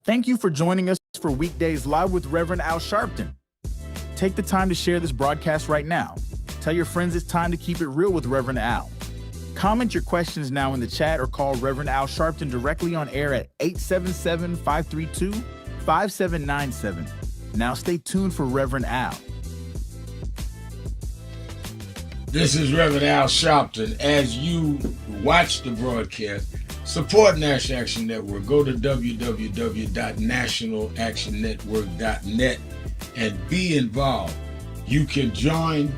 Thank you for joining us for Weekdays Live with Reverend Al Sharpton. Take the time to share this broadcast right now. Tell your friends it's time to keep it real with Reverend Al. Comment your questions now in the chat or call Reverend Al Sharpton directly on air at 877-532-5797. Now stay tuned for Reverend Al. This is Reverend Al Sharpton. As you watch the broadcast, support National Action Network. Go to www.nationalactionnetwork.net and be involved. You can join,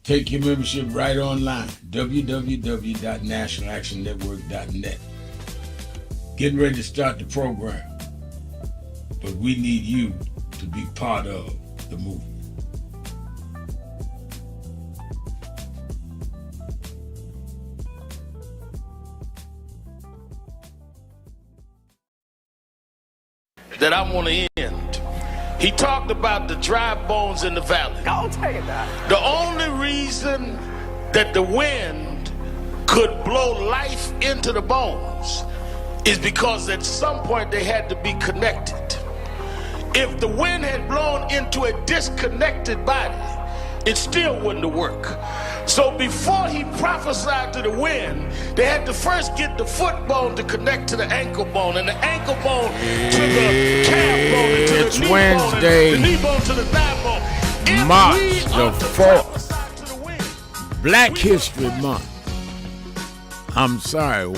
take your membership right online, www.nationalactionnetwork.net. Getting ready to start the program, but we need you to be part of the movement. That I want to end. He talked about the dry bones in the valley. I'll tell you that. The only reason that the wind could blow life into the bones is because at some point they had to be connected. If the wind had blown into a disconnected body, it still wouldn't have worked. So before he prophesied to the wind, they had to first get the foot bone to connect to the ankle bone, and the ankle bone to the calf bone, and to It's the knee Wednesday, bone, and the knee bone to the thigh bone. If March we the are to 4th, prophesy to the wind, Black History Month.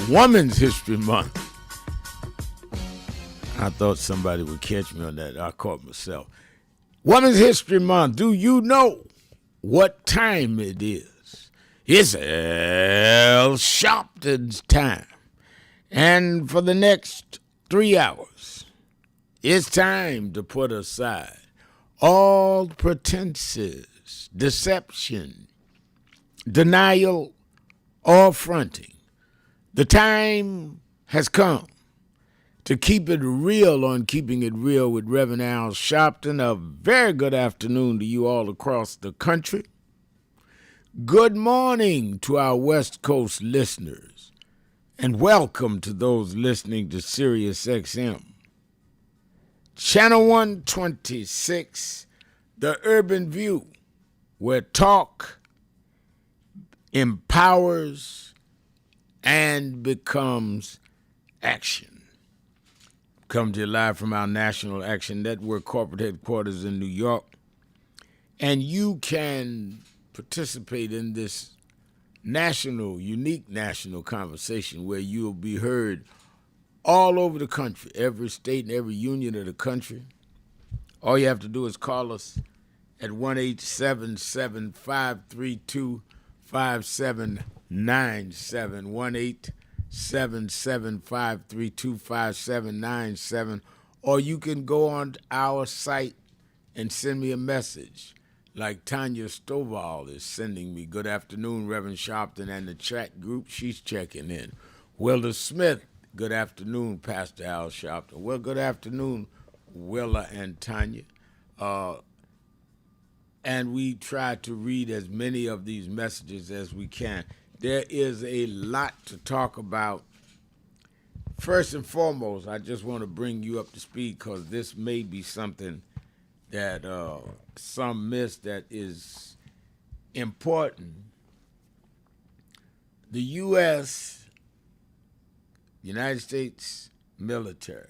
Women's History Month. I thought somebody would catch me on that. I caught myself. Women's History Month. Do you know what time it is? It's Al Sharpton's time. And for the next 3 hours, it's time to put aside all pretenses, deception, denial, or fronting. The time has come to keep it real on Keeping It Real with Reverend Al Sharpton. A very good afternoon to you all across the country. Good morning to our West Coast listeners, and welcome to those listening to Sirius XM. Channel 126, The Urban View, where talk empowers and becomes action. Come to you live from our National Action Network corporate headquarters in New York, and you can participate in this unique national conversation where you'll be heard all over the country, every state and every union of the country. All you have to do is call us at 1-877-532-5797, 1-877-532-5797, or you can go on our site and send me a message like Tanya Stovall is sending me. Good afternoon, Reverend Sharpton, and the chat group, she's checking in. Wilda Smith, good afternoon, Pastor Al Sharpton. Well, good afternoon, Willa and Tanya. And we try to read as many of these messages as we can. There is a lot to talk about. First and foremost, I just want to bring you up to speed because this may be something that some miss that is important. The United States military,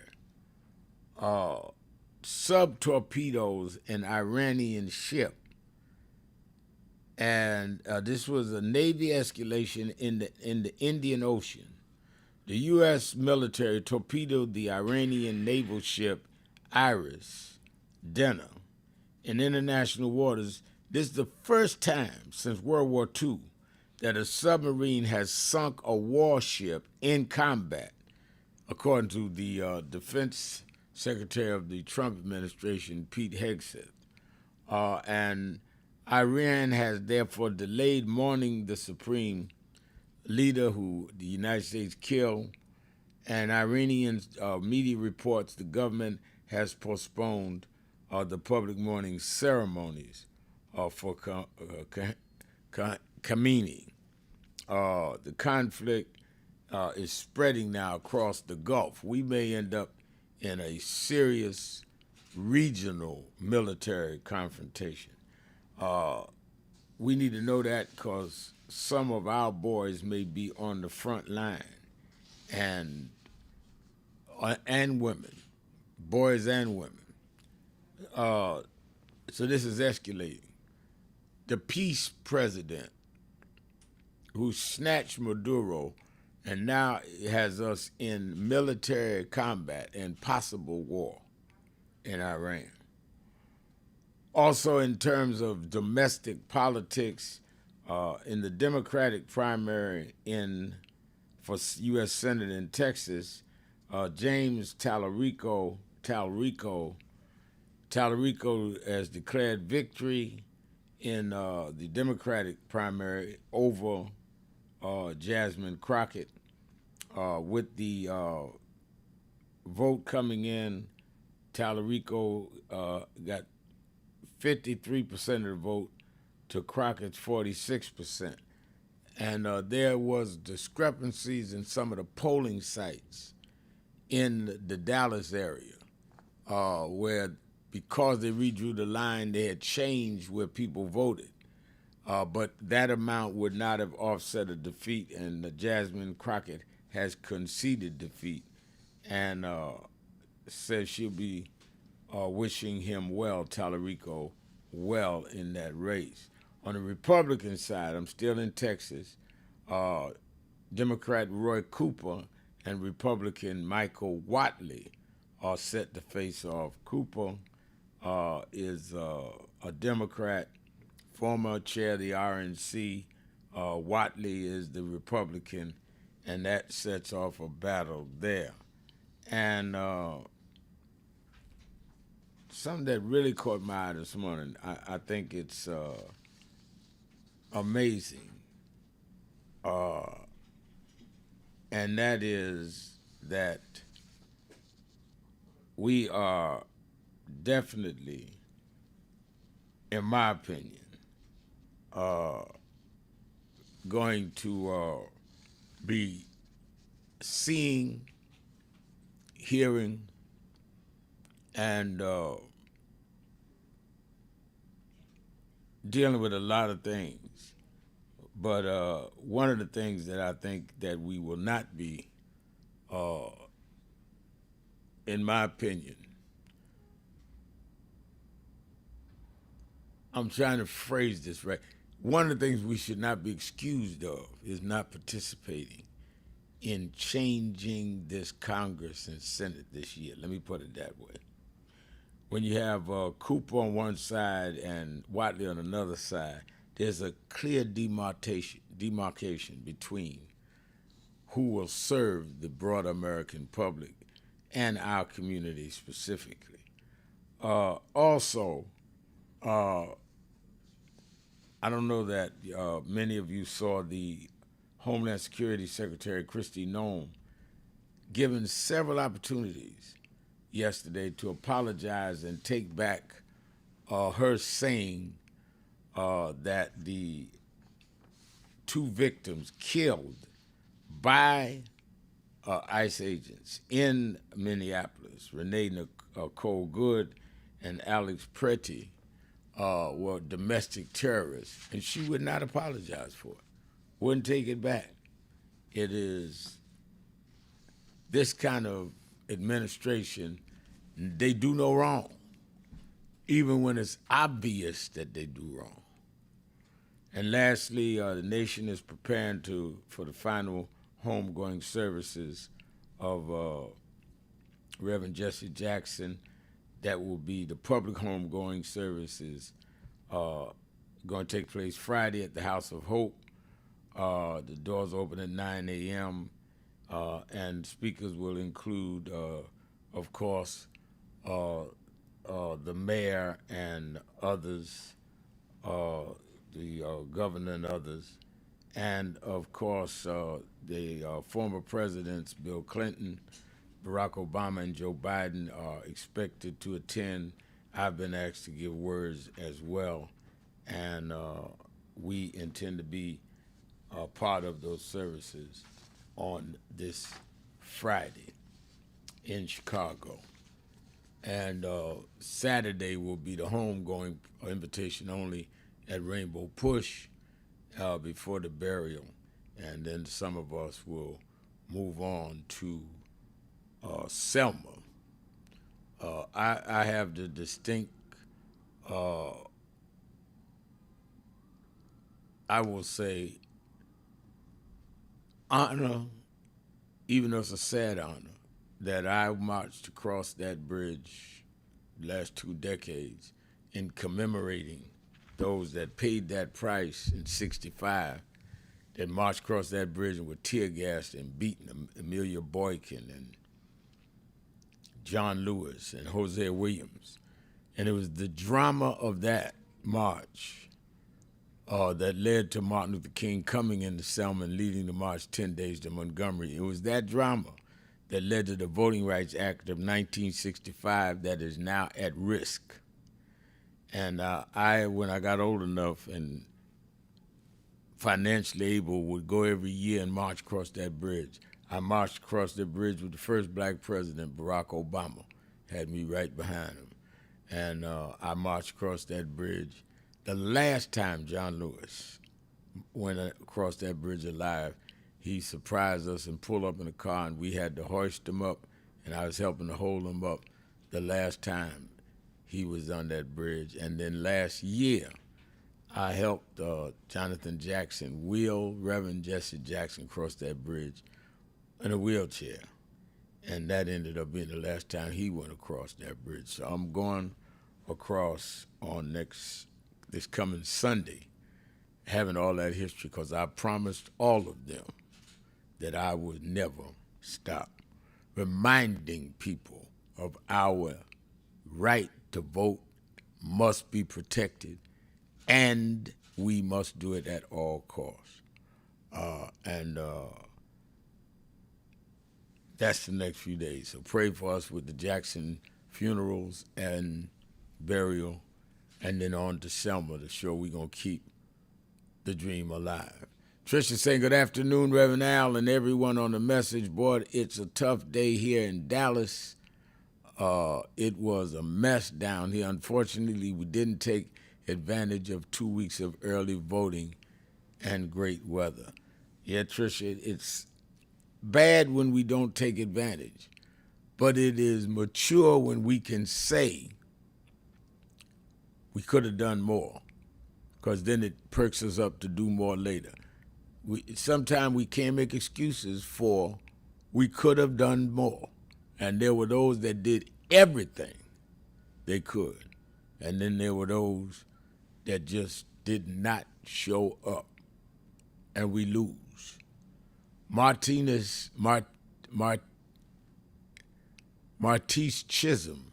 sub-torpedoes an Iranian ship. And this was a Navy escalation in the Indian Ocean. The U.S. military torpedoed the Iranian naval ship Iris Dinner in international waters. This is the first time since World War II that a submarine has sunk a warship in combat, according to the Defense Secretary of the Trump administration, Pete Hegseth. And Iran has therefore delayed mourning the supreme leader who the United States killed, and Iranian media reports the government has postponed the public mourning ceremonies for Khamenei. The conflict is spreading now across the Gulf. We may end up in a serious regional military confrontation. We need to know that because some of our boys may be on the front line, and women, boys and women. So this is escalating. The peace president who snatched Maduro and now has us in military combat and possible war in Iran. Also, in terms of domestic politics, in the Democratic primary for U.S. Senate in Texas, James Talarico has declared victory in the Democratic primary over Jasmine Crockett. With the vote coming in, Talarico got 53% of the vote to Crockett's 46%. And there was discrepancies in some of the polling sites in the Dallas area where, because they redrew the line, they had changed where people voted. But that amount would not have offset a defeat, and Jasmine Crockett has conceded defeat and says she'll be wishing him well, Talarico, well in that race. On the Republican side, I'm still in Texas, Democrat Roy Cooper and Republican Michael Whatley are set to face off. Cooper is a Democrat, former chair of the RNC. Whatley is the Republican, and that sets off a battle there. And something that really caught my eye this morning, I think it's amazing, and that is that we are definitely, in my opinion, going to be seeing, hearing, and dealing with a lot of things. But one of the things that I think that we will not be, in my opinion, I'm trying to phrase this right. One of the things we should not be excused of is not participating in changing this Congress and Senate this year. Let me put it that way. When you have Cooper on one side and Whatley on another side, there's a clear demarcation between who will serve the broad American public and our community specifically. Also, I don't know that many of you saw the Homeland Security Secretary Kristi Noem given several opportunities yesterday to apologize and take back her saying that the two victims killed by ICE agents in Minneapolis, Renee Nicole Good and Alex Pretty, were domestic terrorists, and she would not apologize for it, wouldn't take it back. It is this kind of administration, they do no wrong, even when it's obvious that they do wrong. And lastly, the nation is preparing for the final homegoing services of Reverend Jesse Jackson. That will be the public homegoing services going to take place Friday at the House of Hope. The doors open at 9 a.m. And speakers will include, of course, the mayor and others, the governor and others, and of course the former presidents Bill Clinton, Barack Obama, and Joe Biden are expected to attend. I've been asked to give words as well, and we intend to be part of those services on this Friday in Chicago. And Saturday will be the homegoing invitation only at Rainbow Push before the burial. And then some of us will move on to Selma. I have the distinct, I will say, honor, even though it's a sad honor, that I marched across that bridge the last 2 decades in commemorating those that paid that price in '65, that marched across that bridge and were tear gassed and beaten, Amelia Boykin and John Lewis and Hosea Williams. And it was the drama of that march that led to Martin Luther King coming into Selma and leading the march 10 days to Montgomery. It was that drama that led to the Voting Rights Act of 1965 that is now at risk. And when I got old enough and financially able, would go every year and march across that bridge. I marched across the bridge with the first black president, Barack Obama, had me right behind him. And I marched across that bridge. The last time John Lewis went across that bridge alive, he surprised us and pulled up in a car, and we had to hoist him up, and I was helping to hold him up the last time he was on that bridge. And then last year, I helped Jonathan Jackson wheel Reverend Jesse Jackson across that bridge in a wheelchair. And that ended up being the last time he went across that bridge. So I'm going across on this coming Sunday, having all that history, because I promised all of them that I would never stop reminding people of our right to vote must be protected, and we must do it at all costs. And that's the next few days. So pray for us with the Jackson funerals and burial, and then on to Selma to show we're going to keep the dream alive. Tricia saying, good afternoon, Reverend Al, and everyone on the message board. It's a tough day here in Dallas. It was a mess down here. Unfortunately, we didn't take advantage of 2 weeks of early voting and great weather. Yeah, Tricia, it's bad when we don't take advantage, but it is mature when we can say we could have done more, because then it perks us up to do more later. Sometimes we can't make excuses for we could have done more, and there were those that did everything they could, and then there were those that just did not show up, and we lose. Martise Chisholm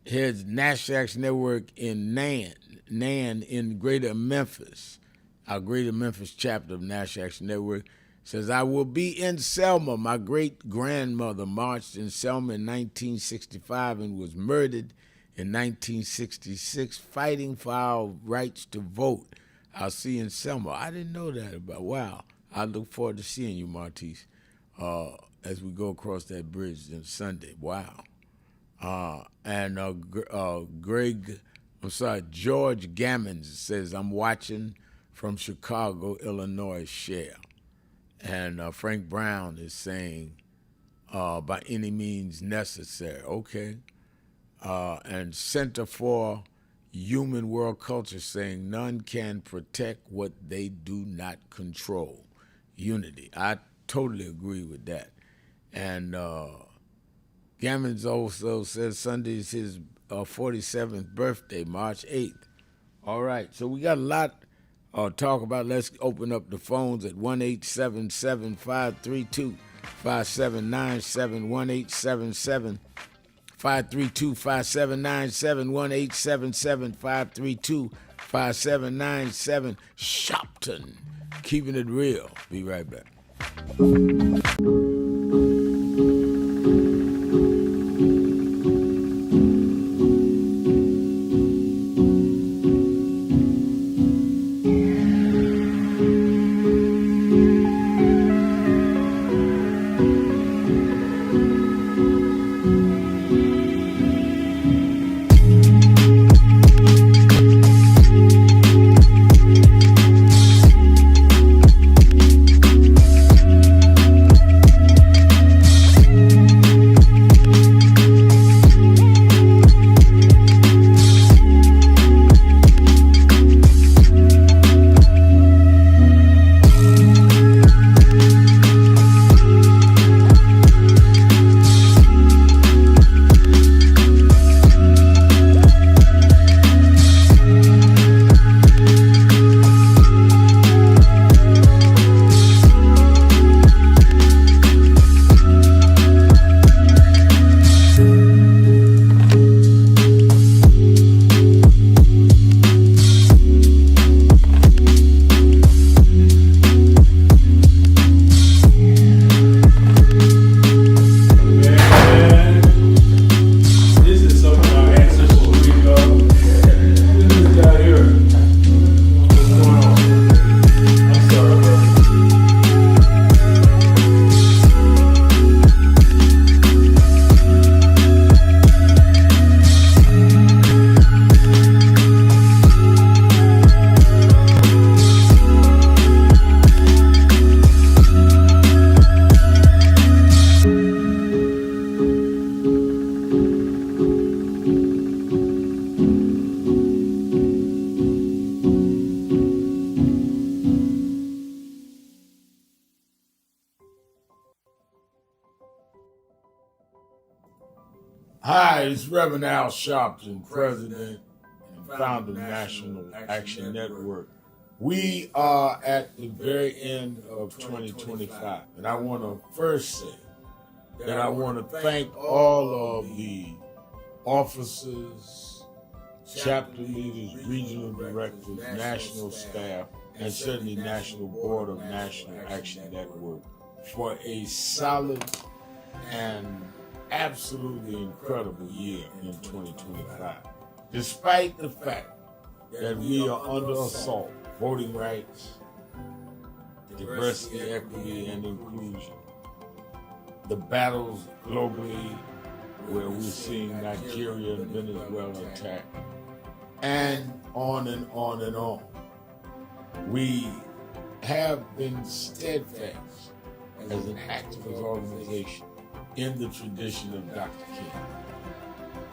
heads National Action Network in NAN in Greater Memphis. Our Greater Memphis chapter of National Action Network says, I will be in Selma. My great-grandmother marched in Selma in 1965 and was murdered in 1966, fighting for our rights to vote. I'll see you in Selma. I didn't know that about. Wow. I look forward to seeing you, Martise, as we go across that bridge on Sunday. Wow. George Gammons says, I'm watching from Chicago, Illinois, share. And Frank Brown is saying, by any means necessary. Okay. And Center for Human World Culture saying, none can protect what they do not control. Unity. I totally agree with that. And Gammons also says Sunday is his 47th birthday, March 8th. All right, so we got a lot to talk about. Let's open up the phones at 1-877-532-5797, 1-877-532-5797, 1-877-532-5797. Sharpton, keeping it real. Be right back. Hi, it's Reverend Al Sharpton, President and founder of National Action Network. We are at the very end of 2025, and I want to first say that I want to thank all of the officers, chapter leaders, regional directors, national staff, and certainly National Board of National Action Network for a solid and absolutely incredible year in 2025. Despite the fact that we are under assault, voting rights, diversity, equity, and inclusion, the battles globally where we're seeing Nigeria and Venezuela attacked, and on and on and on. We have been steadfast as an activist organization in the tradition of Dr. King.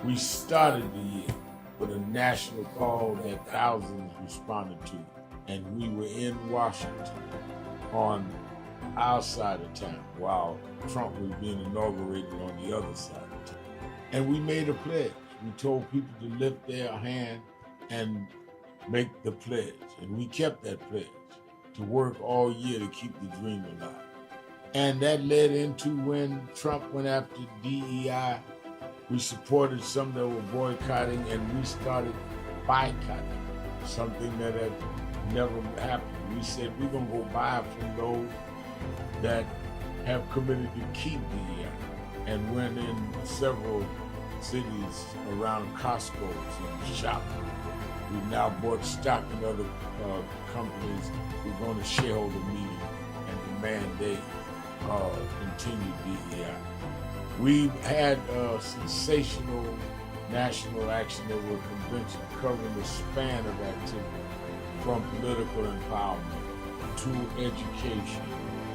We started the year with a national call that thousands responded to, and we were in Washington on our side of town while Trump was being inaugurated on the other side of town. And we made a pledge. We told people to lift their hand and make the pledge. And we kept that pledge to work all year to keep the dream alive. And that led into when Trump went after DEI. We supported some that were boycotting, and we started boycotting, something that had never happened. We said we're going to go buy from those that have committed to keep DEI, and went in several cities around Costco's and Sharpton. We've now bought stock in other companies. We're going to shareholder meeting and demand they continue DEI. We've had a sensational National Action Network convention covering the span of activity, from political empowerment to education,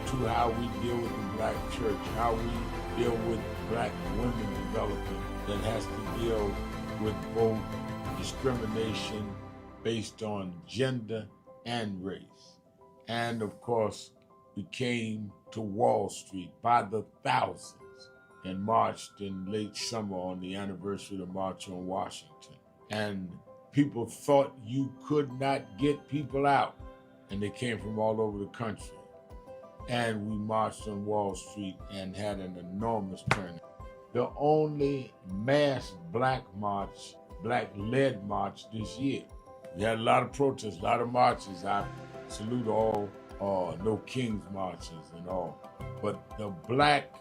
to how we deal with the Black church, how we deal with Black women development that has to deal with both discrimination based on gender and race. And of course, we came to Wall Street by the thousands and marched in late summer on the anniversary of the March on Washington. And people thought you could not get people out, and they came from all over the country. And we marched on Wall Street and had an enormous turnout. The only mass Black march, Black-led march this year. We had a lot of protests, a lot of marches. I salute all no King's marches and all. But the Black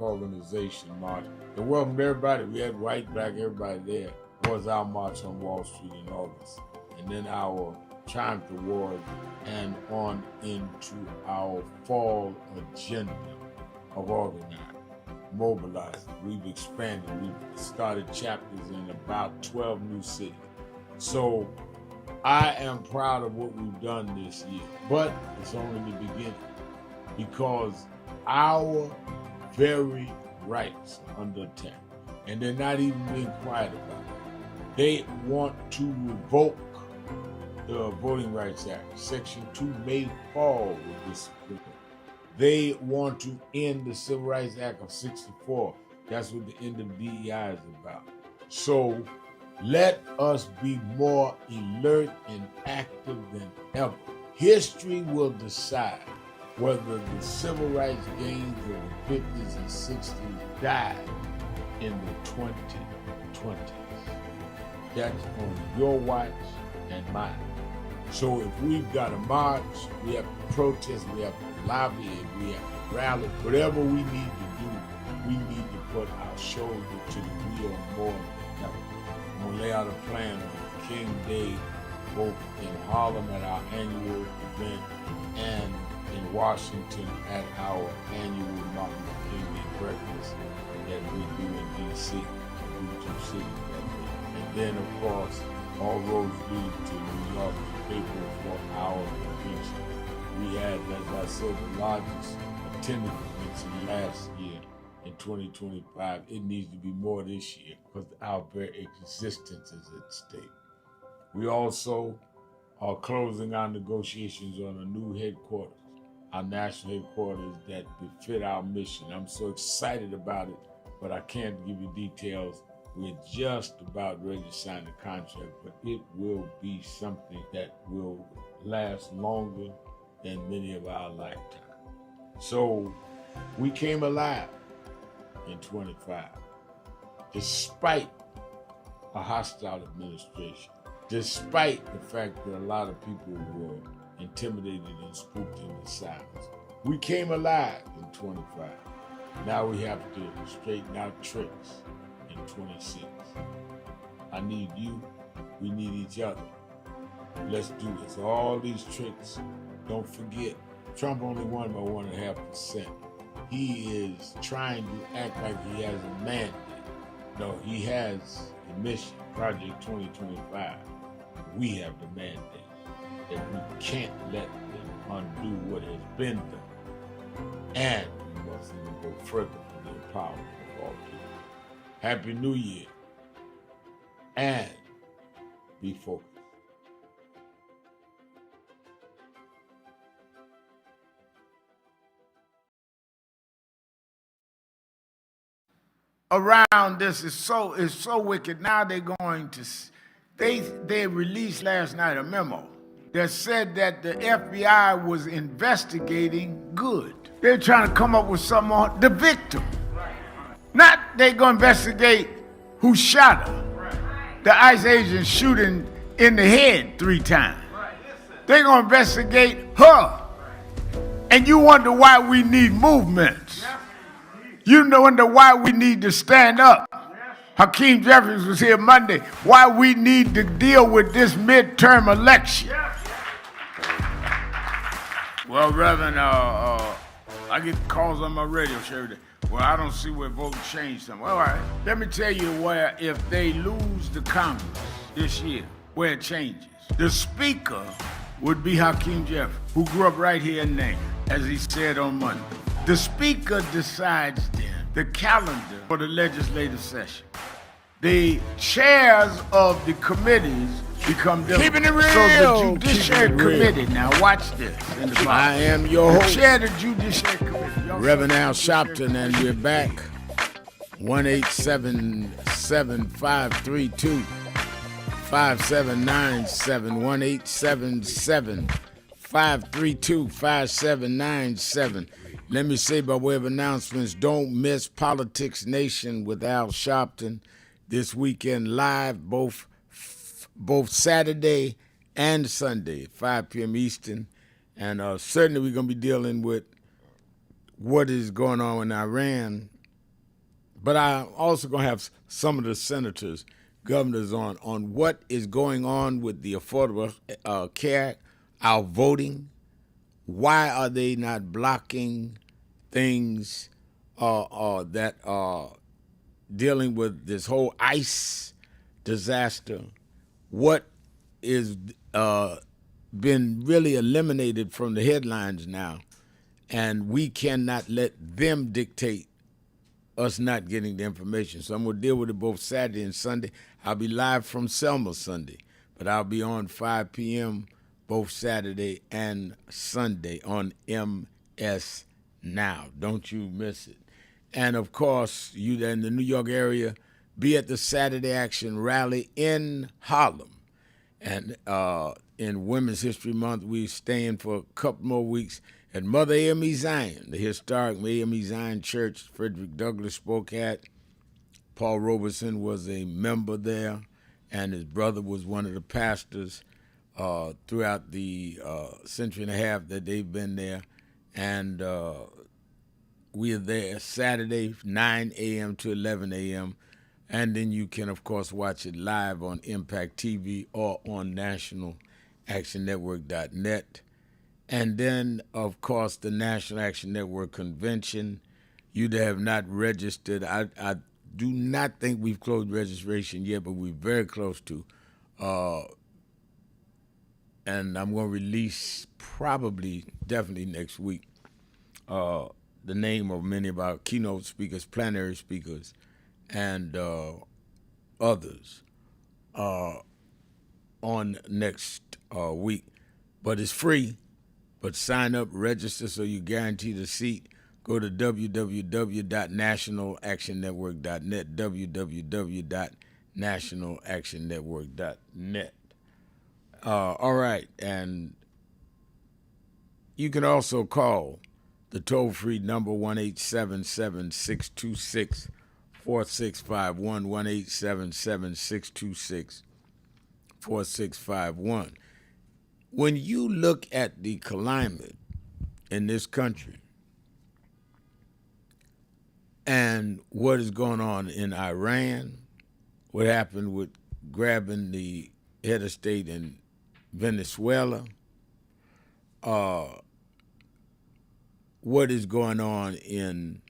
organization march, it welcomed everybody. We had white, Black, everybody there. It was our march on Wall Street in August. And then our Triumph Award and on into our fall agenda of organizing, mobilizing. We've expanded. We've started chapters in about 12 new cities. So I am proud of what we've done this year, but it's only the beginning, because our very rights are under attack, and they're not even being quiet about it. They want to revoke the Voting Rights Act. Section 2 may fall with this. They want to end the Civil Rights Act of 64. That's what the end of DEI is about. So let us be more alert and active than ever. History will decide whether the civil rights gains of the 50s and 60s died in the 2020s. That's on your watch and mine. So if we've got to march, we have to protest, we have to lobby, we have to rally, whatever we need to do, we need to put our shoulder to the wheel more than ever. I'm going to lay out a plan on King Day, both in Harlem at our annual event and in Washington at our annual Martin Luther King Day breakfast that we do in D.C., two cities that day. And then, of course, all roads lead to New York April for our convention. We had, as I said, the largest attendance convention last year in 2025. It needs to be more this year because our very existence is at stake. We also are closing our negotiations on a new headquarters, our national headquarters that befit our mission. I'm so excited about it, but I can't give you details. We're just about ready to sign the contract, but it will be something that will last longer than many of our lifetimes. So we came alive in 25, despite a hostile administration, despite the fact that a lot of people were intimidated and spooked into silence. We came alive in 25. Now we have to straighten out tricks in 26. I need you, we need each other. Let's do this. All these tricks, don't forget, Trump only won by 1.5%. He is trying to act like he has a mandate. No, he has a mission, Project 2025. We have the mandate that we can't let them undo what has been done. And we must even go further for the empowerment of all people. Happy New Year. And be focused. Around this is so wicked. Now they're going to, they released last night a memo that said that the FBI was investigating good. They're trying to come up with something on the victim. Not they gonna investigate who shot her. The ICE agent shooting in the head 3 times. They're gonna investigate her. And you wonder why we need movements. You wonder why we need to stand up. Hakeem Jeffries was here Monday. Why we need to deal with this midterm election. Well, Reverend, I get calls on my radio show every day. Well, I don't see where voting changed them. Well, all right. Let me tell you where, if they lose the Congress this year, where it changes. The Speaker would be Hakeem Jeffries, who grew up right here in NAN, as he said on Monday. The Speaker decides then the calendar for the legislative session. The chairs of the committees become Democrats. Keeping it real. So the Judiciary Committee, now watch this. I am your The host, chair of the Judiciary Committee. Reverend Al Sharpton, and we're back. 1-877-532-5797. 1-877-532-5797. Let me say by way of announcements, don't miss Politics Nation with Al Sharpton this weekend live, both Saturday and Sunday, 5 p.m. Eastern. And certainly we're going to be dealing with what is going on in Iran. But I'm also going to have some of the senators, governors on what is going on with the Affordable Care Act, our voting. Why are they not blocking things that are dealing with this whole ICE disaster? What is been really eliminated from the headlines now, and we cannot let them dictate us not getting the information. So I'm going to deal with it both Saturday and Sunday. I'll be live from Selma Sunday, but I'll be on 5 p.m. both Saturday and Sunday on MS Now. Don't you miss it. And, of course, you in the New York area, be at the Saturday Action Rally in Harlem. And in Women's History Month, we're staying for a couple more weeks at Mother AME Zion, the historic AME Zion Church Frederick Douglass spoke at. Paul Robeson was a member there, and his brother was one of the pastors throughout the century and a half that they've been there. And we are there Saturday, 9 a.m. to 11 a.m., and then you can, of course, watch it live on Impact TV or on nationalactionnetwork.net. And then, of course, the National Action Network Convention. You that have not registered, I do not think we've closed registration yet, but we're very close to. And I'm going to release definitely next week, the name of many of our keynote speakers, plenary speakers, and others on next week. But it's free. But sign up, register so you guarantee the seat. Go to www.nationalactionnetwork.net, www.nationalactionnetwork.net. All right, and you can also call the toll-free number 1-877-626-4651, 1-877-626-4651. When you look at the climate in this country and what is going on in Iran, what happened with grabbing the head of state in Venezuela, what is going on in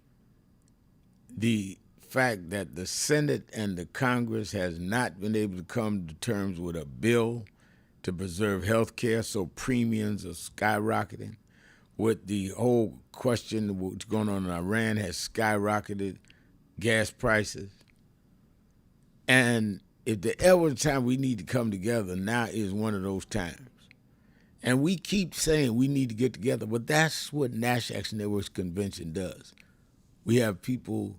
the fact that the Senate and the Congress has not been able to come to terms with a bill to preserve health care, so premiums are skyrocketing. With the whole question of what's going on in Iran has skyrocketed gas prices. And if there ever a time we need to come together, now is one of those times. And we keep saying we need to get together, but that's what National Action Network's convention does. We have people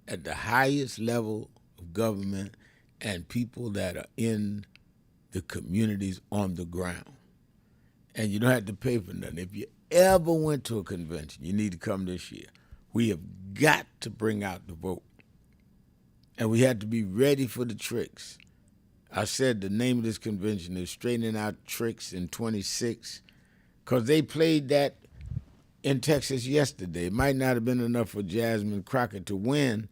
at the highest level of government and people that are in the communities on the ground. And you don't have to pay for nothing. If you ever went to a convention, you need to come this year. We have got to bring out the vote. And we have to be ready for the tricks. I said the name of this convention is Straightening Out Tricks in 26, because they played that in Texas yesterday. It might not have been enough for Jasmine Crockett to win,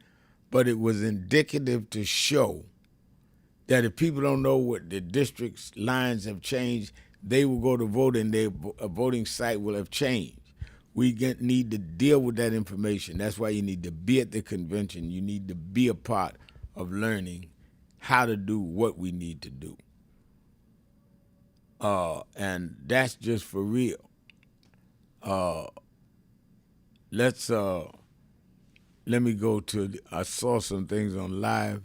but it was indicative to show that if people don't know what the district's lines have changed, they will go to vote and their voting site will have changed. We need to deal with that information. That's why you need to be at the convention. You need to be a part of learning how to do what we need to do. And that's just for real. Let me go to, I saw some things on live,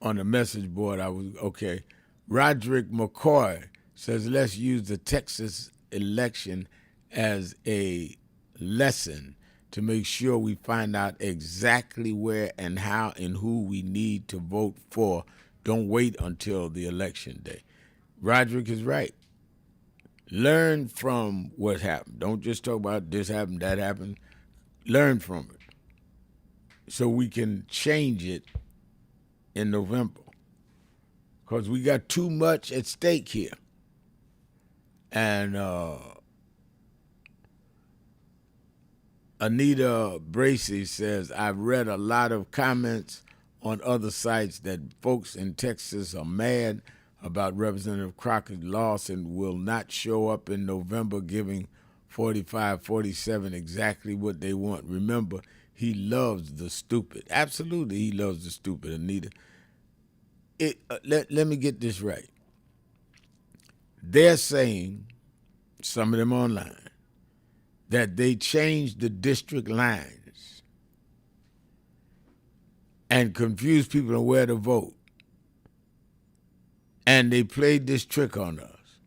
on the message board. Okay. Roderick McCoy says, let's use the Texas election as a lesson to make sure we find out exactly where and how and who we need to vote for. Don't wait until the election day. Roderick is right. Learn from what happened. Don't just talk about this happened, that happened. Learn from it so we can change it in November, because we got too much at stake here. And Anita Bracey says, I've read a lot of comments on other sites that folks in Texas are mad about Representative Crockett's loss and will not show up in November, giving 45, 47 exactly what they want. Remember, he loves the stupid. Absolutely, he loves the stupid, Anita. Let me get this right. They're saying, some of them online, that they changed the district lines and confused people on where to vote. And they played this trick on us.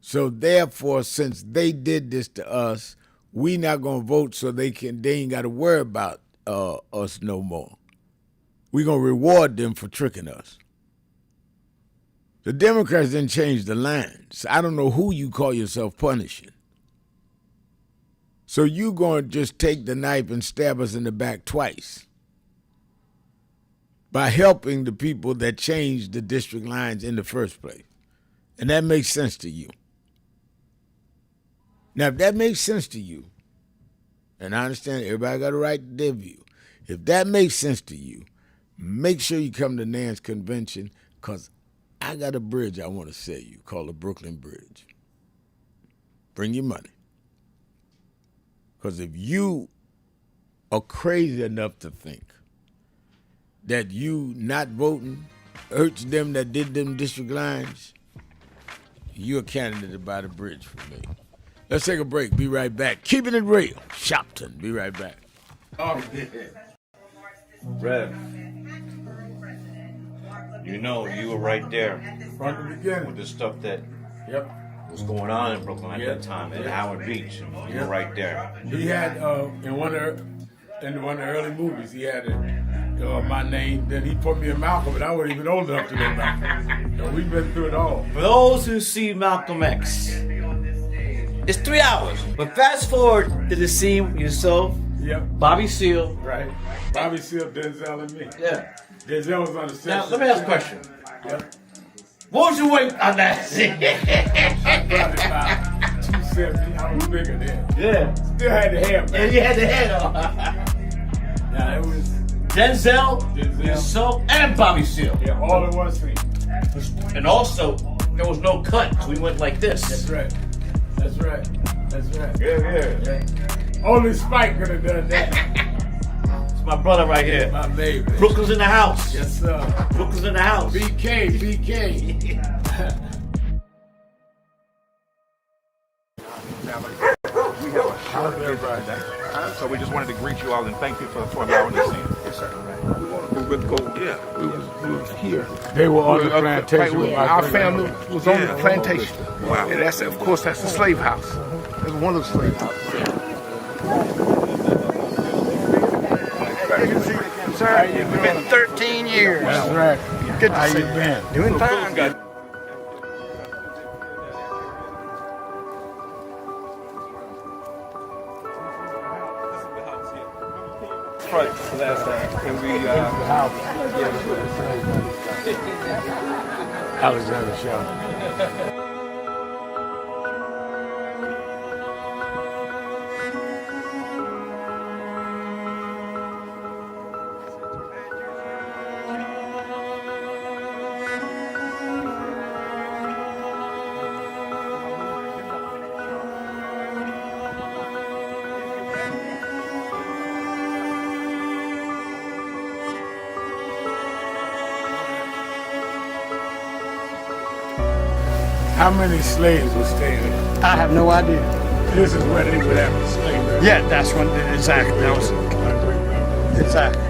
So therefore, since they did this to us, we not gonna vote so they ain't gotta worry about us no more. We gonna reward them for tricking us. The Democrats didn't change the lines. I don't know who you call yourself punishing. So you gonna just take the knife and stab us in the back twice by helping the people that changed the district lines in the first place. And that makes sense to you. Now, if that makes sense to you, and I understand everybody got a right to their view, if that makes sense to you, make sure you come to NAN's convention, because I got a bridge I want to sell you called the Brooklyn Bridge. Bring your money. Because if you are crazy enough to think that you not voting hurts them that did them district lines, you're a candidate to buy the bridge for me. Let's take a break. Be right back. Keeping it real. Sharpton. Be right back. Oh, Rev, you know you were right there From the beginning. with the stuff that Yep. was going on in Brooklyn at that time, at Howard Beach. You were right there. He had in one of the early movies, he had my name. Then he put me in Malcolm, but I wasn't even old enough to know Malcolm. So we've been through it all. For those who see Malcolm X, it's 3 hours. But fast forward to the scene yourself, Bobby Seale. Right. Bobby Seale, Denzel, and me. Yeah. Denzel was on the set. Now, let me ask a question. Yep. What was your weight on that scene? Probably about 270. I was bigger then. Yeah. Still had the hair, man. And you had the head on. Yeah, it was Denzel, yourself, and Bobby Seale. yeah, all in one scene. And also, there was no cut, so we went like this. That's right. That's right. That's right. Yeah. Only Spike could have done that. It's my brother right here. My baby. Brooklyn's in the house. Yes, sir. Brooklyn's in the house. BK. So we just wanted to greet you all and thank you for allowing us in. Yes, sir. We was here. They were on the plantation. Our family was on the plantation. Wow. And that's, of course, that's the slave house. That's one of the slave houses. Sir, it's been 13 years. That's right. Good to How see you been? Doing fine. Right, last time. And we, Alexander Shaw. How many slaves were staying there? I have no idea. This is where they would have the slavery. Yeah, that's when, exactly. That was, exactly.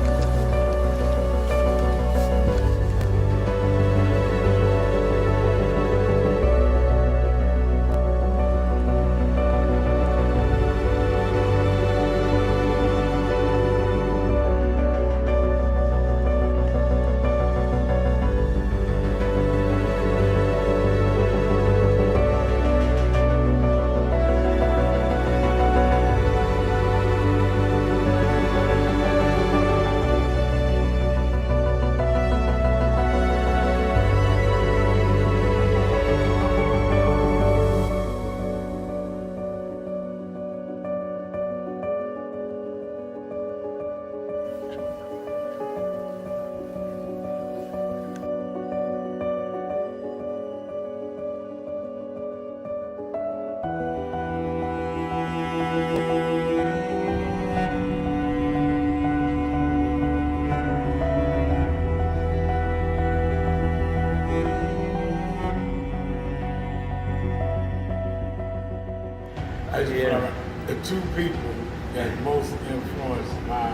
I just remember the two people that most influenced my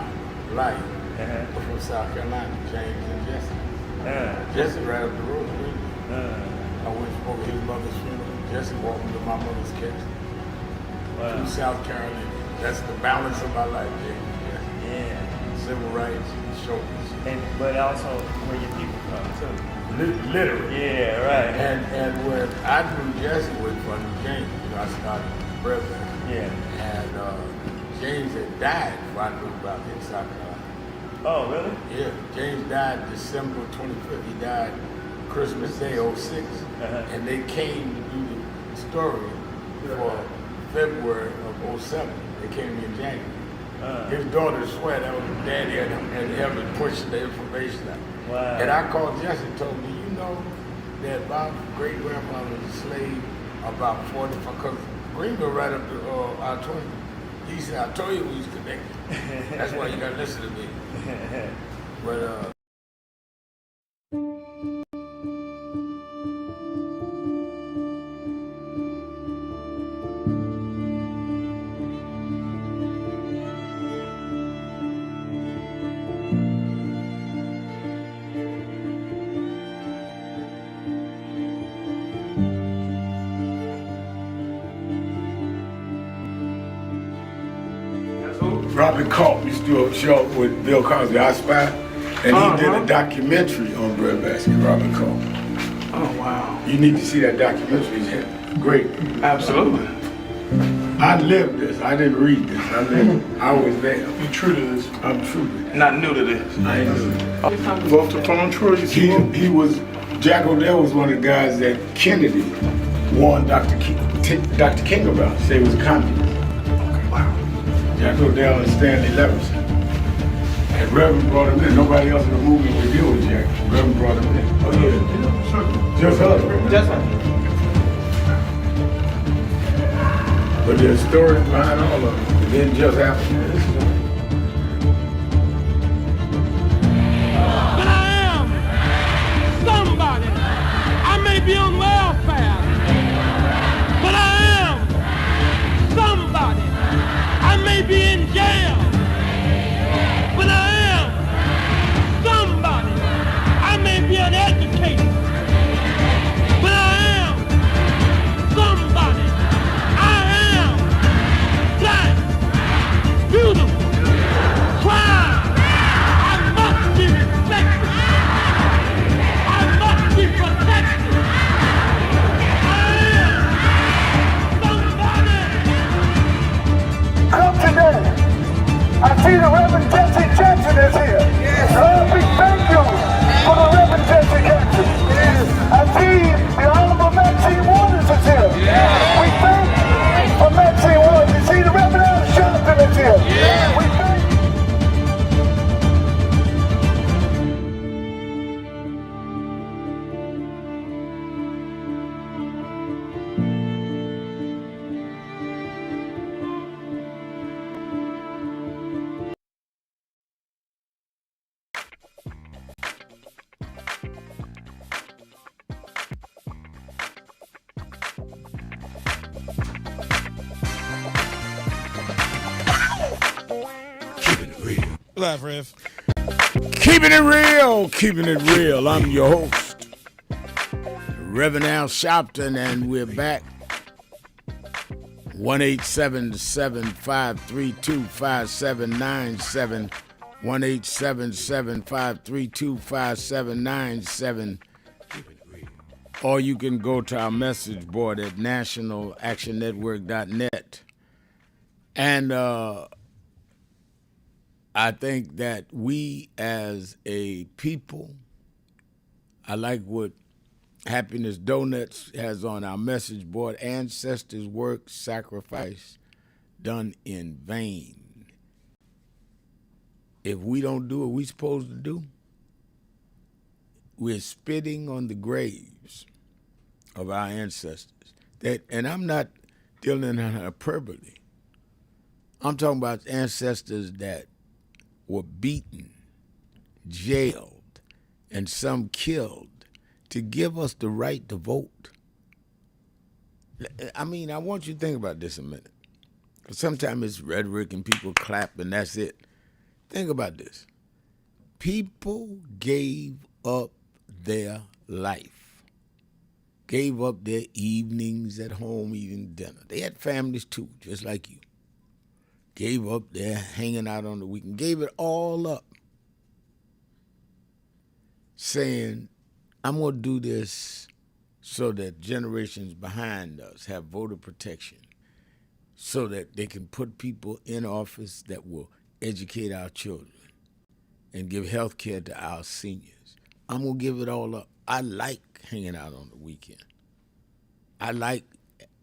life were from South Carolina, James and Jesse. Jesse right up the road with me. I went over his mother's funeral. Jesse walked me to my mother's casket. From South Carolina. That's the balance of my life, James. Yeah. Civil rights, shoulders. But also where your people from too. Literally. Yeah, right. And when I knew Jesse was from James, I started president. Yeah. And James had died before I knew about him in South Carolina. Oh, really? Yeah. James died December 25th. He died Christmas Day, 06. And they came to do the story for February of 07. They came in January. His daughter swear that was his daddy and him pushing the information out. Wow. And I called Jesse and told me, you know that my great grandfather was a slave about 45, because Greenville right up to I-20. He said, I told you we was connected. That's why you gotta listen to me. But Robert Culp used to do a show with Bill Cosby, I Spy, and he did a documentary on breadbasket, Robert Culp. Oh, wow. You need to see that documentary. It's great. Absolutely. I lived this. I didn't read this. I was there. You true to this? I'm true to this. Not new to this. I ain't new to this. Vote to phone true. He was, Jack O'Dell was one of the guys that Kennedy warned Dr. King about. Say he was a communist. Okay, wow. Jack O'Dell and Stanley Leverson. And Reverend brought him in. Nobody else in the movement would deal with Jack. Reverend brought him in. Oh, yeah. Sure. Just us. Just like. But there's stories behind all of it. It didn't just happen. But I am somebody. I may be on welfare, but I am somebody. I may be in jail, but I am somebody. I may be an educator, but I am somebody. Black, beautiful, proud. I must be respected. I must be protected. I am somebody. Come today. I see the Reverend Jesse Jackson is here. Lord, we thank you for the Reverend Jesse Jackson. I see the Honorable Maxine Waters is here. We thank for Maxine Waters. You see the Reverend Al Sharpton is here. We thank Live, Rev. Keeping it real, keeping it real. I'm your host, Reverend Al Sharpton, and we're back. 1-877-532-5797. 1-877-532-5797. Or you can go to our message board at nationalactionnetwork.net. And I think that we as a people, I like what Happiness Donuts has on our message board: ancestors' work, sacrifice, done in vain. If we don't do what we're supposed to do, we're spitting on the graves of our ancestors. And I'm not dealing in hyperbole. I'm talking about ancestors that were beaten, jailed, and some killed to give us the right to vote. I mean, I want you to think about this a minute. Because sometimes it's rhetoric and people clap and that's it. Think about this. People gave up their life, gave up their evenings at home eating dinner. They had families too, just like you. Gave up their hanging out on the weekend, gave it all up, saying, I'm going to do this so that generations behind us have voter protection, so that they can put people in office that will educate our children and give health care to our seniors. I'm going to give it all up. I like hanging out on the weekend. I like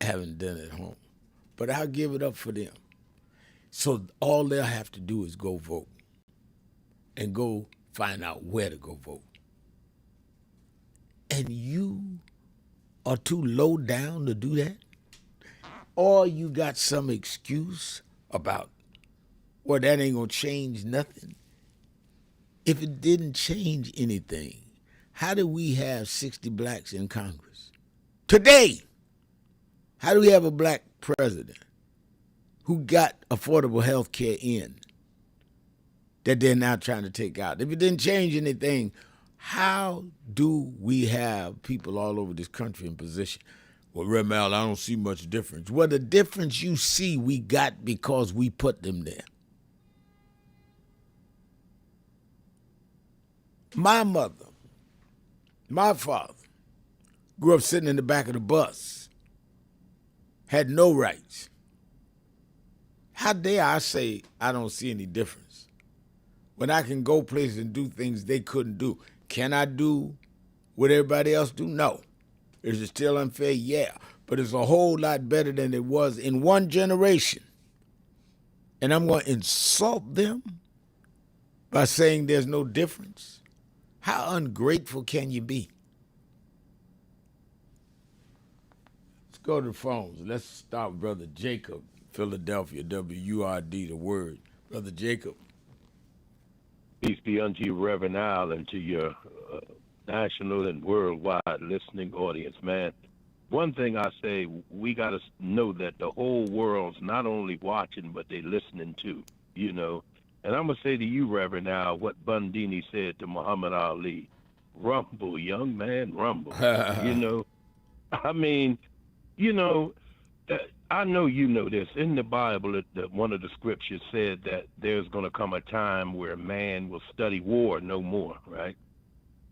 having dinner at home, but I'll give it up for them. So all they'll have to do is go vote and go find out where to go vote. And you are too low down to do that? Or you got some excuse about, well, that ain't gonna change nothing. If it didn't change anything, how do we have 60 blacks in Congress? Today, how do we have a black president who got affordable health care in that they're now trying to take out? If it didn't change anything, how do we have people all over this country in position? Well, Red Mal, I don't see much difference. Well, the difference you see we got because we put them there. My mother, my father, grew up sitting in the back of the bus, had no rights. How dare I say I don't see any difference when I can go places and do things they couldn't do? Can I do what everybody else do? No. Is it still unfair? Yeah. But it's a whole lot better than it was in one generation. And I'm going to insult them by saying there's no difference? How ungrateful can you be? Let's go to the phones. Let's start with Brother Jacob, Philadelphia, WURD, the word. Brother Jacob. Peace be unto you, Reverend Al, and to your national and worldwide listening audience, man. One thing I say, we got to know that the whole world's not only watching, but they listening too, you know. And I'm going to say to you, Reverend Al, what Bundini said to Muhammad Ali. Rumble, young man, rumble. You know, I mean, you know, I know you know this. In the Bible, one of the scriptures said that there's going to come a time where man will study war no more, right?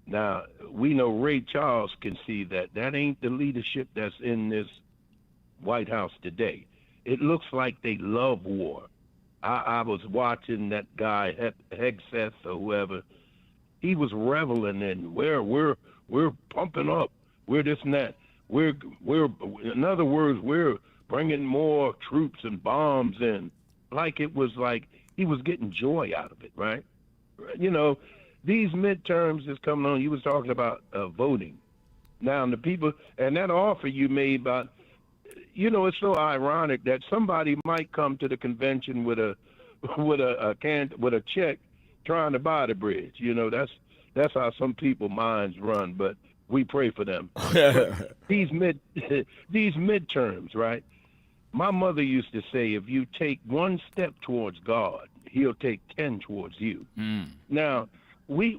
Now, we know Ray Charles can see that that ain't the leadership that's in this White House today. It looks like they love war. I was watching that guy, Hegseth or whoever. He was reveling in we're pumping up. We're this and that. We're in other words, we're bringing more troops and bombs in. Like it was like he was getting joy out of it, right? You know, these midterms is coming on. You was talking about voting. Now, the people, and that offer you made about, you know, it's so ironic that somebody might come to the convention with a check trying to buy the bridge. You know, that's how some people's minds run. But we pray for them. these midterms, right? My mother used to say, if you take one step towards God, He'll take 10 towards you. Now, we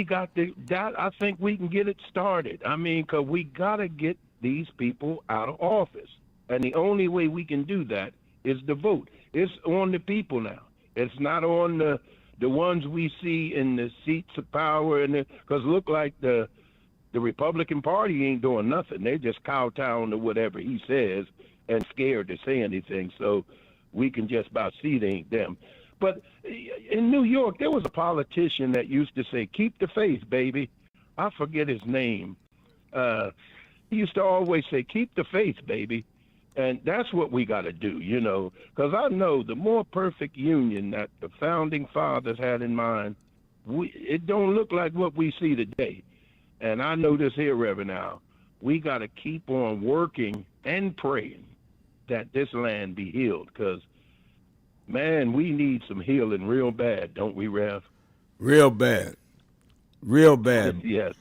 got that. I think we can get it started. I mean, because we got to get these people out of office. And the only way we can do that is the vote. It's on the people now. It's not on the ones we see in the seats of power. Because look like the Republican Party ain't doing nothing. They just kowtowing to whatever he says and scared to say anything. So we can just about see they ain't them. But in New York, there was a politician that used to say, keep the faith, baby. I forget his name. He used to always say, keep the faith, baby. And that's what we got to do, you know, because I know the more perfect union that the founding fathers had in mind, it don't look like what we see today. And I know this here, Reverend Al, we got to keep on working and praying that this land be healed, because, man, we need some healing real bad, don't we, Rev? Real bad. Real bad. Yes.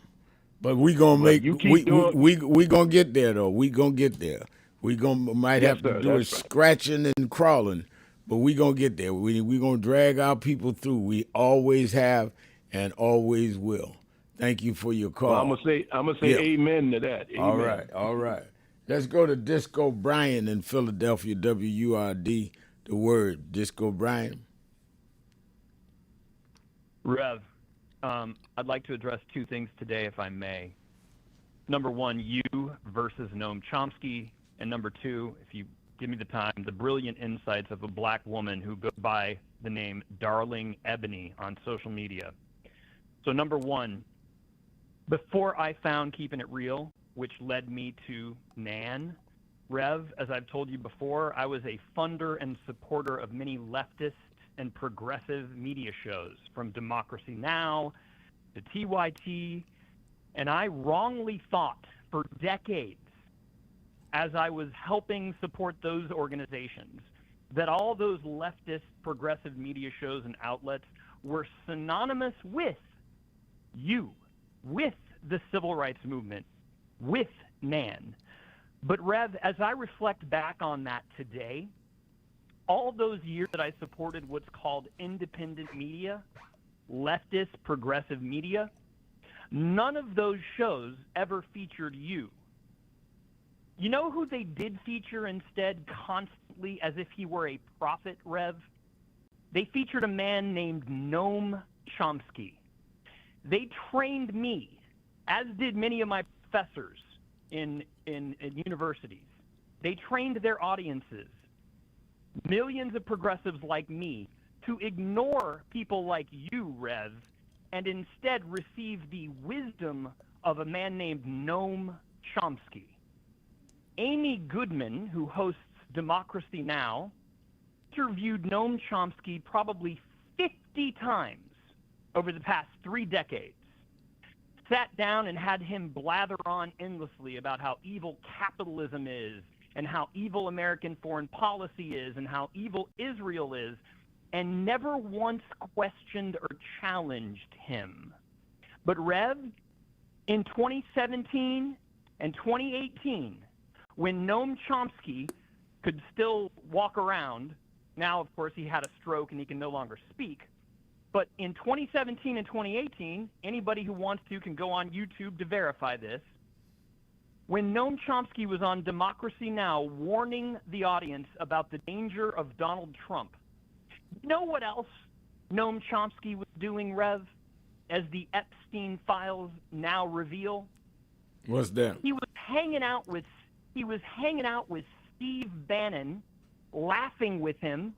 But we gonna we gonna get there though. We gonna get there. We might have to do it scratching and crawling, but we gonna get there. We gonna drag our people through. We always have and always will. Thank you for your call. Well, I'm gonna say amen to that. Amen. All right. Let's go to Disco Brian in Philadelphia, WURD. The word, Disco Brian. Rev, I'd like to address two things today, if I may. Number one, you versus Noam Chomsky. And number two, if you give me the time, the brilliant insights of a black woman who goes by the name Darling Ebony on social media. So number one, before I found Keepin' It Real, which led me to NAN, Rev, as I've told you before, I was a funder and supporter of many leftist and progressive media shows, from Democracy Now! To TYT, and I wrongly thought for decades, as I was helping support those organizations, that all those leftist progressive media shows and outlets were synonymous with you, with the civil rights movement, with NAN. But Rev, as I reflect back on that today, all those years that I supported what's called independent media, leftist progressive media, none of those shows ever featured you. You know who they did feature instead constantly as if he were a prophet, Rev? They featured a man named Noam Chomsky. They trained me, as did many of my professors in universities. They trained their audiences, millions of progressives like me, to ignore people like you, Rev, and instead receive the wisdom of a man named Noam Chomsky. Amy Goodman, who hosts Democracy Now!, interviewed Noam Chomsky probably 50 times over the past 3 decades, sat down and had him blather on endlessly about how evil capitalism is and how evil American foreign policy is and how evil Israel is, and never once questioned or challenged him. But Rev, in 2017 and 2018, when Noam Chomsky could still walk around, now of course he had a stroke and he can no longer speak, but in 2017 and 2018, anybody who wants to can go on YouTube to verify this, when Noam Chomsky was on Democracy Now! Warning the audience about the danger of Donald Trump, you know what else Noam Chomsky was doing, Rev, as the Epstein files now reveal? What's that? He was hanging out with Steve Bannon, laughing with him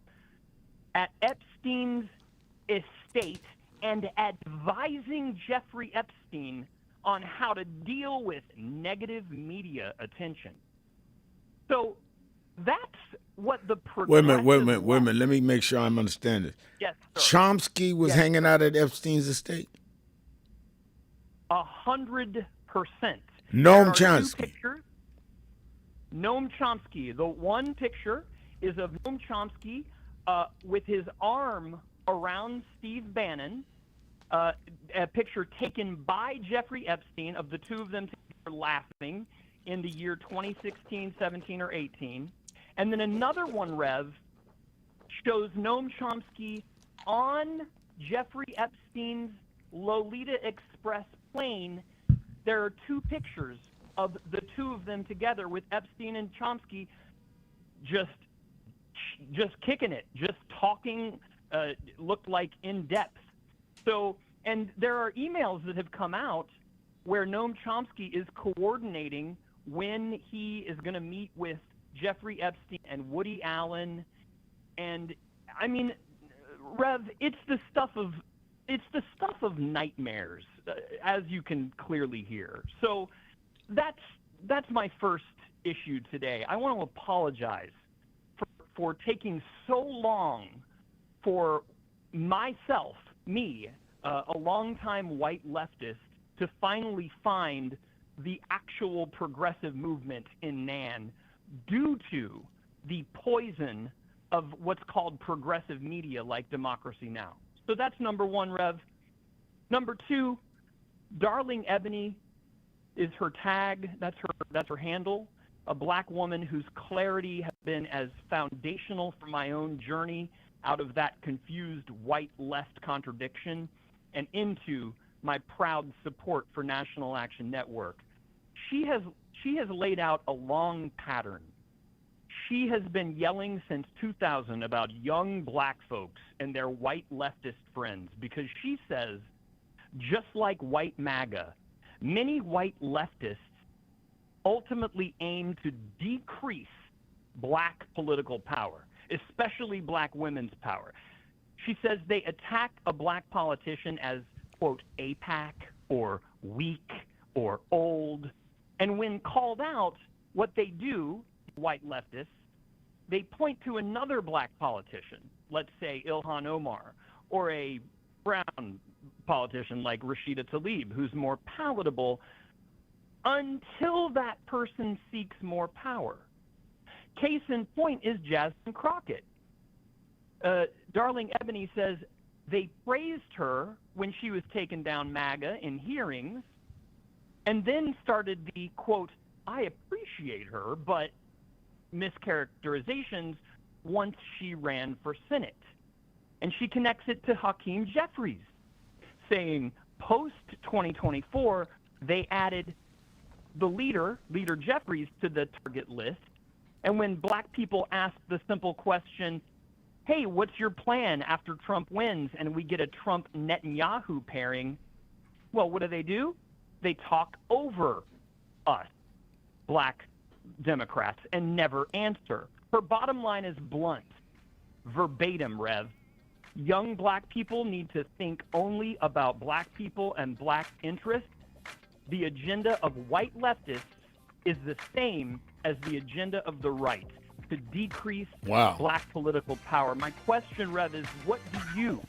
at Epstein's estate and advising Jeffrey Epstein on how to deal with negative media attention. So that's what the progressive... Wait a minute. Let me make sure I'm understanding. Yes, sir. Chomsky was hanging out at Epstein's estate? 100%. Noam Chomsky. Noam Chomsky. The one picture is of Noam Chomsky with his arm around Steve Bannon, a picture taken by Jeffrey Epstein of the two of them together laughing in the year 2016, 17, or 18. And then another one, Rev, shows Noam Chomsky on Jeffrey Epstein's Lolita Express plane. There are 2 pictures of the two of them together with Epstein and Chomsky just kicking it, just talking, looked like in depth. So, and there are emails that have come out where Noam Chomsky is coordinating when he is going to meet with Jeffrey Epstein and Woody Allen. And I mean, Rev, it's the stuff of nightmares, as you can clearly hear. So that's my first issue today. I want to apologize for taking so long for myself, a longtime white leftist, to finally find the actual progressive movement in NAN due to the poison of what's called progressive media like Democracy Now! So that's number 1, Rev. Number 2, Darling Ebony is her tag. That's her handle. A black woman whose clarity has been as foundational for my own journey out of that confused white left contradiction and into my proud support for National Action Network. She has laid out a long pattern. She has been yelling since 2000 about young black folks and their white leftist friends because she says, just like white MAGA, many white leftists ultimately aim to decrease black political power, especially black women's power. She says they attack a black politician as, quote, APAC or weak or old. And when called out, what they do, white leftists, they point to another black politician, let's say Ilhan Omar, or a brown politician like Rashida Tlaib, who's more palatable, until that person seeks more power. Case in point is Jasmine Crockett. Darling Ebony says they praised her when she was taken down MAGA in hearings, and then started the, quote, I appreciate her, but mischaracterizations once she ran for Senate. And she connects it to Hakeem Jeffries, saying post-2024, they added the leader Jeffries, to the target list. And when black people ask the simple question, hey, what's your plan after Trump wins, and we get a Trump-Netanyahu pairing, Well, what do? They talk over us, black Democrats, and never answer. Her bottom line is blunt, verbatim, Rev. Young black people need to think only about black people and black interests. The agenda of white leftists is the same as the agenda of the right, to decrease black political power. My question, Rev, is what do you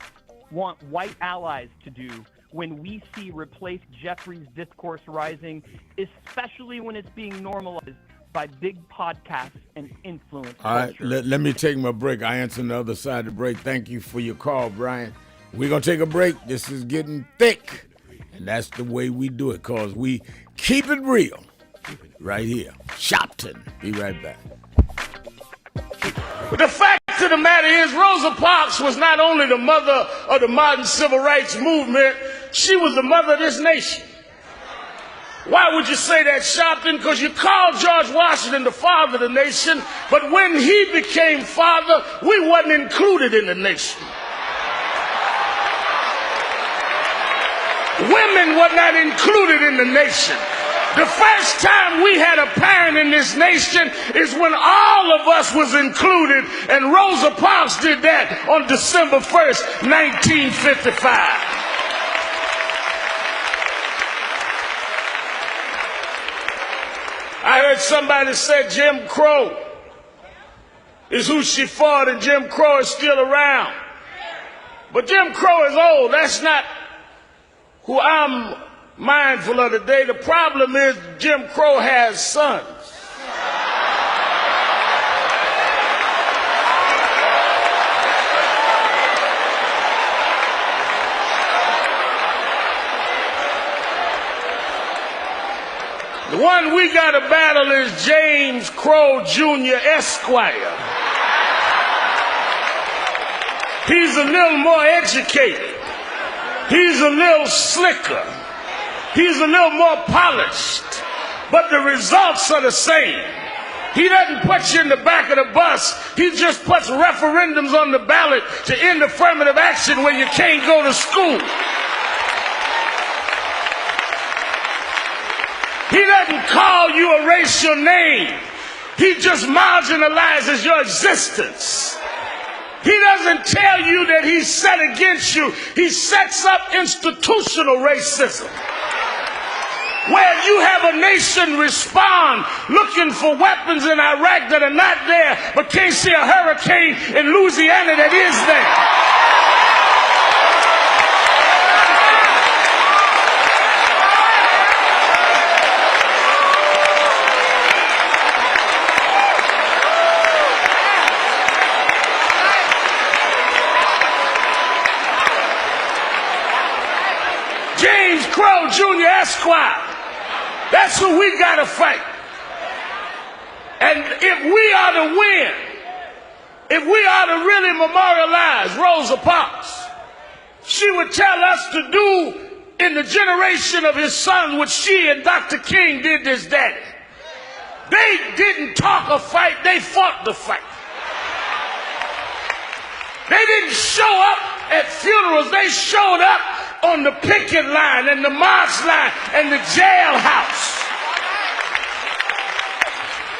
want white allies to do when we see replace Jeffrey's discourse rising, especially when it's being normalized by big podcasts and influence All culture? right, let me take my break. I answer on the other side of the break. Thank you for your call, Brian. We're going to take a break. This is getting thick, and that's the way we do it, because we keep it real right here. Sharpton. Be right back. The fact of the matter is, Rosa Parks was not only the mother of the modern civil rights movement, she was the mother of this nation. Why would you say that, Sharpton? Because you called George Washington the father of the nation, but when he became father, we wasn't included in the nation. Women were not included in the nation. The first time we had a parent in this nation is when all of us was included, and Rosa Parks did that on December 1st, 1955. I heard somebody say Jim Crow is who she fought, and Jim Crow is still around. But Jim Crow is old. That's not who I'm mindful of today. The problem is Jim Crow has sons. The one we got to battle is James Crow Jr. Esquire. He's a little more educated. He's a little slicker. He's a little more polished. But the results are the same. He doesn't put you in the back of the bus. He just puts referendums on the ballot to end affirmative action when you can't go to school. He doesn't call you erase your name. He just marginalizes your existence. He doesn't tell you that he's set against you. He sets up institutional racism, where you have a nation respond looking for weapons in Iraq that are not there, but can't see a hurricane in Louisiana that is there. James Crow Jr. Esquire. That's who we got to fight. And if we are to win, if we are to really memorialize Rosa Parks, she would tell us to do in the generation of his son what she and Dr. King did to his daddy. They didn't talk a fight, they fought the fight. They didn't show up at funerals, they showed up on the picket line and the march line and the jailhouse.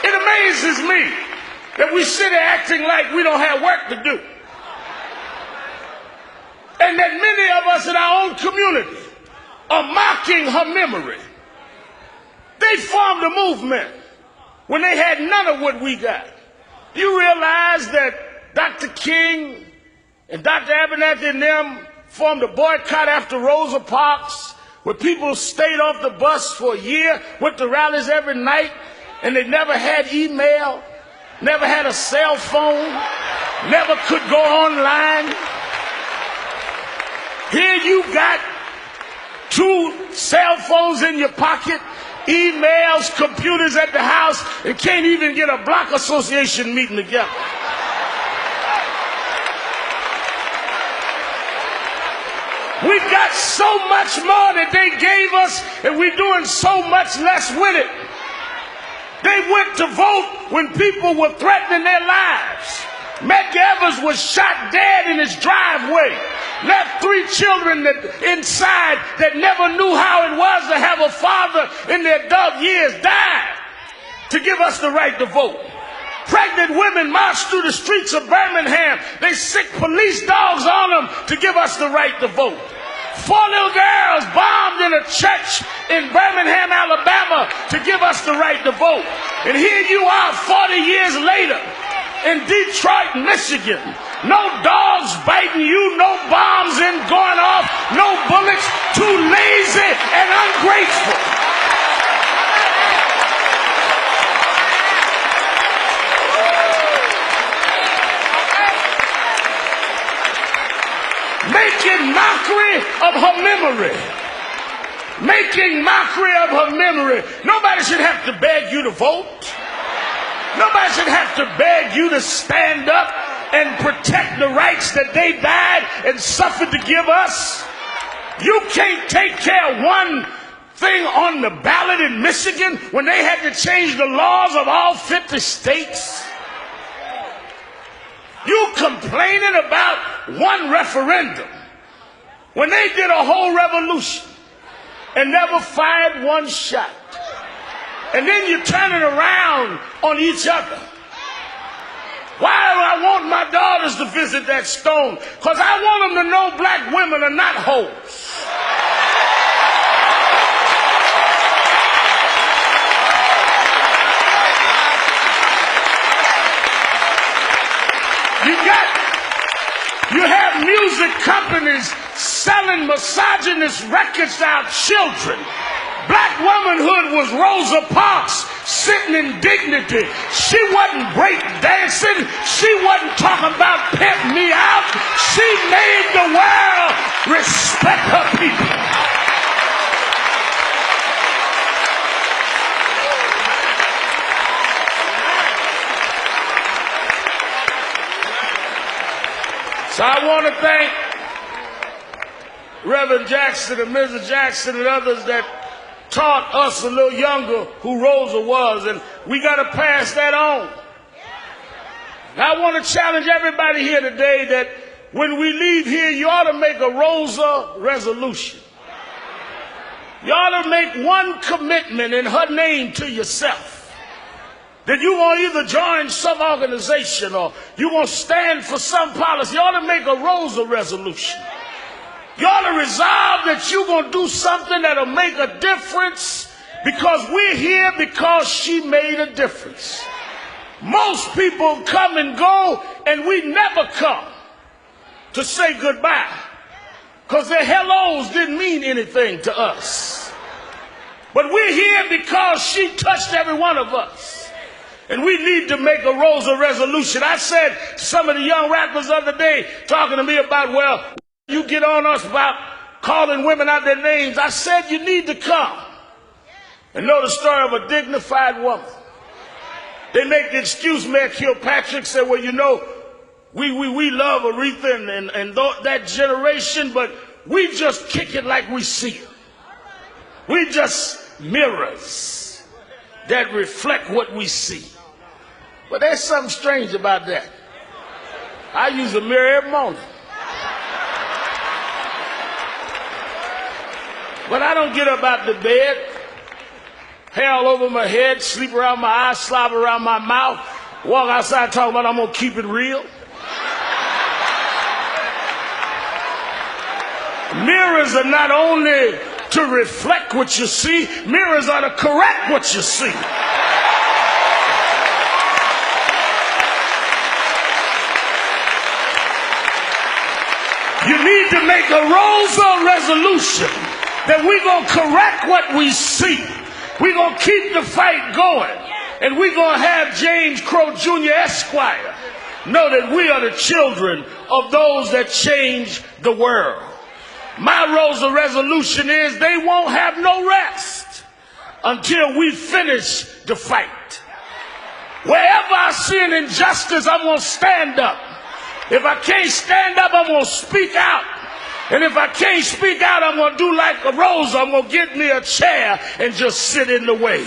It amazes me that we sit there acting like we don't have work to do. And that many of us in our own community are mocking her memory. They formed a movement when they had none of what we got. You realize that Dr. King and Dr. Abernathy and them formed a boycott after Rosa Parks, where people stayed off the bus for a year, went to rallies every night, and they never had email, never had a cell phone, never could go online. Here you got 2 cell phones in your pocket, emails, computers at the house, and can't even get a block association meeting together. We've got so much more that they gave us, and we're doing so much less with it. They went to vote when people were threatening their lives. Medgar Evers was shot dead in his driveway. Left 3 children inside that never knew how it was to have a father in their adult years. Died to give us the right to vote. Pregnant women marched through the streets of Birmingham. They sick police dogs on them to give us the right to vote. 4 little girls bombed in a church in Birmingham, Alabama to give us the right to vote. And here you are 40 years later in Detroit, Michigan. No dogs biting you, no bombs going off, no bullets, too lazy and ungrateful. Making mockery of her memory. Making mockery of her memory. Nobody should have to beg you to vote. Nobody should have to beg you to stand up and protect the rights that they died and suffered to give us. You can't take care of one thing on the ballot in Michigan when they had to change the laws of all 50 states. You complaining about one referendum when they did a whole revolution and never fired one shot. And then you turn it around on each other. Why do I want my daughters to visit that stone? Because I want them to know black women are not hoes. You have music companies selling misogynist records to our children. Black womanhood was Rosa Parks sitting in dignity. She wasn't break dancing. She wasn't talking about pimp me out. She made the world respect her people. So I want to thank Reverend Jackson and Mrs. Jackson and others that taught us a little younger who Rosa was, and we got to pass that on. And I want to challenge everybody here today that when we leave here, you ought to make a Rosa resolution. You ought to make one commitment in her name to yourself. That you won't either join some organization or you won't stand for some policy. You ought to make a Rosa resolution. You ought to resolve that you're going to do something that'll make a difference because we're here because she made a difference. Most people come and go and we never come to say goodbye because their hellos didn't mean anything to us. But we're here because she touched every one of us. And we need to make a Rosa resolution. I said to some of the young rappers the other day talking to me about, well, you get on us about calling women out their names. I said you need to come and know the story of a dignified woman. They make the excuse, Mayor Kilpatrick said, well, you know, we love Aretha and that generation, but we just kick it like we see it. We just mirrors that reflect what we see. But there's something strange about that. I use a mirror every morning. But I don't get up out the bed, hair all over my head, sleep around my eyes, slobber around my mouth, walk outside talking about I'm going to keep it real. Mirrors are not only to reflect what you see, mirrors are to correct what you see. You need to make a Rosa resolution that we're going to correct what we see. We're going to keep the fight going. And we're going to have James Crow Jr. Esquire know that we are the children of those that change the world. My Rosa resolution is they won't have no rest until we finish the fight. Wherever I see an injustice, I'm going to stand up. If I can't stand up, I'm going to speak out. And if I can't speak out, I'm going to do like a Rosa. I'm going to get me a chair and just sit in the way.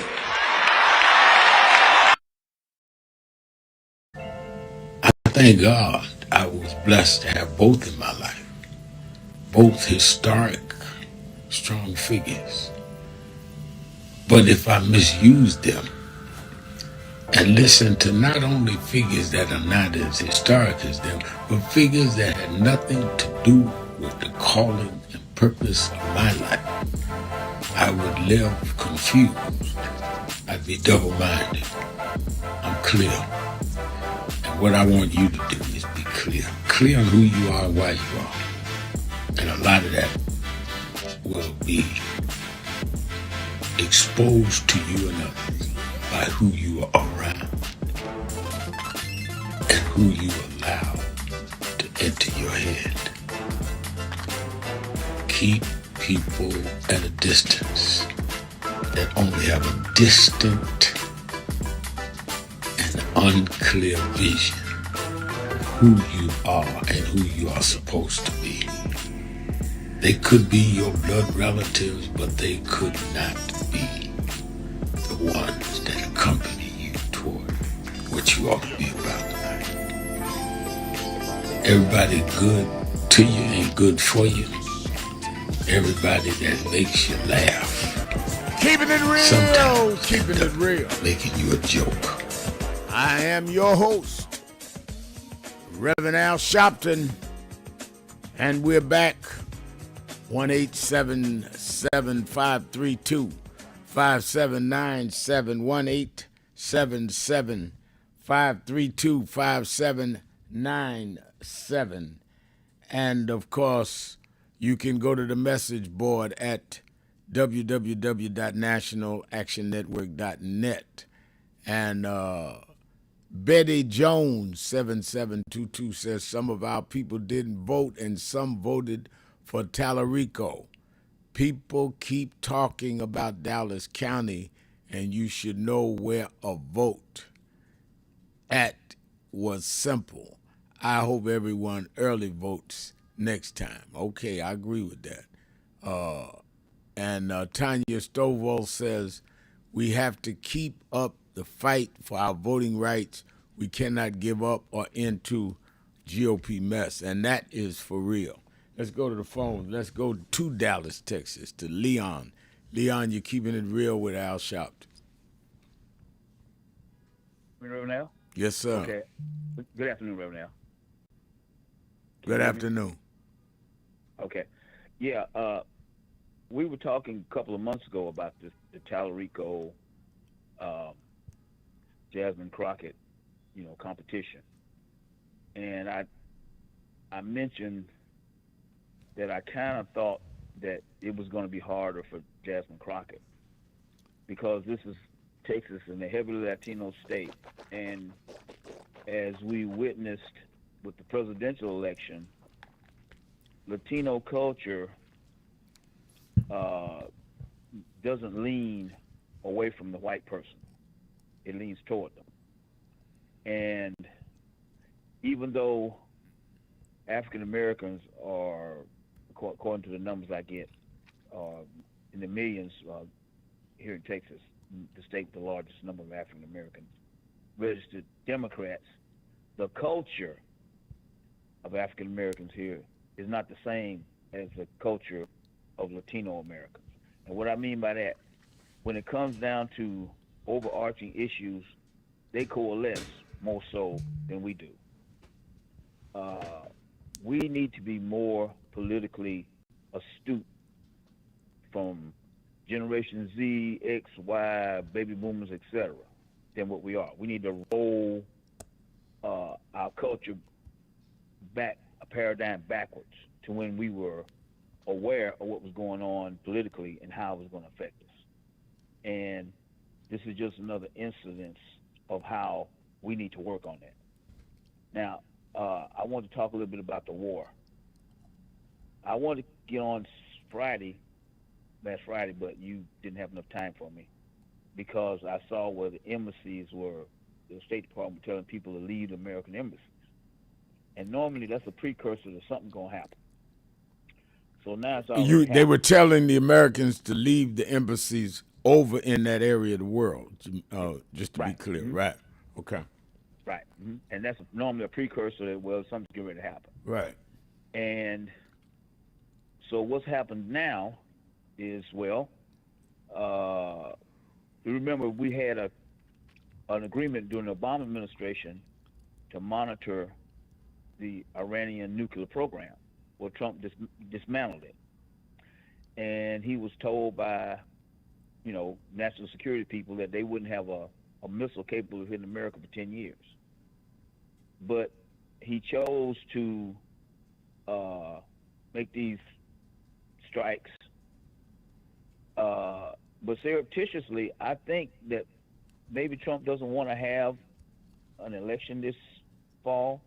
I thank God I was blessed to have both in my life, both historic, strong figures. But if I misused them and listened to not only figures that are not as historic as them, but figures that had nothing to do with the calling and purpose of my life, I would live confused. I'd be double-minded. I'm clear. And what I want you to do is be clear. Clear on who you are, why you are. And a lot of that will be exposed to you and others by who you are around and who you allow to enter your head. Keep people at a distance that only have a distant and unclear vision of who you are and who you are supposed to be. They could be your blood relatives, but they could not be the ones that accompany you toward what you ought to be about tonight. Everybody good to you ain't good for you. Everybody that makes you laugh, Keeping it real, sometimes keeping end it up real. making you a joke. I am your host, Reverend Al Sharpton, and we're back. 1-877-532-5797, 1-877-532-5797. And of course, you can go to the message board at www.nationalactionnetwork.net. And Betty Jones 7722 says some of our people didn't vote and some voted for Tallarico. People keep talking about Dallas County, and you should know where a vote at was simple. I hope everyone early votes next time. Okay, I agree with that. And Tanya Stovall says, we have to keep up the fight for our voting rights. We cannot give up or into GOP mess, and that is for real. Let's go to the phone. Let's go to Dallas, Texas, to Leon. Leon, you're keeping it real with Al Sharpton. Reverend Al? Yes, sir. Okay. Good afternoon, Reverend Al. Good afternoon. Okay. Yeah, we were talking a couple of months ago about the Tallarico Jasmine Crockett, competition. And I mentioned that I kind of thought that it was going to be harder for Jasmine Crockett because this is Texas and a heavily Latino state. And as we witnessed with the presidential election, Latino culture doesn't lean away from the white person. It leans toward them. And even though African Americans are, according to the numbers I get, in the millions here in Texas, the state with the largest number of African Americans, registered Democrats, the culture of African Americans here is not the same as the culture of Latino Americans. And what I mean by that, when it comes down to overarching issues, they coalesce more so than we do. We need to be more politically astute from Generation Z, X, Y, baby boomers, etc., than what we are. We need to roll our culture back, a paradigm backwards to when we were aware of what was going on politically and how it was going to affect us. And this is just another incidence of how we need to work on that. Now, I want to talk a little bit about the war. I wanted to get on last Friday, but you didn't have enough time for me because I saw where the embassies were, the State Department telling people to leave the American embassies. And normally that's a precursor to something going to happen. So now it's already They were telling the Americans to leave the embassies over in that area of the world, just to be clear, right? Okay. Right. And that's normally a precursor that, well, something's getting ready to happen. Right. And so what's happened now is, well, remember we had an agreement during the Obama administration to monitor the Iranian nuclear program. Well, Trump dismantled it. And he was told by, national security people that they wouldn't have a missile capable of hitting America for 10 years. But he chose to make these strikes. But surreptitiously, I think that maybe Trump doesn't want to have an election this fall.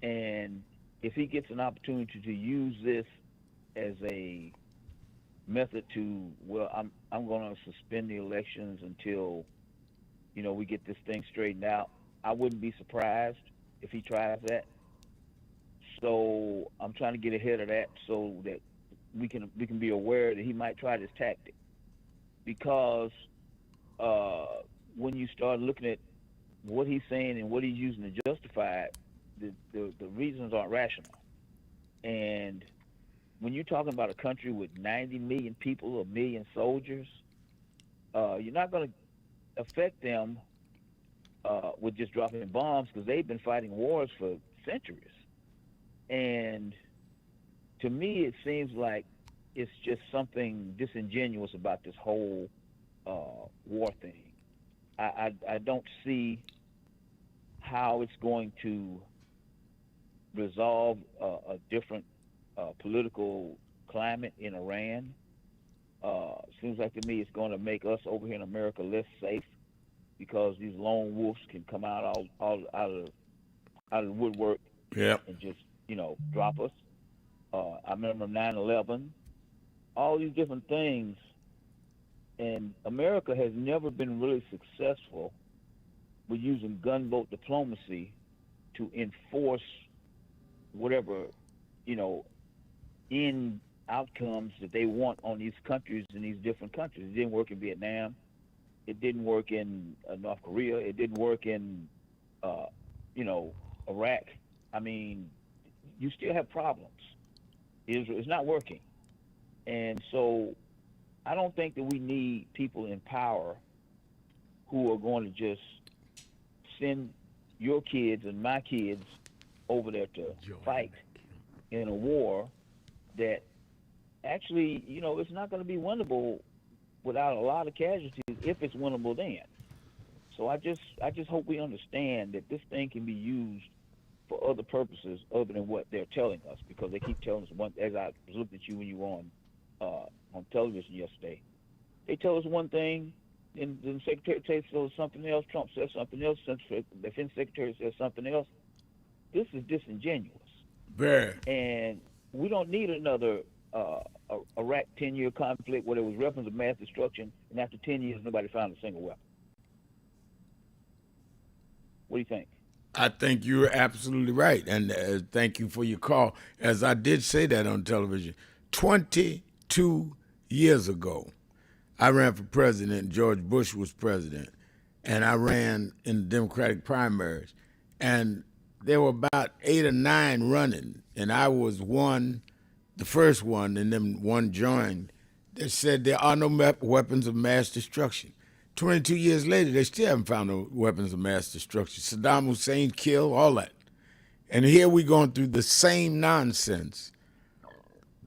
And if he gets an opportunity to use this as a method to, well, I'm going to suspend the elections until, we get this thing straightened out, I wouldn't be surprised if he tries that. So I'm trying to get ahead of that so that we can be aware that he might try this tactic. Because when you start looking at what he's saying and what he's using to justify it, the reasons aren't rational. And when you're talking about a country with 90 million people, 1 million soldiers, you're not going to affect them with just dropping bombs, because they've been fighting wars for centuries. And to me, it seems like it's just something disingenuous about this whole war thing. I don't see how it's going to resolve a different political climate in Iran. Seems like to me it's going to make us over here in America less safe, because these lone wolves can come out all out of the woodwork and just drop us. I remember 9/11, all these different things, and America has never been really successful with using gunboat diplomacy to enforce whatever end outcomes that they want on these countries in these different countries. It didn't work in Vietnam. It didn't work in North Korea. It didn't work in Iraq. I mean, you still have problems. It's not working. And so I don't think that we need people in power who are going to just send your kids and my kids over there to fight in a war that actually, it's not going to be winnable without a lot of casualties, if it's winnable then. So I just hope we understand that this thing can be used for other purposes other than what they're telling us, because they keep telling us one. As I looked at you when you were on television yesterday, they tell us one thing, and the Secretary of State says something else. Trump says something else. The Defense Secretary says something else. This is disingenuous. Very. And we don't need another Iraq 10-year conflict where there was weapons of mass destruction, and after 10 years nobody found a single weapon. What do you think? I think you're absolutely right, and thank you for your call. As I did say that on television, 22 years ago, I ran for president. George Bush was president, and I ran in the Democratic primaries, and there were about 8 or 9 running, and I was the first one, and then one joined, that said there are no weapons of mass destruction. 22 years later, they still haven't found no weapons of mass destruction. Saddam Hussein killed, all that. And here we're going through the same nonsense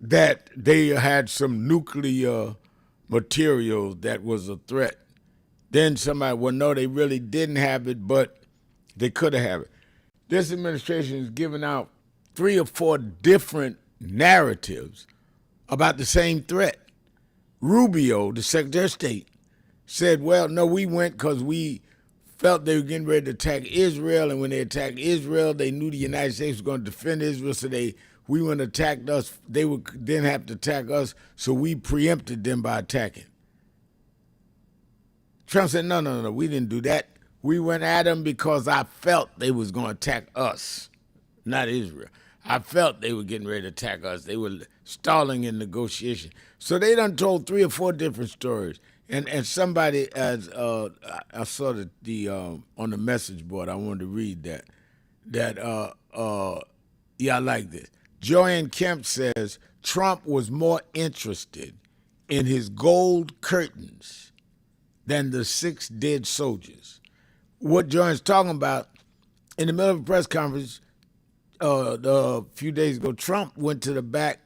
that they had some nuclear material that was a threat. Then somebody, well, no, they really didn't have it, but they could have it. This administration is giving out 3 or 4 different narratives about the same threat. Rubio, the Secretary of State, said, well, no, we went because we felt they were getting ready to attack Israel, and when they attacked Israel, they knew the United States was going to defend Israel, so we wouldn't attack us. They would then have to attack us, so we preempted them by attacking. Trump said, no, we didn't do that. We went at them because I felt they was going to attack us, not Israel. I felt they were getting ready to attack us. They were stalling in negotiation. So they done told 3 or 4 different stories. And somebody, as I saw the on the message board, I wanted to read that. Yeah, I like this. Joanne Kemp says Trump was more interested in his gold curtains than the 6 dead soldiers. What Joanne's talking about, in the middle of a press conference a few days ago, Trump went to the back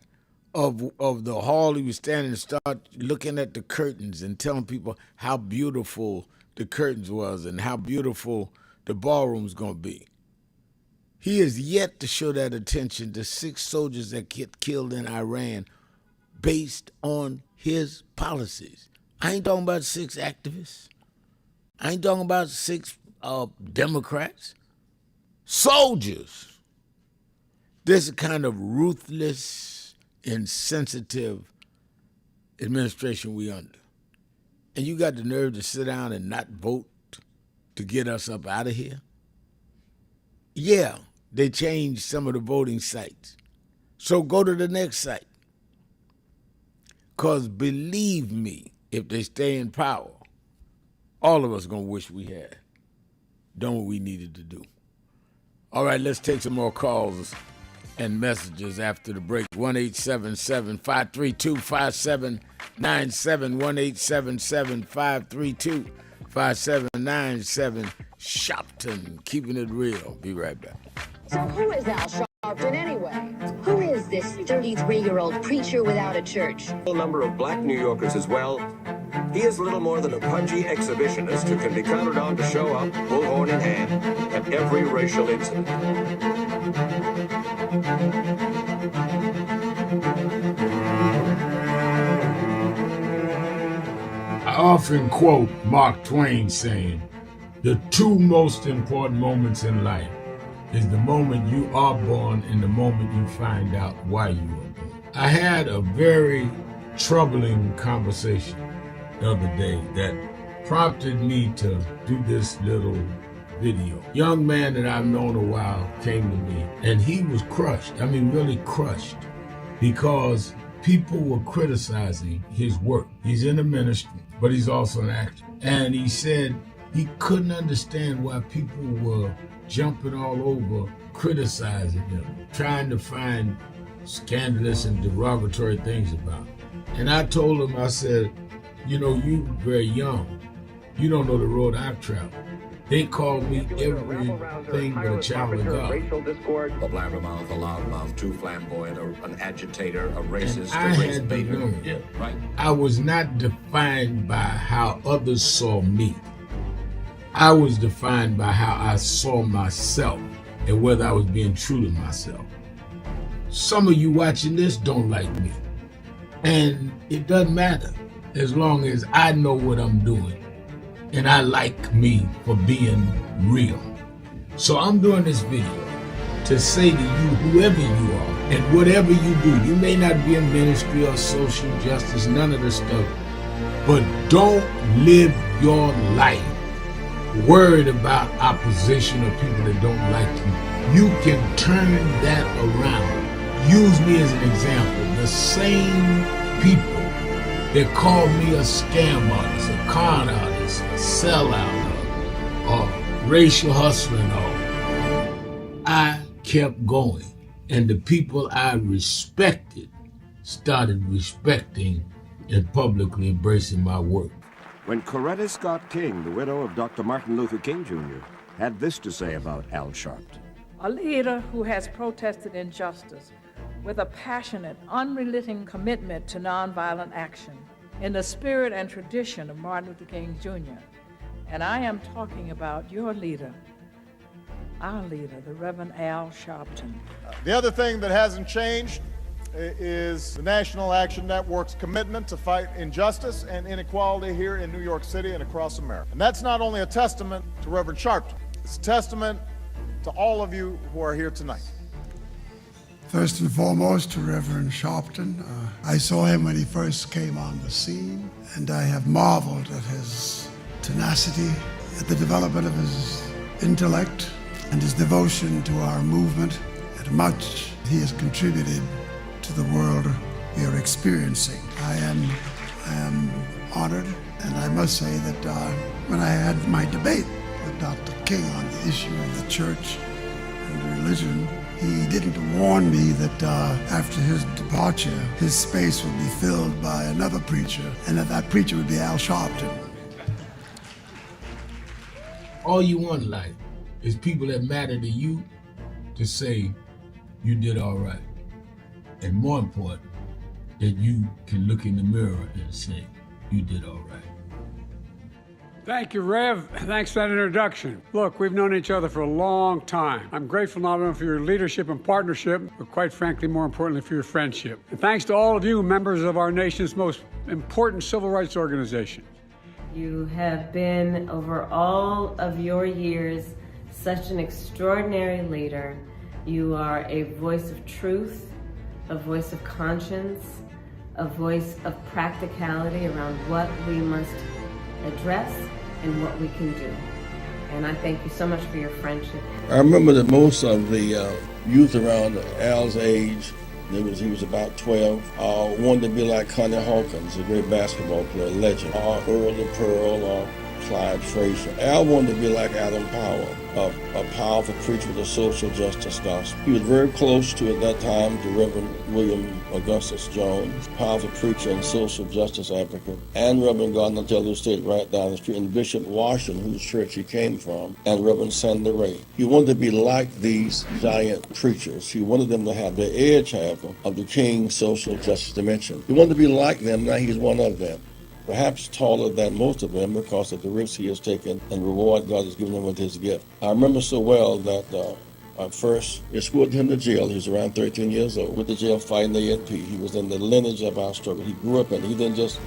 of the hall he was standing and started looking at the curtains and telling people how beautiful the curtains was and how beautiful the ballroom's going to be. He is yet to show that attention to 6 soldiers that get killed in Iran based on his policies. I ain't talking about 6 activists. I ain't talking about 6 Democrats. Soldiers. This is the kind of ruthless, insensitive administration we under. And you got the nerve to sit down and not vote to get us up out of here? Yeah, they changed some of the voting sites. So go to the next site. Because believe me, if they stay in power, all of us are going to wish we had done what we needed to do. All right, let's take some more calls and messages after the break. 1-877-532-5797, 1-877-532-5797. Sharpton, keeping it real. Be right back. So who is Al Sharpton anyway? Who is this 33-year-old preacher without a church? A number of black New Yorkers as well. He is little more than a pudgy exhibitionist who can be counted on to show up, bullhorn in hand, at every racial incident. I often quote Mark Twain saying, the 2 most important moments in life is the moment you are born and the moment you find out why you were born. I had a very troubling conversation the other day that prompted me to do this little video. Young man that I've known a while came to me and he was crushed. I mean, really crushed, because people were criticizing his work. He's in the ministry, but he's also an actor. And he said he couldn't understand why people were jumping all over, criticizing him, trying to find scandalous and derogatory things about him. And I told him, I said, you know, you very young. You don't know the road I've traveled. They call me everything but a child of God. A blabbermouth, a loudmouth, too flamboyant, an agitator, a racist, I had to learn. Yeah, right. I was not defined by how others saw me. I was defined by how I saw myself and whether I was being true to myself. Some of you watching this don't like me. And it doesn't matter as long as I know what I'm doing and I like me for being real. So I'm doing this video to say to you, whoever you are and whatever you do, you may not be in ministry or social justice, none of this stuff, but don't live your life worried about opposition or people that don't like you. You can turn that around. Use me as an example. The same people that call me a scam artist, a con artist, a sellout, or racial hustler and all, I kept going. And the people I respected started respecting and publicly embracing my work. When Coretta Scott King, the widow of Dr. Martin Luther King Jr., had this to say about Al Sharpton. A leader who has protested injustice with a passionate, unrelenting commitment to nonviolent action in the spirit and tradition of Martin Luther King Jr. And I am talking about your leader, our leader, the Reverend Al Sharpton. The other thing that hasn't changed is the National Action Network's commitment to fight injustice and inequality here in New York City and across America. And that's not only a testament to Reverend Sharpton, it's a testament to all of you who are here tonight. First and foremost, to Reverend Sharpton. I saw him when he first came on the scene, and I have marveled at his tenacity, at the development of his intellect, and his devotion to our movement, and much he has contributed to the world we are experiencing. I am honored. And I must say that when I had my debate with Dr. King on the issue of the church and religion, he didn't warn me that after his departure, his space would be filled by another preacher, and that preacher would be Al Sharpton. All you want in life is people that matter to you to say you did all right. And more important, that you can look in the mirror and say you did all right. Thank you, Rev. Thanks for that introduction. Look, we've known each other for a long time. I'm grateful not only for your leadership and partnership, but quite frankly, more importantly, for your friendship. And thanks to all of you, members of our nation's most important civil rights organization. You have been, over all of your years, such an extraordinary leader. You are a voice of truth, a voice of conscience, a voice of practicality around what we must address and what we can do. And I thank you so much for your friendship. I remember that most of the youth around Al's age, he was about 12, wanted to be like Connie Hawkins, a great basketball player, legend, or Earl the Pearl, or Clyde Frazier. Al wanted to be like Adam Powell, a powerful preacher with a social justice gospel. He was very close to, at that time, to Reverend William Augustus Jones, powerful preacher and social justice advocate, and Reverend Gardner Taylor State right down the street, and Bishop Washington, whose church he came from, and Reverend Sandy Ray. He wanted to be like these giant preachers. He wanted them to have the edge, however, of the King's social justice dimension. He wanted to be like them, now he's one of them. Perhaps taller than most of them because of the risks he has taken and the reward God has given him with his gift. I remember so well that I first escorted him to jail. He was around 13 years old, with the jail fighting the ANP. He was in the lineage of our struggle. He grew up in it. We didn't just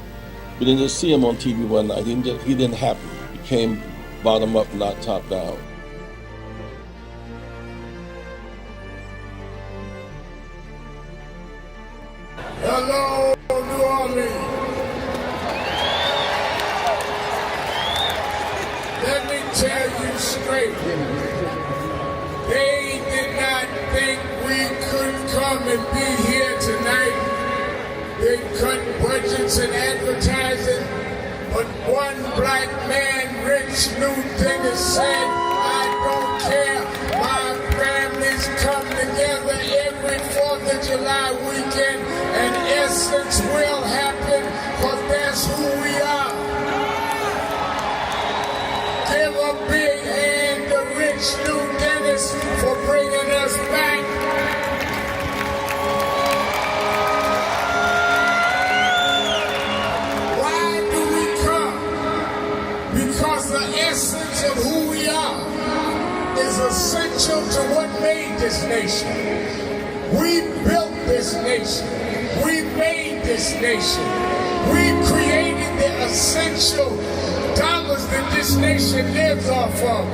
see him on TV one night. He didn't happen. He came bottom up, not top down. Hello, New Orleans. Let me tell you straight, they did not think we could come and be here tonight. They cut budgets and advertising, but one black man, Rich Newton, said, I don't care, my families come together every 4th of July weekend, and Essence will happen, because that's who we are. Give a big hand to Rich New Dennis for bringing us back. Why do we come? Because the essence of who we are is essential to what made this nation. We built this nation. We made this nation. We created the essential dollars that this nation lives off of.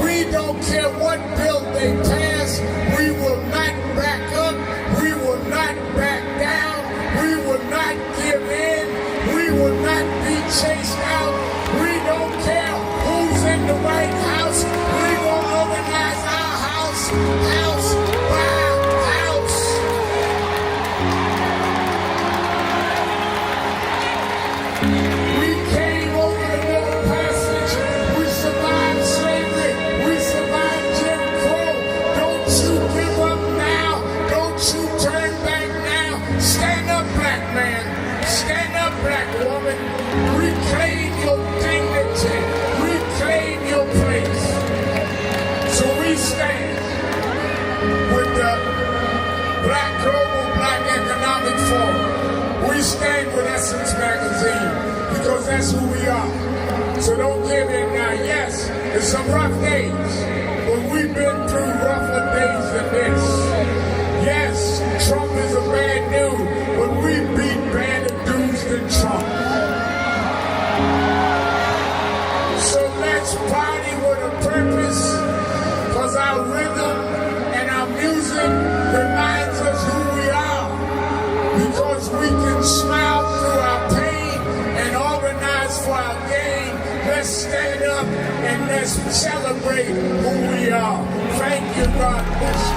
We don't care what bill they pass. We will not back up. We will not back down. We will not give in. We will not be chased out. We don't care who's in the White House. We will organize our house by house. We came over the Middle Passage. We survived slavery. We survived Jim Crow. Don't you give up now. Don't you turn back now. Stand up, black man. Stand up, black woman. Reclaim your dignity. Reclaim your place. So we stand with the Global Black Economic Forum. We stand with Essence Magazine because that's who we are. So don't give in now. Yes, there's some rough days, but we've been through rougher days than this. Yes, Trump is a bad dude, but we beat badder dudes than Trump. So let's party with a purpose, because our rhythm and our music reminds us who we are, because we can smile through our pain and organize for our gain. Let's stand up and let's celebrate who we are. Thank you, God bless you.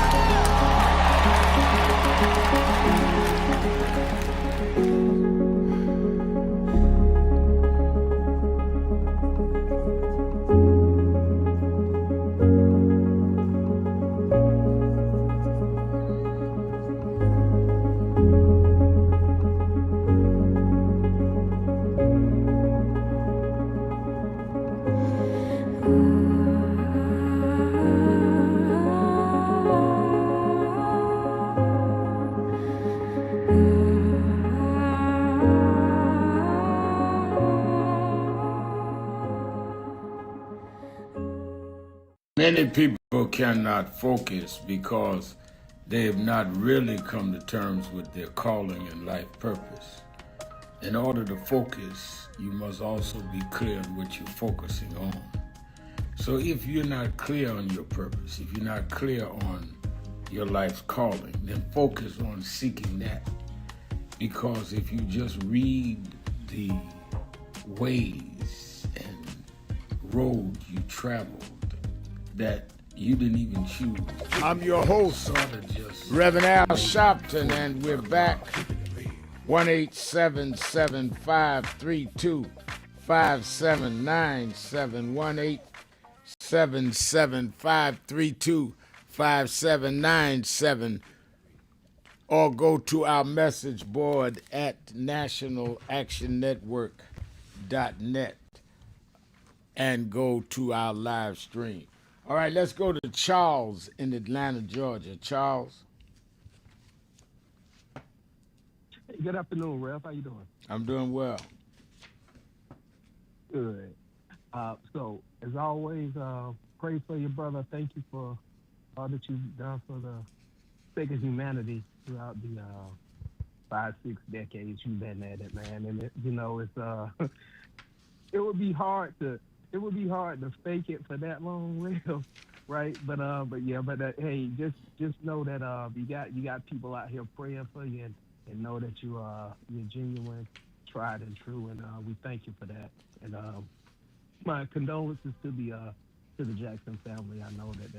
Many people cannot focus because they have not really come to terms with their calling and life purpose. In order to focus, you must also be clear on what you're focusing on. So if you're not clear on your purpose, if you're not clear on your life's calling, then focus on seeking that. Because if you just read the ways and roads you traveled that you didn't even choose. I'm your host, Reverend Al Sharpton, and we're back. 1-877-532-5797, 1-877-532-5797, or go to our message board at nationalactionnetwork.net and go to our live stream. All right, let's go to Charles in Atlanta, Georgia. Charles. Hey, good afternoon, Rev. How you doing? I'm doing well. Good. So, as always, pray for your brother. Thank you for all that you've done for the sake of humanity throughout the 5-6 decades you've been at it, man. And it's it would be hard to fake it for that long, Rev, right? But hey, just know that you got people out here praying for you, and know that you're genuine, tried and true, and we thank you for that. And my condolences to the Jackson family. I know that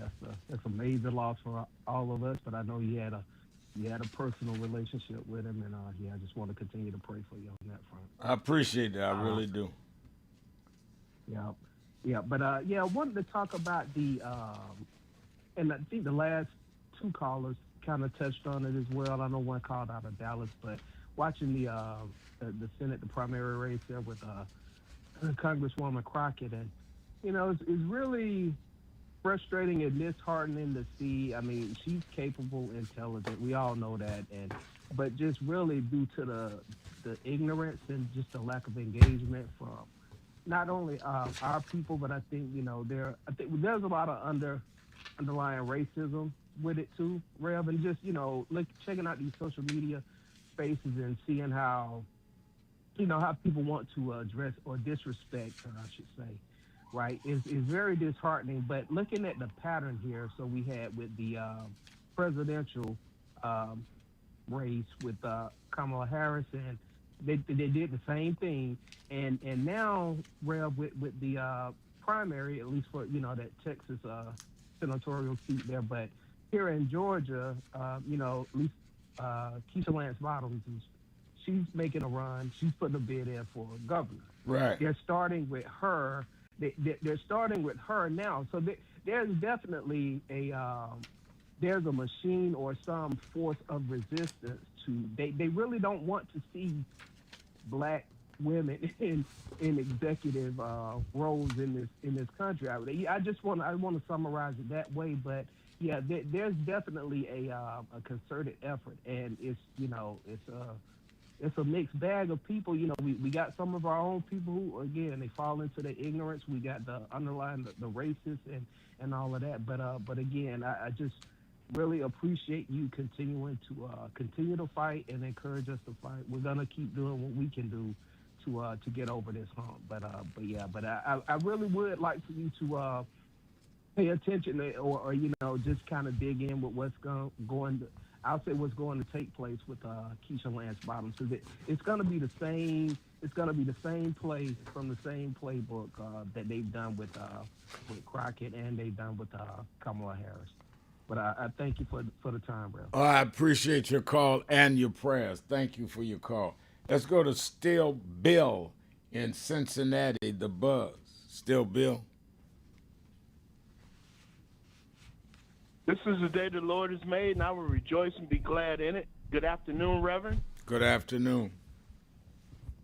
that's a major loss for all of us, but I know you had a personal relationship with him, and I just want to continue to pray for you on that front. I appreciate that. I really do. Yeah, but I wanted to talk about the and I think the last two callers kind of touched on it as well. I know one called out of Dallas, but watching the Senate, the primary race there with Congresswoman Crockett, and it's really frustrating and disheartening to see. I mean, she's capable, intelligent. We all know that, but just really due to the ignorance and just the lack of engagement from not only our people, but I think there's a lot of underlying racism with it too, Rev, and just checking out these social media spaces and seeing how people want to address or disrespect her, I should say, right, is very disheartening. But looking at the pattern here, so we had with the presidential race with Kamala Harris, and they did the same thing, and now, Rev, with the primary, at least for that Texas senatorial seat there, but here in Georgia, at least Keisha Lance Bottoms, she's making a run. She's putting a bid in for governor. Right. They're starting with her. They're starting with her now. So there's definitely there's a machine or some force of resistance to. They really don't want to see black women in executive roles in this country. I want to summarize it that way, but yeah, there's definitely a concerted effort, and it's a mixed bag of people. We got some of our own people who, again, they fall into the ignorance. We got the underlying the racist and all of that. But again, I just really appreciate you continuing to fight and encourage us to fight. We're gonna keep doing what we can do to get over this hump. But I really would like for you to pay attention to, or just kind of dig in with what's going to. I'll say what's going to take place with Keisha Lance Bottoms, because it's going to be the same. It's going to be the same play from the same playbook that they've done with Crockett and they've done with Kamala Harris. But I thank you for the time, bro. Oh, I appreciate your call and your prayers. Thank you for your call. Let's go to Still Bill in Cincinnati, the Buzz. Still Bill. This is the day the Lord has made, and I will rejoice and be glad in it. Good afternoon, Reverend. Good afternoon.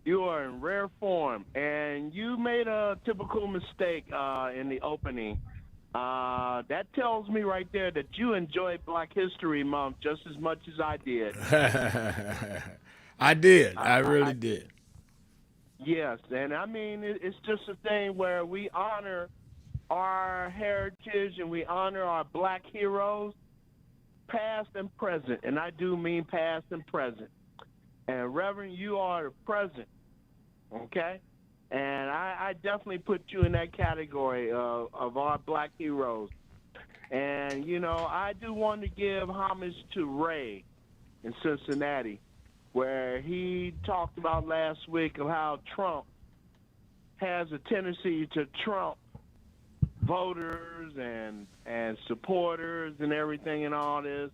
You are in rare form, and you made a typical mistake in the opening. That tells me right there that you enjoyed Black History Month just as much as I did. I did. I really did. Yes, and I mean, it's just a thing where we honor our heritage and we honor our black heroes, past and present. And I do mean past and present. And Reverend, you are the present, okay? And I definitely put you in that category of our black heroes. And, you know, I do want to give homage to Ray in Cincinnati, where he talked about last week of how Trump has a tendency to trump voters and supporters and everything and all this.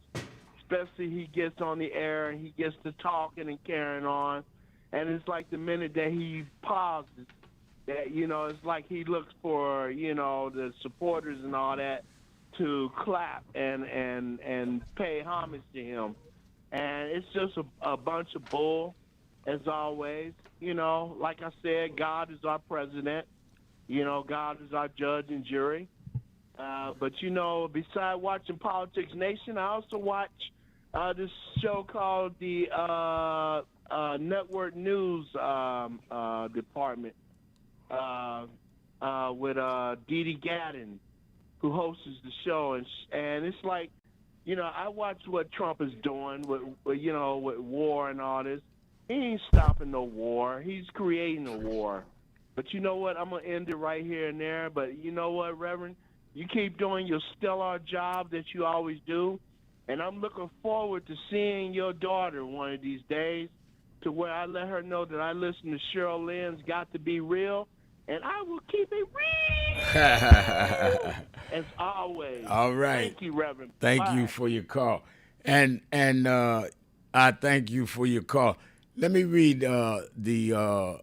Especially he gets on the air and he gets to talking and carrying on. And it's like the minute that he pauses, that, you know, it's like he looks for, you know, the supporters and all that to clap and pay homage to him. And it's just a bunch of bull, as always. You know, like I said, God is our president. You know, God is our judge and jury. But, you know, besides watching Politics Nation, I also watch this show called the Network News Department with Dee Dee Gadden, who hosts the show. And it's like, you know, I watch what Trump is doing with, you know, with war and all this. He ain't stopping no war. He's creating a war. But you know what? I'm going to end it right here and there. But you know what, Reverend? You keep doing your stellar job that you always do. And I'm looking forward to seeing your daughter one of these days, to where I let her know that I listen to Cheryl Lynn's Got to Be Real. And I will keep it real as always. All right. Thank you, Reverend. Thank Bye. you for your call. And I thank you for your call. Let me read on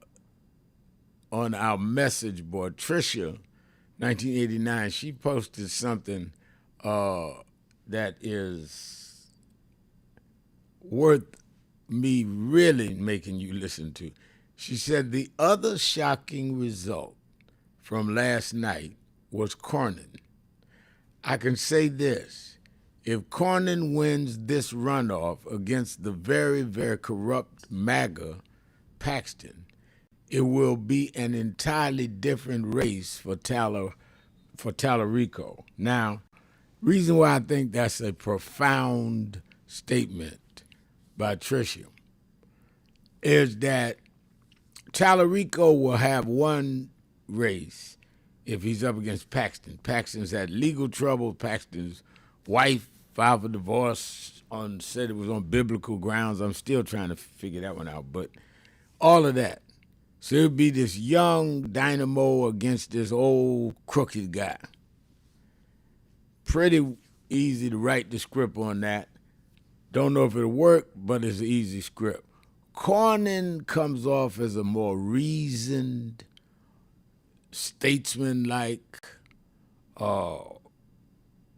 our message board. Tricia, 1989, she posted something that is worth me really making you listen to. She said the other shocking result from last night was Cornyn. I can say this: if Cornyn wins this runoff against the very, very corrupt MAGA Paxton, it will be an entirely different race for Tallarico. Now, reason why I think that's a profound statement by Tricia is that Tallarico will have one race if he's up against Paxton. Paxton's had legal trouble. Paxton's wife filed for divorce said it was on biblical grounds. I'm still trying to figure that one out, but all of that. So it'll be this young dynamo against this old crooked guy. Pretty easy to write the script on that. Don't know if it'll work, but it's an easy script. Cornyn comes off as a more reasoned, statesman-like,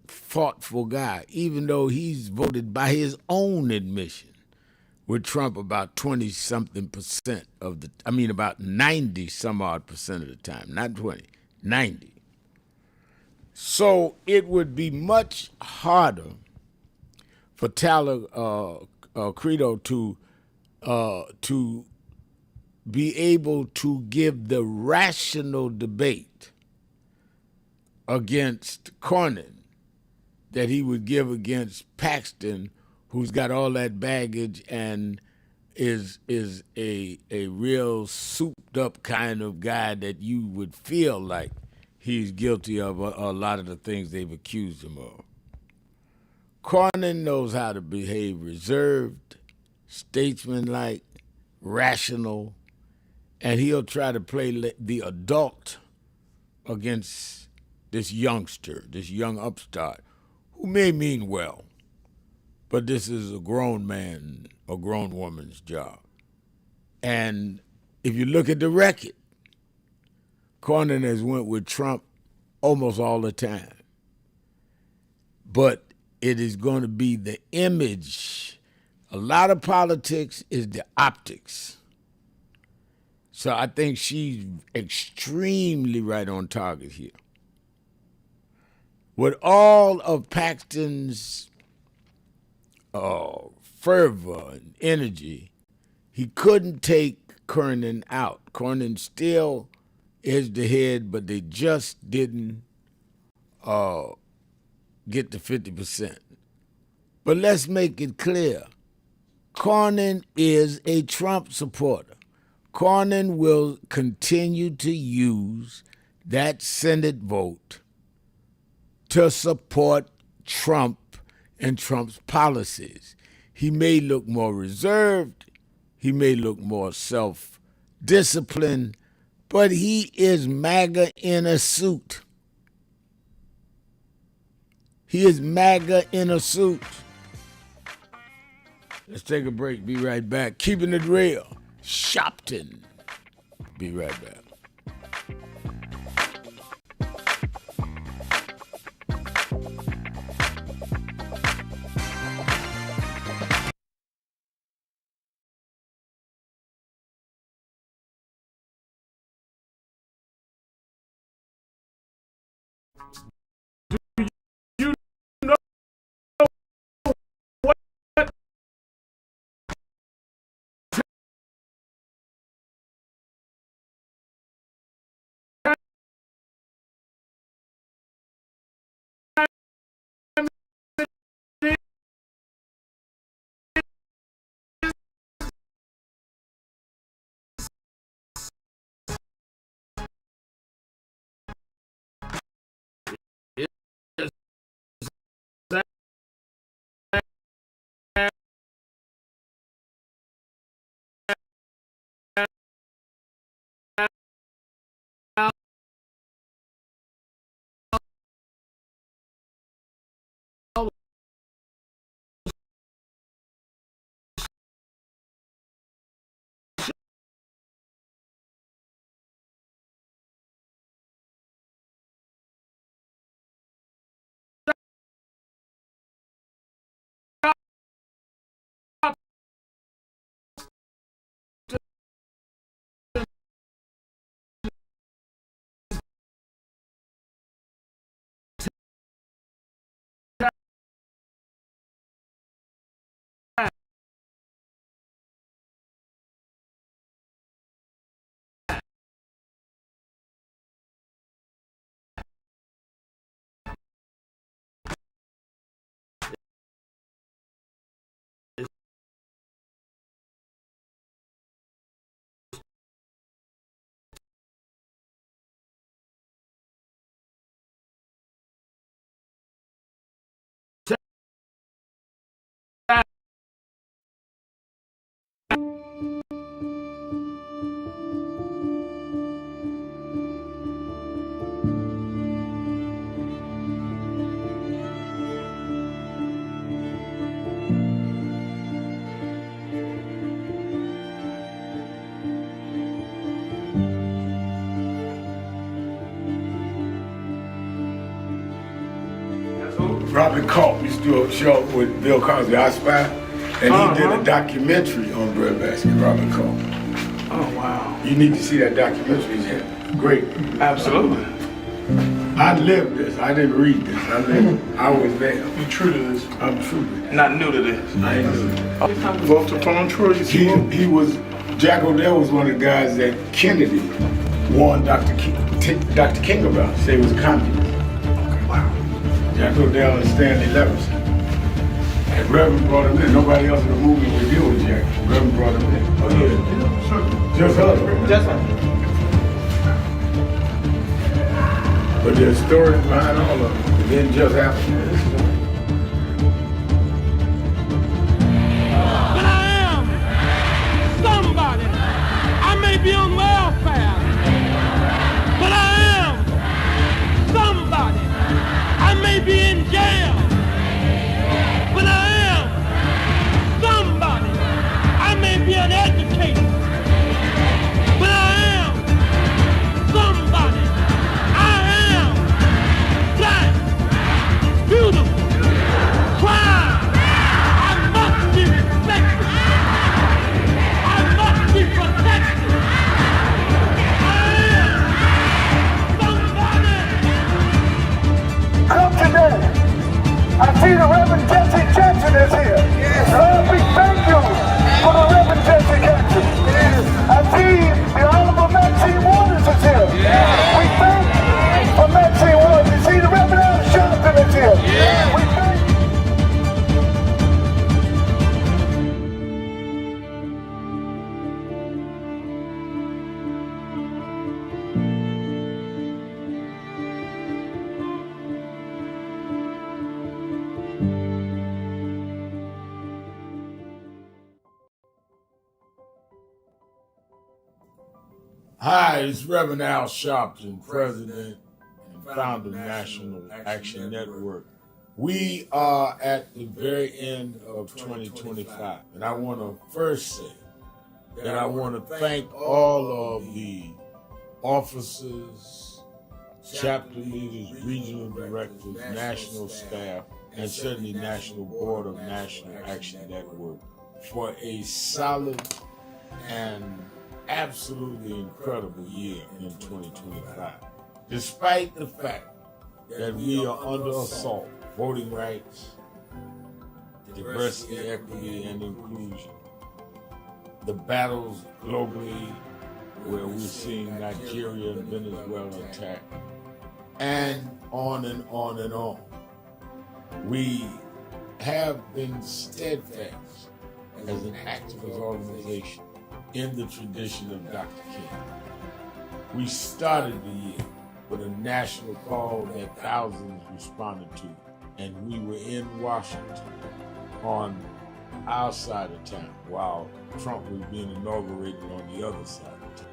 thoughtful guy, even though he's voted by his own admission with Trump about 20-something% about 90-some-odd% of the time, not 20, 90. So it would be much harder for Credo to be able to give the rational debate against Cornyn that he would give against Paxton, who's got all that baggage and is a real souped-up kind of guy that you would feel like he's guilty of a lot of the things they've accused him of. Cornyn knows how to behave reserved, statesmanlike, rational, and he'll try to play the adult against this youngster, this young upstart, who may mean well, but this is a grown man or grown woman's job. And if you look at the record, Cornyn has went with Trump almost all the time. But it is going to be the image. A lot of politics is the optics. So I think she's extremely right on target here. With all of Paxton's fervor and energy, he couldn't take Cornyn out. Cornyn still is the head, but they just didn't get to 50%. But let's make it clear. Cornyn is a Trump supporter. Cornyn will continue to use that Senate vote to support Trump and Trump's policies. He may look more reserved, he may look more self-disciplined, but he is MAGA in a suit. He is MAGA in a suit. Let's take a break. Be right back. Keeping it real. Sharpton. Be right back. Robert Culp used to do a show with Bill Cosby, I Spy, and he did a documentary on breadbasket, Robert Culp. Oh, wow. You need to see that documentary. It's great. Absolutely. I lived this. I didn't read this. I lived it. I was there. You true to this? I'm true to this. Not new to this. I ain't new to this. Vote to phone Troy. He was, Jack Odell was one of the guys that Kennedy warned Dr. King about. Say he was a communist. Wow. Jack Odell and Stanley Levinson. And Reverend brought him in. Nobody else in the movement would deal with Jack. Reverend brought him in. Oh, yeah. Sure. Just us. Just us. But there's stories behind all of it. It didn't just happen. But I am somebody. I may be on welfare, but I am somebody. I may be in jail, but I am somebody. I may be uneducated, but I am somebody. I am black, Hi, it's Reverend Al Sharpton, President and founder of National Action Network. We are at the very end of 2025, and I want to first say that I want to thank all of the officers, chapter leaders, regional directors, national staff, and certainly National Board of National Action Network for a solid and absolutely incredible year in 2025. Despite the fact that we are under assault, voting rights, diversity, equity, and inclusion, the battles globally where we're seeing Nigeria and Venezuela attacked, and on and on and on. We have been steadfast as an activist organization in the tradition of Dr. King. We started the year with a national call that thousands responded to, and we were in Washington on our side of town while Trump was being inaugurated on the other side of town.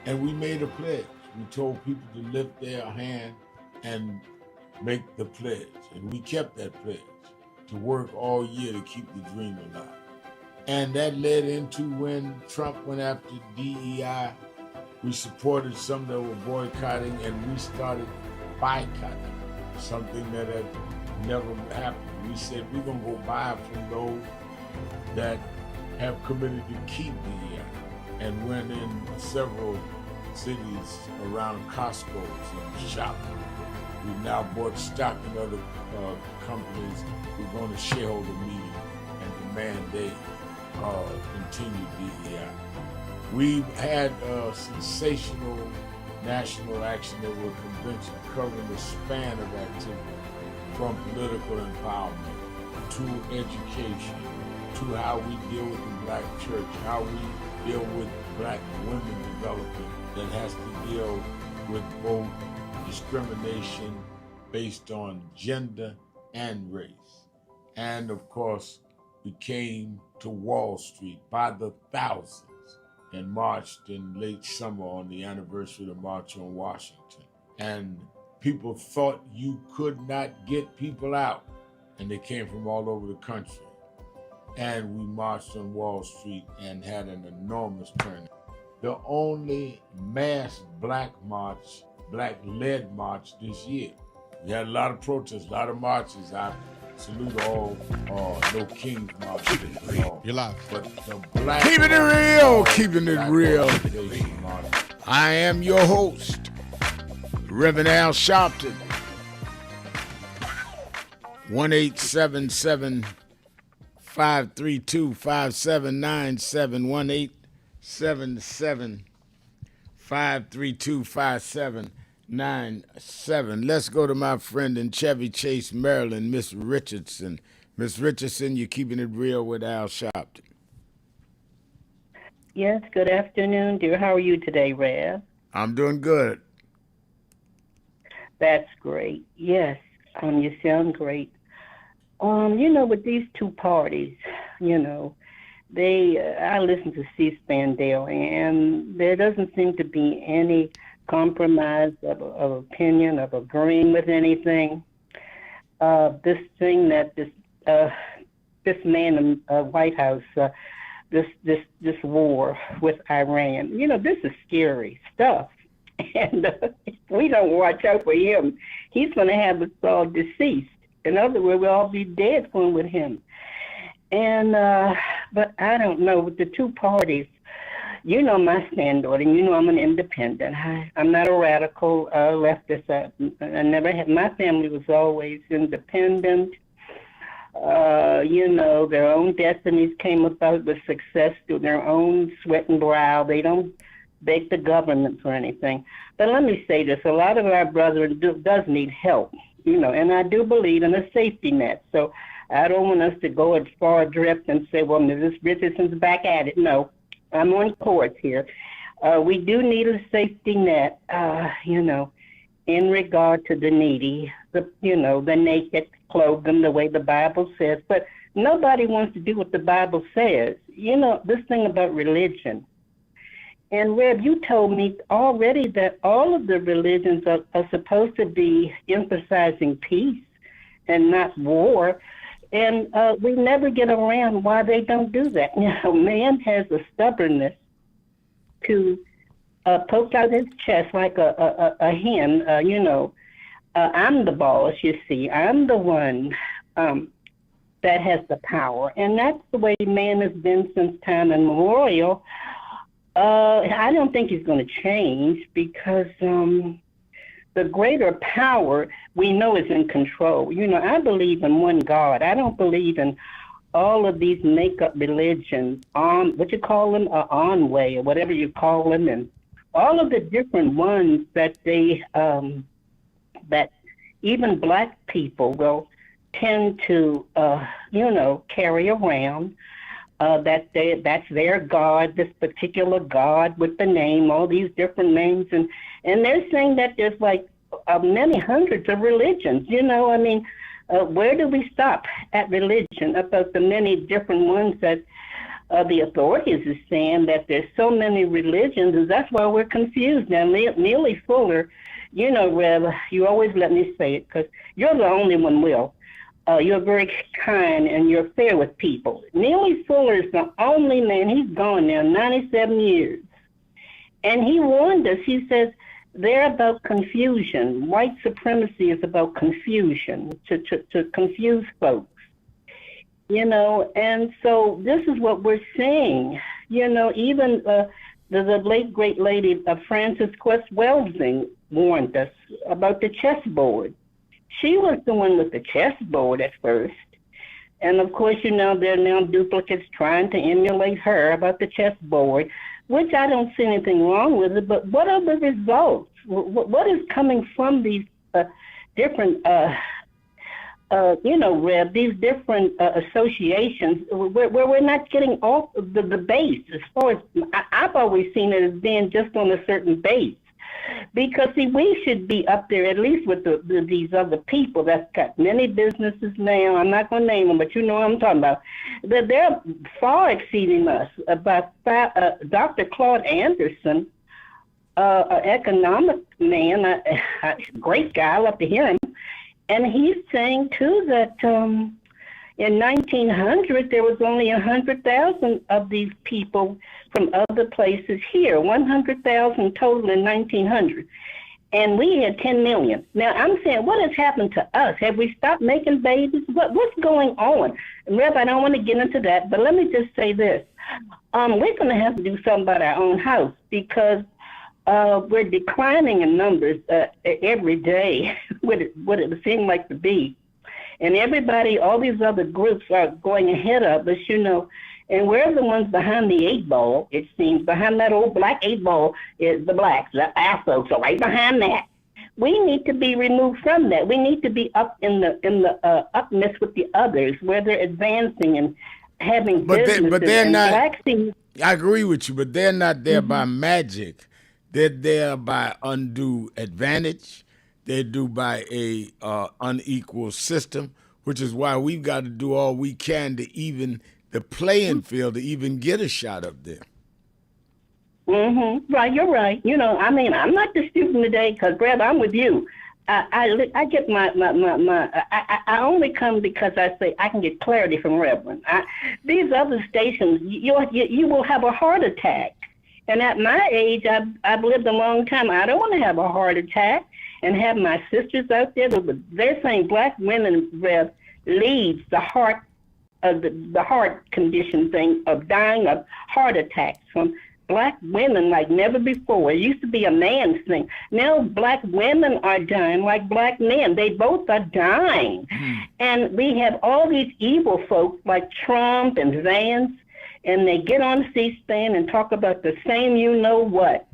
And we made a pledge. We told people to lift their hand and make the pledge. And we kept that pledge to work all year to keep the dream alive. And that led into when Trump went after DEI. We supported some that were boycotting, and we started boycotting, something that had never happened. We said we're going to go buy from those that have committed to keep DEI. And went in several cities around Costco's and shopping. We've now bought stock in other companies. We're going to shareholder meeting and demand they continue DEI. We've had a sensational National Action Network convention covering the span of activity, from political empowerment to education, to how we deal with the Black church, how we deal with Black women development that has to deal with both discrimination based on gender and race. And of course, we came to Wall Street by the thousands and marched in late summer on the anniversary of the March on Washington. And people thought you could not get people out, and they came from all over the country. And we marched on Wall Street and had an enormous turnout. The only mass Black march, Black-led march this year. We had a lot of protests, a lot of marches. I salute all, no King's march. You're live. But the Black... Keeping it real, keeping it real. I am your host, Reverend Al Sharpton. 1-877 532-5797, 1-877-532-5797. Let's go to my friend in Chevy Chase, Maryland, Miss Richardson. Miss Richardson, you're keeping it real with Al Sharpton. Yes, good afternoon, dear. How are you today, Rev? I'm doing good. That's great. Yes, you sound great. With these two parties, I listen to C-SPAN daily, and there doesn't seem to be any compromise of opinion, of agreeing with anything. This thing that this man in the White House, this war with Iran, this is scary stuff. And if we don't watch out for him, he's going to have us all deceased. In other words, we'll all be dead with him. And, but I don't know, with the two parties, my standard, and I'm an independent. I'm not a radical leftist. I never had, my family was always independent. Their own destinies came about with success through their own sweat and brow. They don't beg the government for anything. But let me say this, a lot of our brethren does need help. And I do believe in a safety net. So I don't want us to go as far adrift and say, well, Mrs. Richardson's back at it. No, I'm on course here. We do need a safety net, in regard to the needy, the naked, clothe them the way the Bible says. But nobody wants to do what the Bible says. This thing about religion, And Reb, you told me already that all of the religions are supposed to be emphasizing peace and not war. And we never get around why they don't do that. You know, man has a stubbornness to poke out his chest like a hen. I'm the boss, you see. I'm the one that has the power. And that's the way man has been since time immemorial. I don't think he's going to change because the greater power we know is in control. You know, I believe in one God. I don't believe in all of these make-up religions, what you call them, on-way, or whatever you call them, and all of the different ones that they, that even black people will tend to, carry around. That's their God, this particular God with the name, all these different names. And they're saying that there's like many hundreds of religions. You know, I mean, where do we stop at religion about the many different ones that the authorities are saying that there's so many religions, and that's why we're confused. Now, Neely Fuller, you know, Rev, you always let me say it because you're the only one, Will. You're very kind and you're fair with people. Neely Fuller is the only man, he's gone now 97 years. And he warned us, he says, they're about confusion. White supremacy is about confusion, to confuse folks. You know, and so this is what we're seeing. You know, even the late, great lady Frances Quest Welsing warned us about the chessboard. She was the one with the chessboard at first. And of course, you know, there are now duplicates trying to emulate her about the chessboard, which I don't see anything wrong with it. But what are the results? What is coming from these different, Reb, these different associations where we're not getting off the base? As far as I've always seen it as being just on a certain base. Because, see, we should be up there at least with these other people that's got many businesses now. I'm not going to name them, but you know what I'm talking about. They're far exceeding us. About Dr. Claude Anderson, an economic man, a great guy. I love to hear him. And he's saying, too, that in 1900, there was only 100,000 of these people from other places here, 100,000 total in 1900. And we had 10 million. Now, I'm saying, what has happened to us? Have we stopped making babies? What's going on? Rev, I don't want to get into that, but let me just say this. We're going to have to do something about our own house because we're declining in numbers every day, what it seems like to be. And everybody, all these other groups are going ahead of us, you know, and we're the ones behind the 8 ball, it seems. Behind that old black 8 ball is the blacks, our folks are right behind that. We need to be removed from that. We need to be up in the upness with the others, where they're advancing and having businesses. But they're not, I agree with you, but they're not there by magic. They're there by undue advantage. They're due by a unequal system, which is why we've got to do all we can to even the playing field to even get a shot up there. Right, you're right. You know, I mean, I'm not disputing today because, Brad, I'm with you. I get I only come because I say I can get clarity from Reverend. These other stations, you will have a heart attack. And at my age, I've lived a long time. I don't want to have a heart attack and have my sisters out there. They're saying black women, Rev, leads the heart of the heart condition thing of dying of heart attacks from black women like never before. It used to be a man's thing. Now black women are dying like black men. They both are dying. And we have all these evil folks like Trump and Vance, and they get on C-SPAN and talk about the same you-know-what.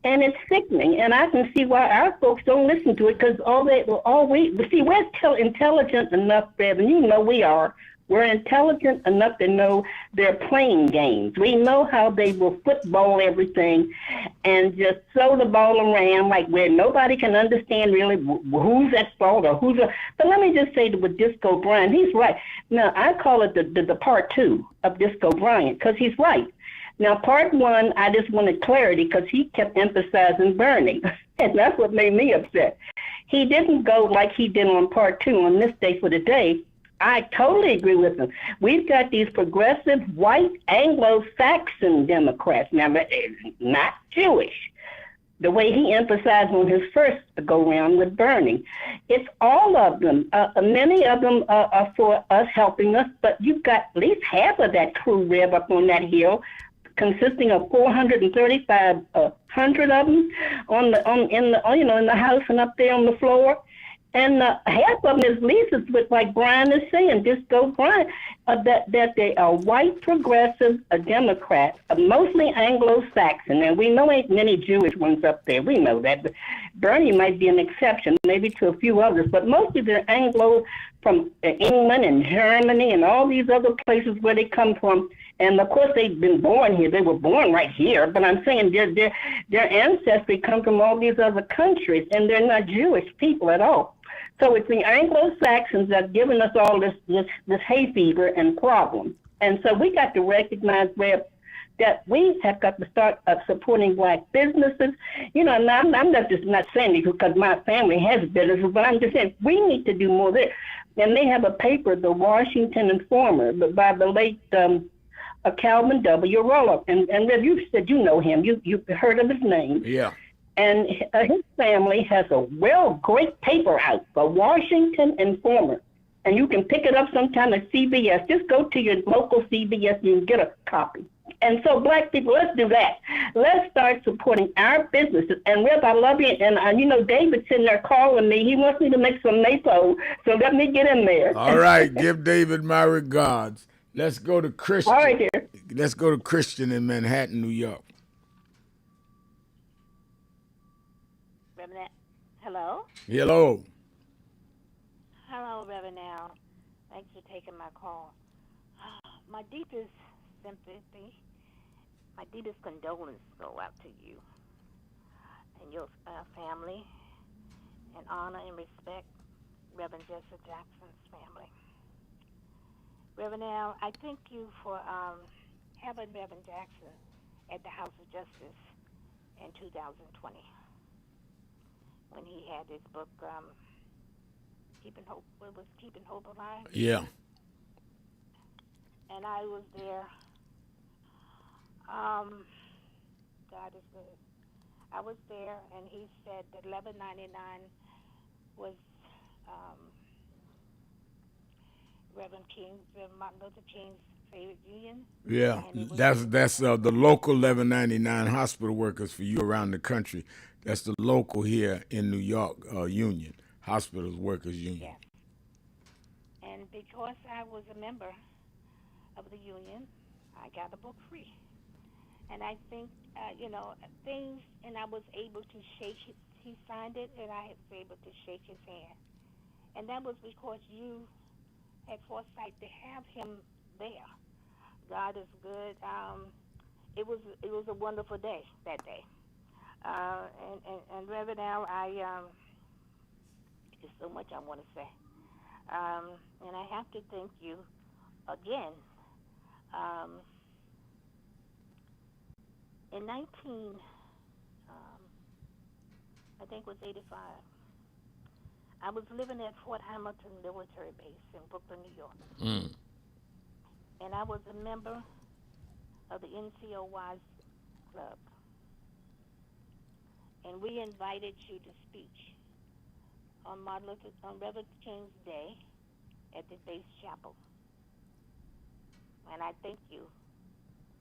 And it's sickening, and I can see why our folks don't listen to it because we're intelligent enough, Bev, and you know we are. We're intelligent enough to know they're playing games. We know how they will football everything and just throw the ball around like where nobody can understand really who's at fault or who's. But let me just say with Disco Bryant, he's right. Now, I call it the part 2 of Disco Bryant because he's right. Now, part one, I just wanted clarity because he kept emphasizing Bernie, and that's what made me upset. He didn't go like he did on part two on this day for the day. I totally agree with him. We've got these progressive white Anglo-Saxon Democrats, now not Jewish, the way he emphasized on his first go-round with Bernie. It's all of them. Many of them are for us, helping us, but you've got at least half of that crew, Rev, up on that hill, consisting of 435 of them in the house and up there on the floor. And half of them is leases with, like Brian is saying, just go Brian, that they are white progressive Democrats, mostly Anglo-Saxon. And we know ain't many Jewish ones up there. We know that. But Bernie might be an exception, maybe to a few others. But mostly they're Anglo from England and Germany and all these other places where they come from. And of course, they've been born here. They were born right here. But I'm saying their ancestry come from all these other countries, and they're not Jewish people at all. So it's the Anglo-Saxons that have given us all this hay fever and problem. And so we got to recognize that we have got to start supporting black businesses. You know, and I'm not saying it because my family has businesses, but I'm just saying we need to do more there. And they have a paper, the Washington Informer, by the late Calvin W. Roloff. And Rev, you said you know him. You've heard of his name. Yeah. And his family has a great paper out, the Washington Informer. And you can pick it up sometime at CBS. Just go to your local CBS and you can get a copy. And so black people, let's do that. Let's start supporting our businesses. And Reb, I love you. And you know, David's sitting there calling me. He wants me to make some maple. So let me get in there. All right. Give David my regards. Let's go to Christian. All right, dear. Let's go to Christian in Manhattan, New York. Hello? Hello. Hello, Reverend Al. Thanks for taking my call. My deepest sympathy, my deepest condolences go out to you and your family, and honor and respect Reverend Jesse Jackson's family. Reverend Al, I thank you for having Reverend Jackson at the House of Justice in 2020. When he had his book, Keepin Hope Alive? Yeah. And I was there. God is good. I was there, and he said that 1199 was Reverend Martin Luther King's favorite union. Yeah, that's the local 1199 hospital workers for you around the country. That's the local here in New York union, hospitals workers union. Yes. And because I was a member of the union, I got the book free. And I think, things, and I was able to shake it. He signed it, and I was able to shake his hand. And that was because you had foresight to have him there. God is good. It was a wonderful day that day. And Reverend Al, there's so much I want to say. And I have to thank you again. In I think it was 85, I was living at Fort Hamilton Military Base in Brooklyn, New York. Mm. And I was a member of the NCOY's club. And we invited you to speak on Reverend King's Day at the base chapel. And I thank you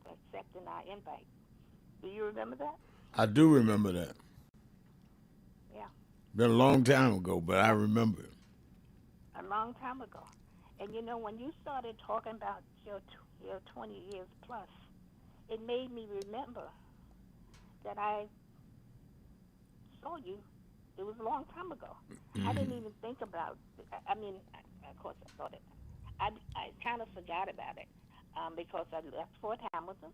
for accepting our invite. Do you remember that? I do remember that. Yeah. Been a long time ago, but I remember it. A long time ago. And when you started talking about your 20 years plus, it made me remember that I saw you. It was a long time ago. Mm-hmm. I didn't even think about it. Of course I thought it. I kind of forgot about it because I left Fort Hamilton.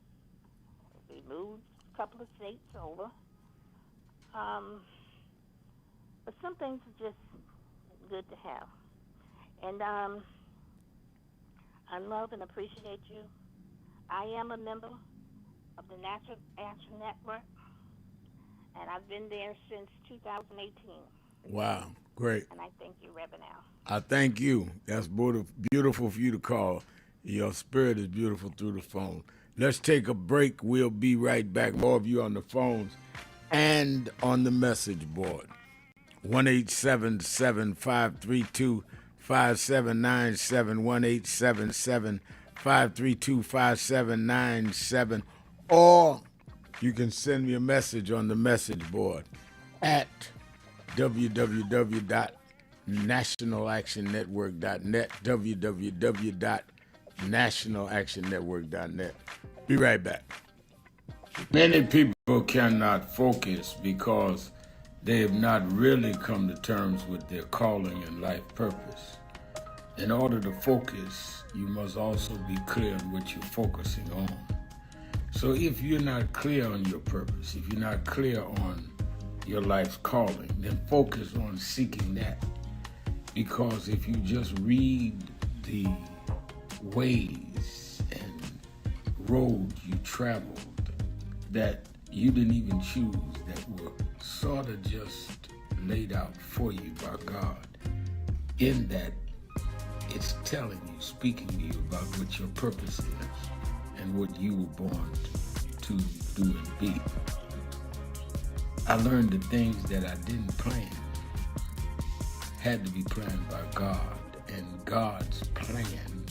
We moved a couple of states over. But some things are just good to have. And I love and appreciate you. I am a member of the National Action Network, and I've been there since 2018. Wow, great. And I thank you, Reverend Al. I thank you. That's beautiful for you to call. Your spirit is beautiful through the phone. Let's take a break. We'll be right back. More of you on the phones and on the message board. 1-877-532-5797, 1-877-532-5797, or you can send me a message on the message board at www.nationalactionnetwork.net, www.nationalactionnetwork.net. Be right back. Many people cannot focus because they have not really come to terms with their calling and life purpose. In order to focus, you must also be clear on what you're focusing on. So if you're not clear on your purpose, if you're not clear on your life's calling, then focus on seeking that. Because if you just read the ways and roads you traveled that you didn't even choose, that were sort of just laid out for you by God, in that it's telling you, speaking to you about what your purpose is and what you were born to do and be. I learned the things that I didn't plan had to be planned by God, and God's plan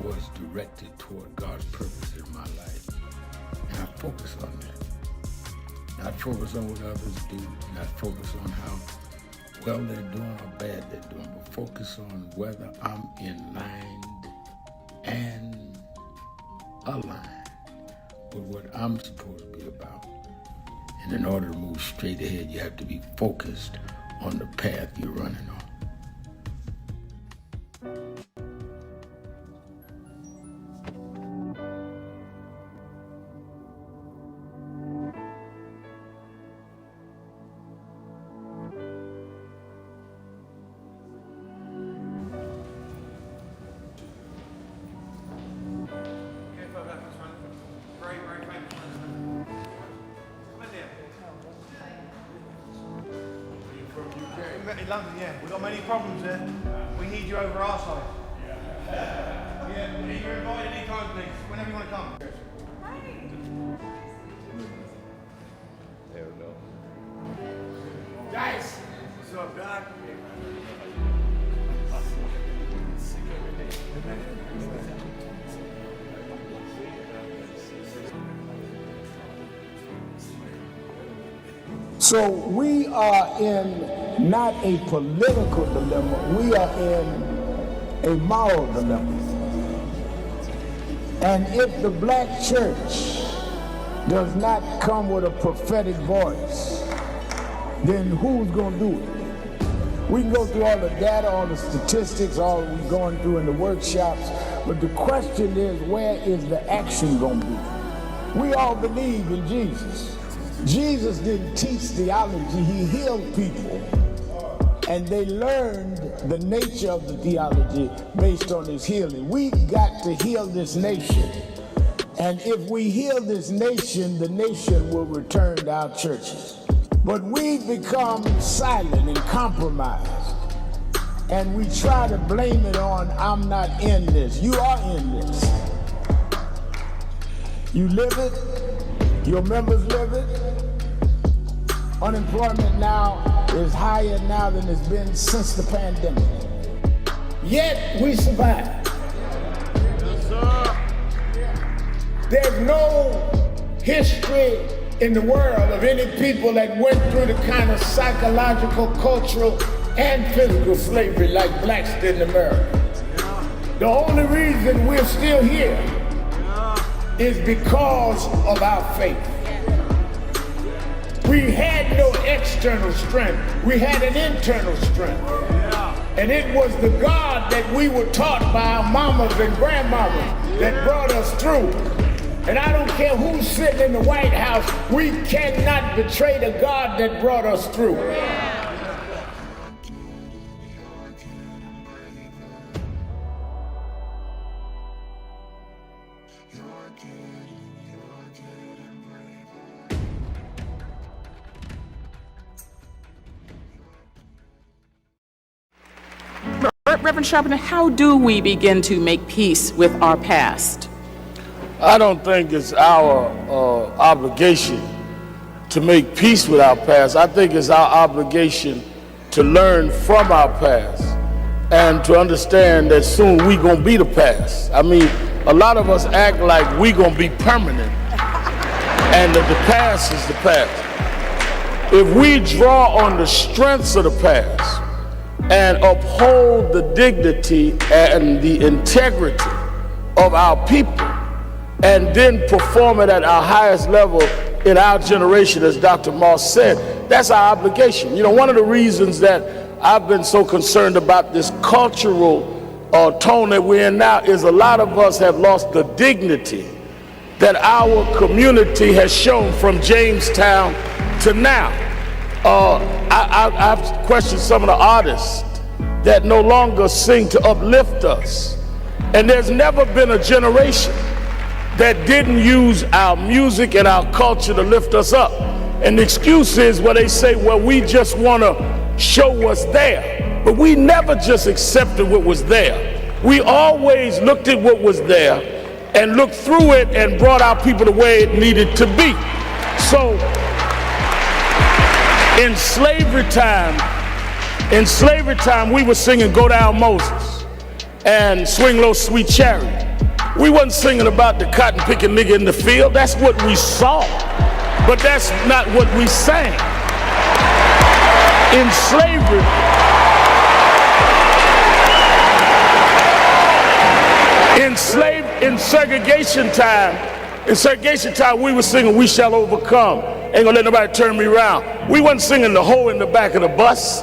was directed toward God's purpose in my life. And I focus on that. Not focus on what others do, not focus on how well they're doing or bad they're doing, but focus on whether I'm in line and aligned with what I'm supposed to be about. And in order to move straight ahead, you have to be focused on the path you're running on. In London, yeah. We've got many problems there. We need you over our side. Yeah, you're invited anytime, please. Whenever you want to come. There we go. Guys! What's up, Doc? So we are in not a political dilemma, we are in a moral dilemma. And if the black church does not come with a prophetic voice, then who's going to do it? We can go through all the data, all the statistics, all we're going through in the workshops, but the question is, where is the action going to be? We all believe in Jesus. Jesus didn't teach theology, he healed people. And they learned the nature of the theology based on his healing. We got to heal this nation. And if we heal this nation, the nation will return to our churches. But we've become silent and compromised. And we try to blame it on, I'm not in this. You are in this. You live it, your members live it. Unemployment now is higher now than it's been since the pandemic. Yet we survive. Yes, sir. There's no history in the world of any people that went through the kind of psychological, cultural, and physical slavery like blacks did in America. The only reason we're still here is because of our faith. We had no external strength. We had an internal strength. And it was the God that we were taught by our mamas and grandmamas that brought us through. And I don't care who's sitting in the White House, we cannot betray the God that brought us through. Reverend Sharpton, how do we begin to make peace with our past? I don't think it's our obligation to make peace with our past. I think it's our obligation to learn from our past and to understand that soon we gonna be the past. I mean, a lot of us act like we gonna be permanent and that the past is the past. If we draw on the strengths of the past and uphold the dignity and the integrity of our people and then perform it at our highest level in our generation, as Dr. Moss said, that's our obligation. You know, one of the reasons that I've been so concerned about this cultural tone that we're in now is a lot of us have lost the dignity that our community has shown from Jamestown to now. I've questioned some of the artists that no longer sing to uplift us. And there's never been a generation that didn't use our music and our culture to lift us up. And the excuse is where they say, well, we just want to show what's there. But we never just accepted what was there. We always looked at what was there and looked through it and brought our people the way it needed to be. So in slavery time, we were singing Go Down Moses and Swing Low Sweet Chariot. We wasn't singing about the cotton picking nigga in the field. That's what we saw, but that's not what we sang. In slavery, in segregation time, we were singing We Shall Overcome. Ain't gonna let nobody turn me around. We wasn't singing the hoe in the back of the bus.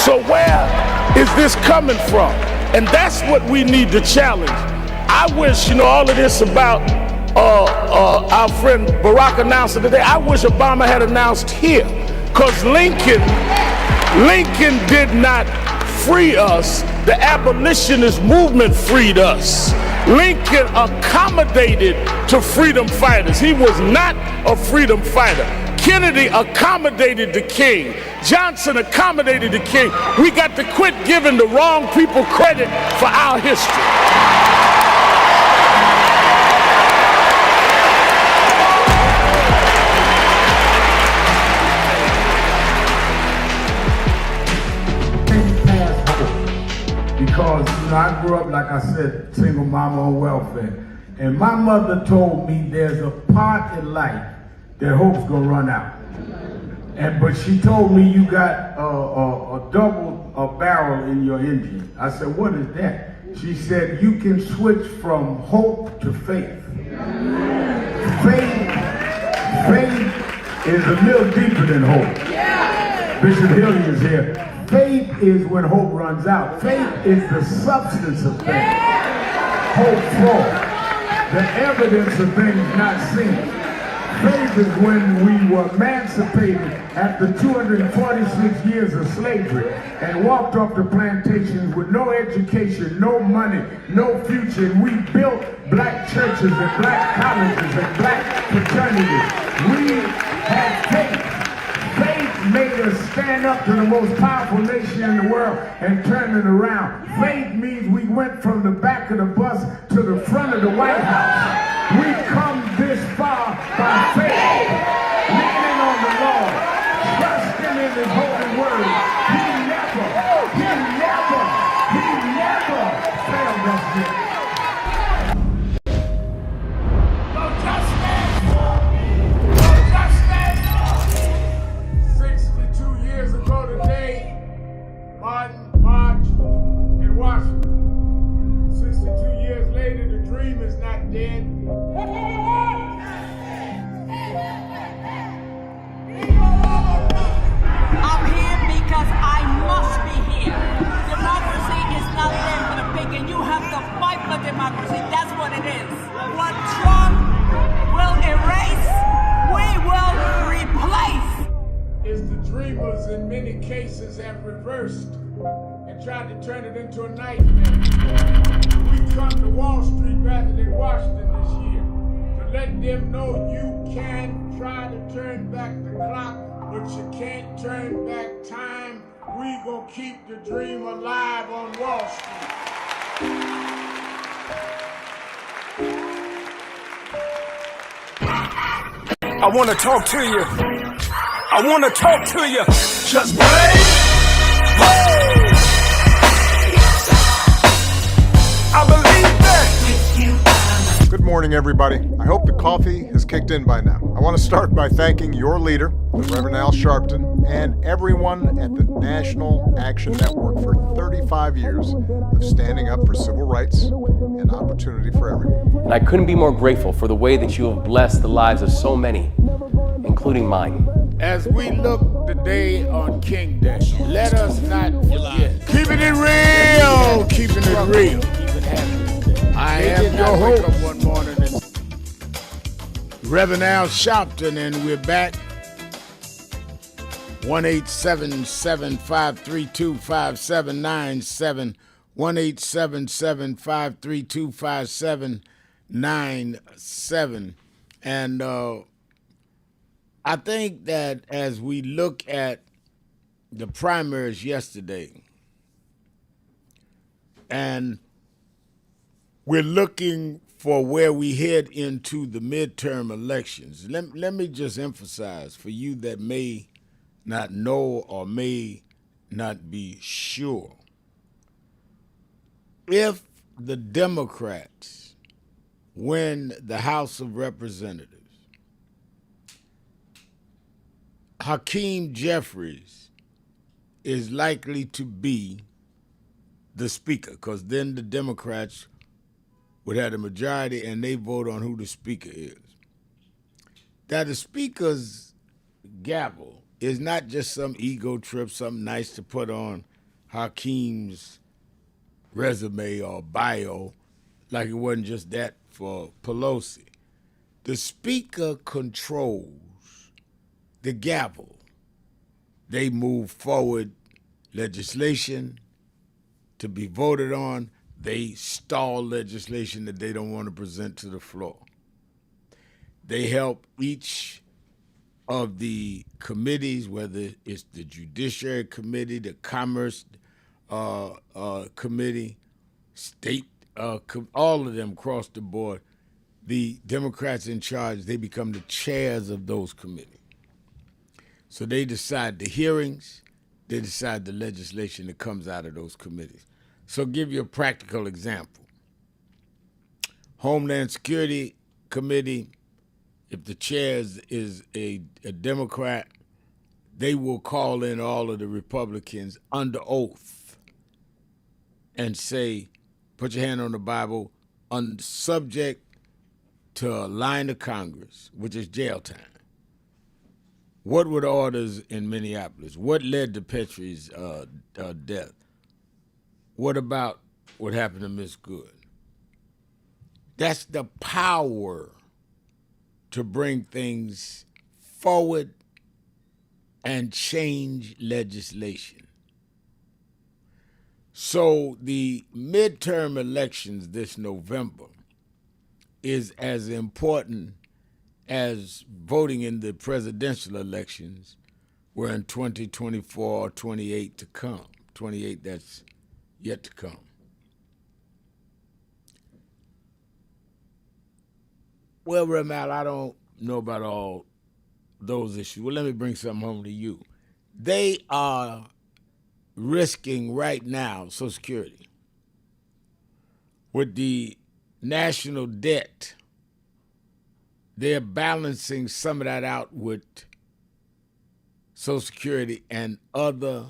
So where is this coming from? And that's what we need to challenge. I wish, you know, all of this about our friend Barack announcing today, I wish Obama had announced here, because Lincoln did not free us. The abolitionist movement freed us. Lincoln accommodated to freedom fighters. He was not a freedom fighter. Kennedy accommodated the king. Johnson accommodated the king. We got to quit giving the wrong people credit for our history. Because, you know, I grew up, like I said, single mama on welfare. And my mother told me there's a part in life that hope's gonna run out. But she told me you got a double barrel in your engine. I said, what is that? She said, you can switch from hope to faith. Faith is a little deeper than hope. Bishop Hilliard is here. Faith is when hope runs out. Faith is the substance of things. Hope for the evidence of things not seen. Faith is when we were emancipated after 246 years of slavery and walked off the plantations with no education, no money, no future. And we built black churches and black colleges and black fraternities. We had faith. Faith made us stand up to the most powerful nation in the world and turn it around. Faith means we went from the back of the bus to the front of the White House. We've come this far by faith, leaning on the Lord, trusting in His holy word. He never failed us yet. 62 years ago today, March in Washington. 62 years later, the dream is not dead. I'm here because I must be here. Democracy is not there for the pig, and you have to fight for democracy. That's what it is. What Trump will erase, we will replace. It's the dreamers in many cases have reversed and tried to turn it into a nightmare. We come to Wall Street rather than Washington this year to let them know you can try to turn back the clock, but you can't turn back time. We gonna keep the dream alive on Wall Street. I want to talk to you. I want to talk to you. Just wait. I believe that. Good morning, everybody. I hope the coffee has kicked in by now. I want to start by thanking your leader, the Reverend Al Sharpton, and everyone at the National Action Network for 35 years of standing up for civil rights and opportunity for everyone. And I couldn't be more grateful for the way that you have blessed the lives of so many, including mine. As we look today on King Day, let us not forget. Keeping it real, keeping it real. I am your host. One morning, Reverend Al Sharpton, and we're back. 1-877-532-5797. 1-877-532-5797. And I think that as we look at the primaries yesterday, and we're looking for where we head into the midterm elections. Let me just emphasize for you that may not know or may not be sure. If the Democrats win the House of Representatives, Hakeem Jeffries is likely to be the speaker, because then the Democrats would have the majority and they vote on who the speaker is. That the speaker's gavel is not just some ego trip, something nice to put on Hakeem's resume or bio, like it wasn't just that for Pelosi. The speaker controls the gavel. They move forward legislation to be voted on. They stall legislation that they don't want to present to the floor. They help each of the committees, whether it's the Judiciary Committee, the Commerce Committee, State, all of them across the board. The Democrats in charge, they become the chairs of those committees. So they decide the hearings, they decide the legislation that comes out of those committees. So give you a practical example. Homeland Security Committee, if the chair is a Democrat, they will call in all of the Republicans under oath and say, put your hand on the Bible, subject to a line of Congress, which is jail time. What were the orders in Minneapolis? What led to Petrie's death? What about what happened to Miss Good? That's the power to bring things forward and change legislation. So the midterm elections this November is as important as voting in the presidential elections were in 2024 or 28 to come. 28, that's yet to come. Well, Ramal, I don't know about all those issues. Well, let me bring something home to you. They are risking right now Social Security with the national debt. They're balancing some of that out with Social Security and other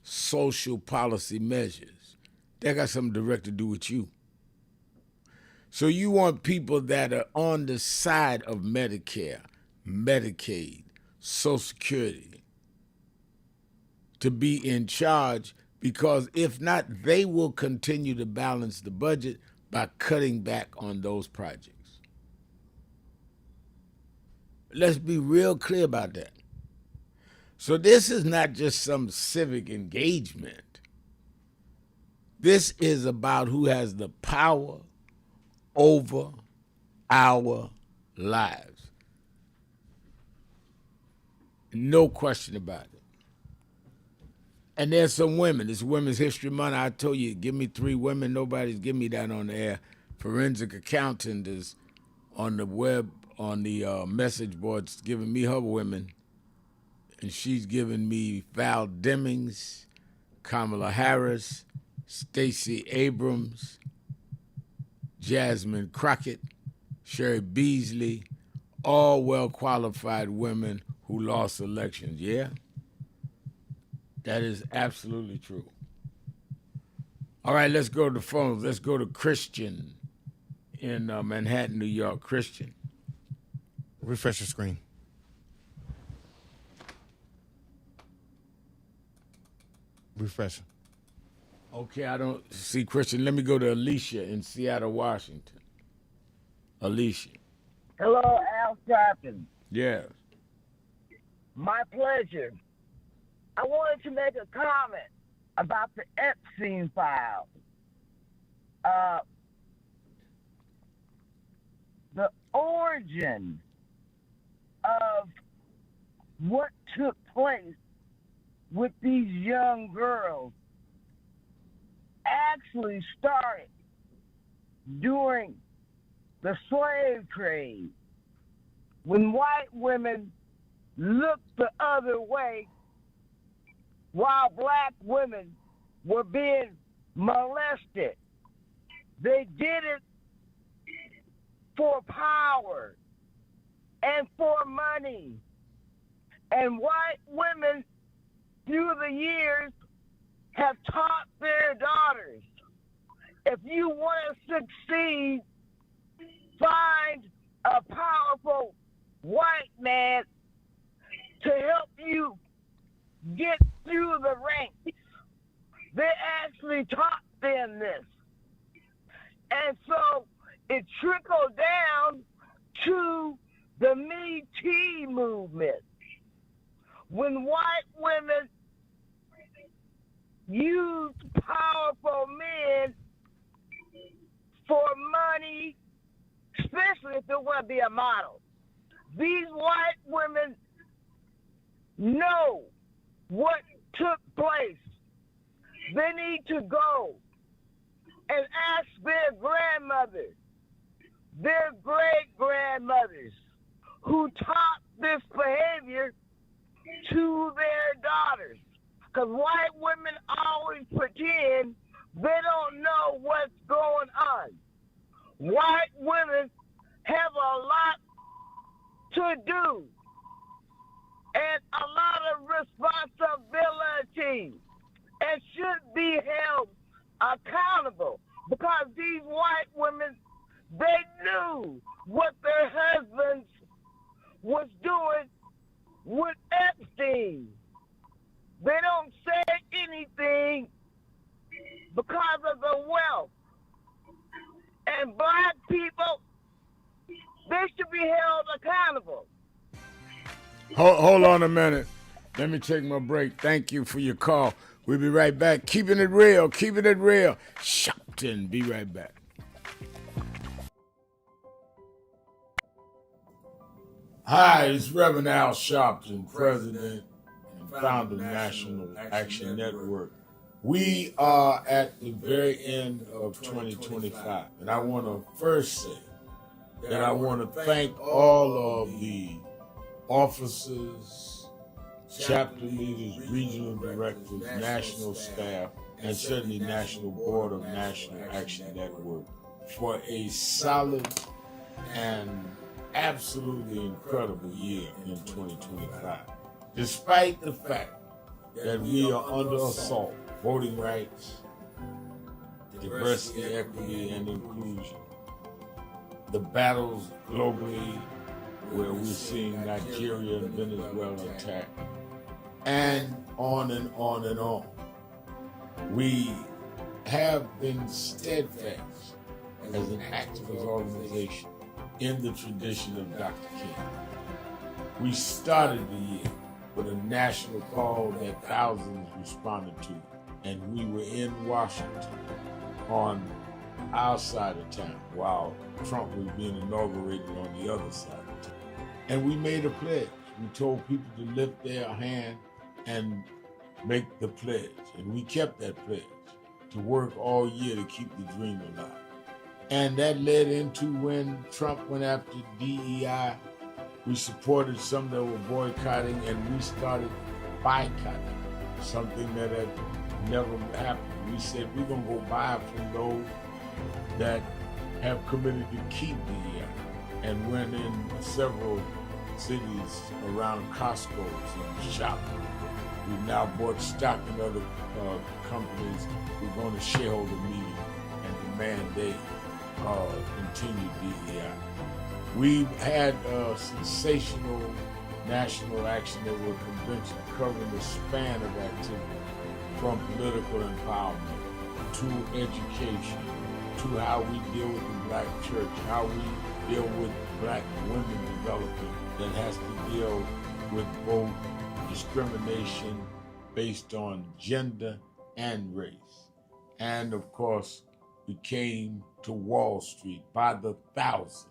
social policy measures. That got something direct to do with you. So you want people that are on the side of Medicare, Medicaid, Social Security to be in charge, because if not, they will continue to balance the budget by cutting back on those projects. Let's be real clear about that. So this is not just some civic engagement. This is about who has the power over our lives. No question about it. And there's some women. It's Women's History Month. I told you, give me 3 women. Nobody's giving me that on the air. Forensic accountant is on the web, on the message boards, giving me her women. And she's giving me Val Demings, Kamala Harris, Stacey Abrams, Jasmine Crockett, Sherry Beasley, all well-qualified women who lost elections. Yeah? That is absolutely true. All right, let's go to the phones. Let's go to Christian in Manhattan, New York. Christian. Refresh your screen. Refresh. Okay, I don't see Christian. Let me go to Alicia in Seattle, Washington. Alicia. Hello, Al Sharpton. Yeah. My pleasure. I wanted to make a comment about the Epstein files. The origin of what took place with these young girls actually started during the slave trade, when white women looked the other way while black women were being molested. They did it for power and for money. And white women through the years have taught their daughters, if you want to succeed, find a powerful white man to help you get through the ranks. They actually taught them this. And so it trickled down to the Me Too movement. When white women used powerful men for money, especially if they want to be a model, these white women know what took place. They need to go and ask their grandmothers, their great-grandmothers, who taught this behavior to their daughters. Because white women always pretend they don't know what's going on. White women have a lot to do and a lot of responsibility and should be held accountable, because these white women, they knew what their husbands was doing with Epstein. They don't say anything because of the wealth. And black people, they should be held accountable. Hold on a minute. Let me take my break. Thank you for your call. We'll be right back. Keeping it real. Keeping it real. Sharpton. Be right back. Hi, it's Reverend Al Sharpton, President and founder of National Action Network. We are at the very end of 2025, and I want to first say that I want to thank all of the officers, chapter leaders, regional directors, national staff, and certainly National Board of National Action Network for a solid and absolutely incredible year in 2025. Despite the fact that we are under assault, voting rights, diversity, equity, and inclusion, the battles globally where we're seeing Nigeria and Venezuela attacked, and on and on and on. We have been steadfast as an activist organization in the tradition of Dr. King. We started the year with a national call that thousands responded to, and we were in Washington on our side of town while Trump was being inaugurated on the other side of town. And we made a pledge. We told people to lift their hand and make the pledge, and we kept that pledge to work all year to keep the dream alive. And that led into when Trump went after DEI. We supported some that were boycotting, and we started boycotting, something that had never happened. We said we're going to go buy from those that have committed to keep DEI. And went in several cities around Costco's and Sharpton. We've now bought stock in other companies. We're going to shareholder meeting and demand they continue DEI. We've had a sensational national action that we're convention covering the span of activity, from political empowerment to education, to how we deal with the black church, how we deal with black women development that has to deal with both discrimination based on gender and race. And of course, we came to Wall Street by the thousands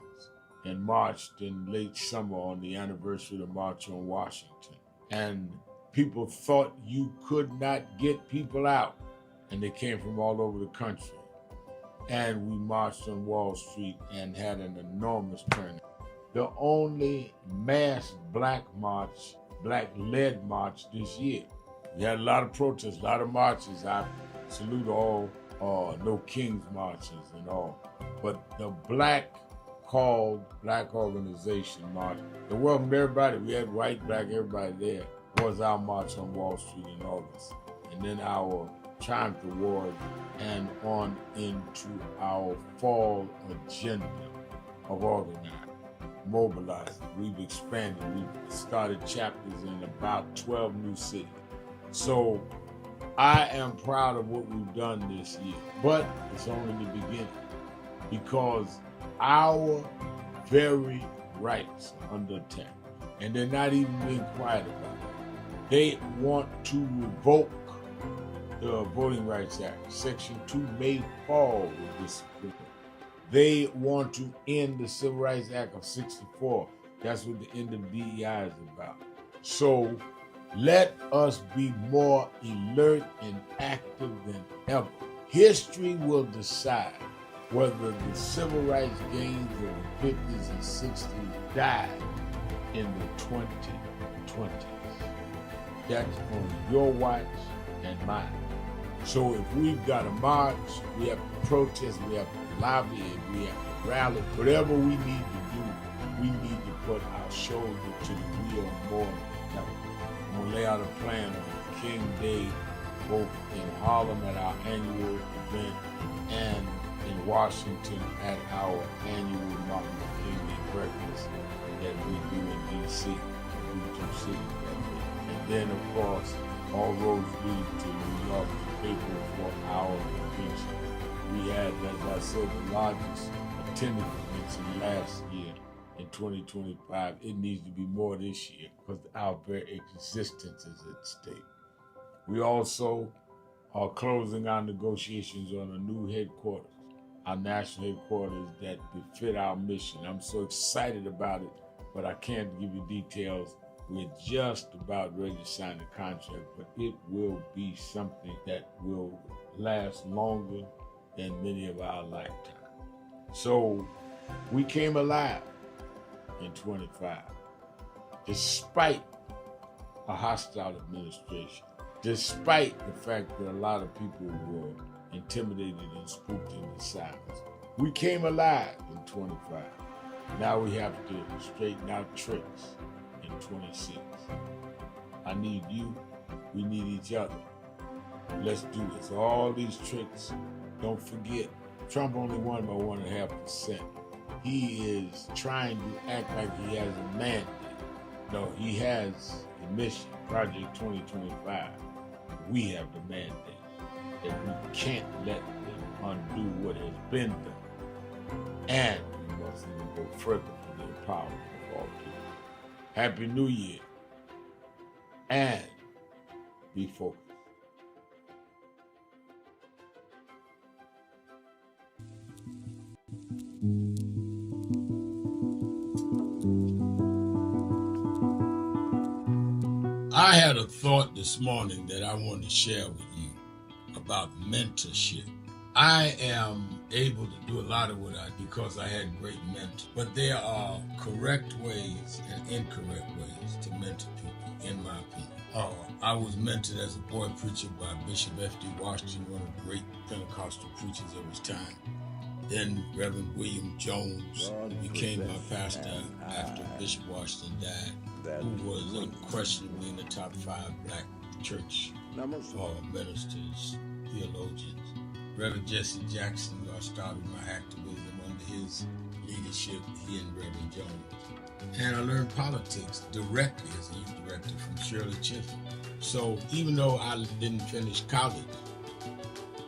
and marched in late summer on the anniversary of the March on Washington. And people thought you could not get people out, and they came from all over the country. And we marched on Wall Street and had an enormous turnout. The only mass black march, black-led march this year. We had a lot of protests, a lot of marches. I salute all No Kings marches and all. But the black organization march, the welcomed everybody. We had white, black, everybody there. Was our march on Wall Street in August. And then our Triumph Award and on into our fall agenda of organizing, mobilizing. We've expanded. We've started chapters in about 12 new cities. So I am proud of what we've done this year, but it's only the beginning, because our very rights are under attack, and they're not even being quiet about it. They want to revoke the Voting Rights Act. Section 2 may fall with this bill. They want to end the Civil Rights Act of 64. That's what the end of DEI is about. So let us be more alert and active than ever. History will decide whether the civil rights gains of the 50s and 60s died in the 2020s. That's on your watch and mine. So if we've got to march, we have to protest, we have to lobby, we have to rally, whatever we need to do, we need to put our shoulder to the wheel more than ever. I'm going to lay out a plan on King Day, both in Harlem at our annual event and in Washington at our annual Martin Luther King Day breakfast that we do in D.C. We do 2 cities that day. And then, of course, all roads lead to New York to paper for our convention. We had, as I said, the largest attended convention last year in 2025. It needs to be more this year because our very existence is at stake. We also are closing our negotiations on a new headquarters, our national headquarters that befit our mission. I'm so excited about it, but I can't give you details. We're just about ready to sign the contract, but it will be something that will last longer than many of our lifetimes. So we came alive in 25, despite a hostile administration, despite the fact that a lot of people were intimidated and spooked into silence. We came alive in 25. Now we have to straighten out tricks in 26. I need you, we need each other. Let's do this. All these tricks, don't forget, Trump only won by 1.5%. He is trying to act like he has a mandate. No, he has a mission, Project 2025. We have the mandate that we can't let them undo what has been done. And we must even go further for the empowerment of all people. Happy New Year, and be focused. I had a thought this morning that I want to share with you about mentorship. I am able to do a lot of what I do because I had great mentors. But there are correct ways and incorrect ways to mentor people, in my opinion. I was mentored as a boy preacher by Bishop F.D. Washington, one of the great Pentecostal preachers of his time. Then Reverend William Jones, who became my pastor after Bishop Washington died, who was unquestionably in the top 5 black church ministers, theologians. Reverend Jesse Jackson, who I started my activism under his leadership, he and Reverend Jones. And I learned politics directly as a youth director from Shirley Chisholm. So even though I didn't finish college,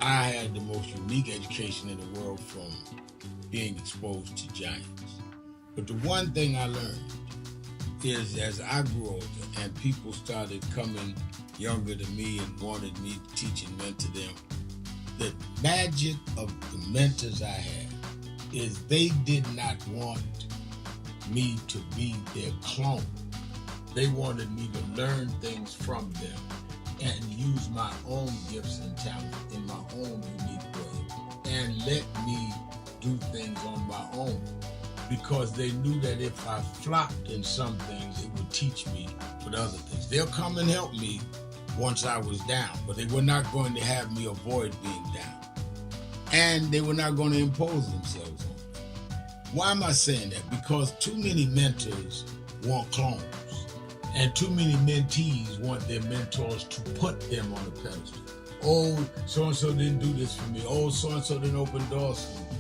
I had the most unique education in the world from being exposed to giants. But the one thing I learned is as I grew older and people started coming younger than me and wanted me to teach and mentor them, the magic of the mentors I had is they did not want me to be their clone. They wanted me to learn things from them and use my own gifts and talents in my own unique way and let me do things on my own, because they knew that if I flopped in some things, it would teach me with other things. They'll come and help me once I was down, but they were not going to have me avoid being down. And they were not going to impose themselves on me. Why am I saying that? Because too many mentors want clones. And too many mentees want their mentors to put them on a pedestal. Oh, so-and-so didn't do this for me. Oh, so-and-so didn't open doors for me.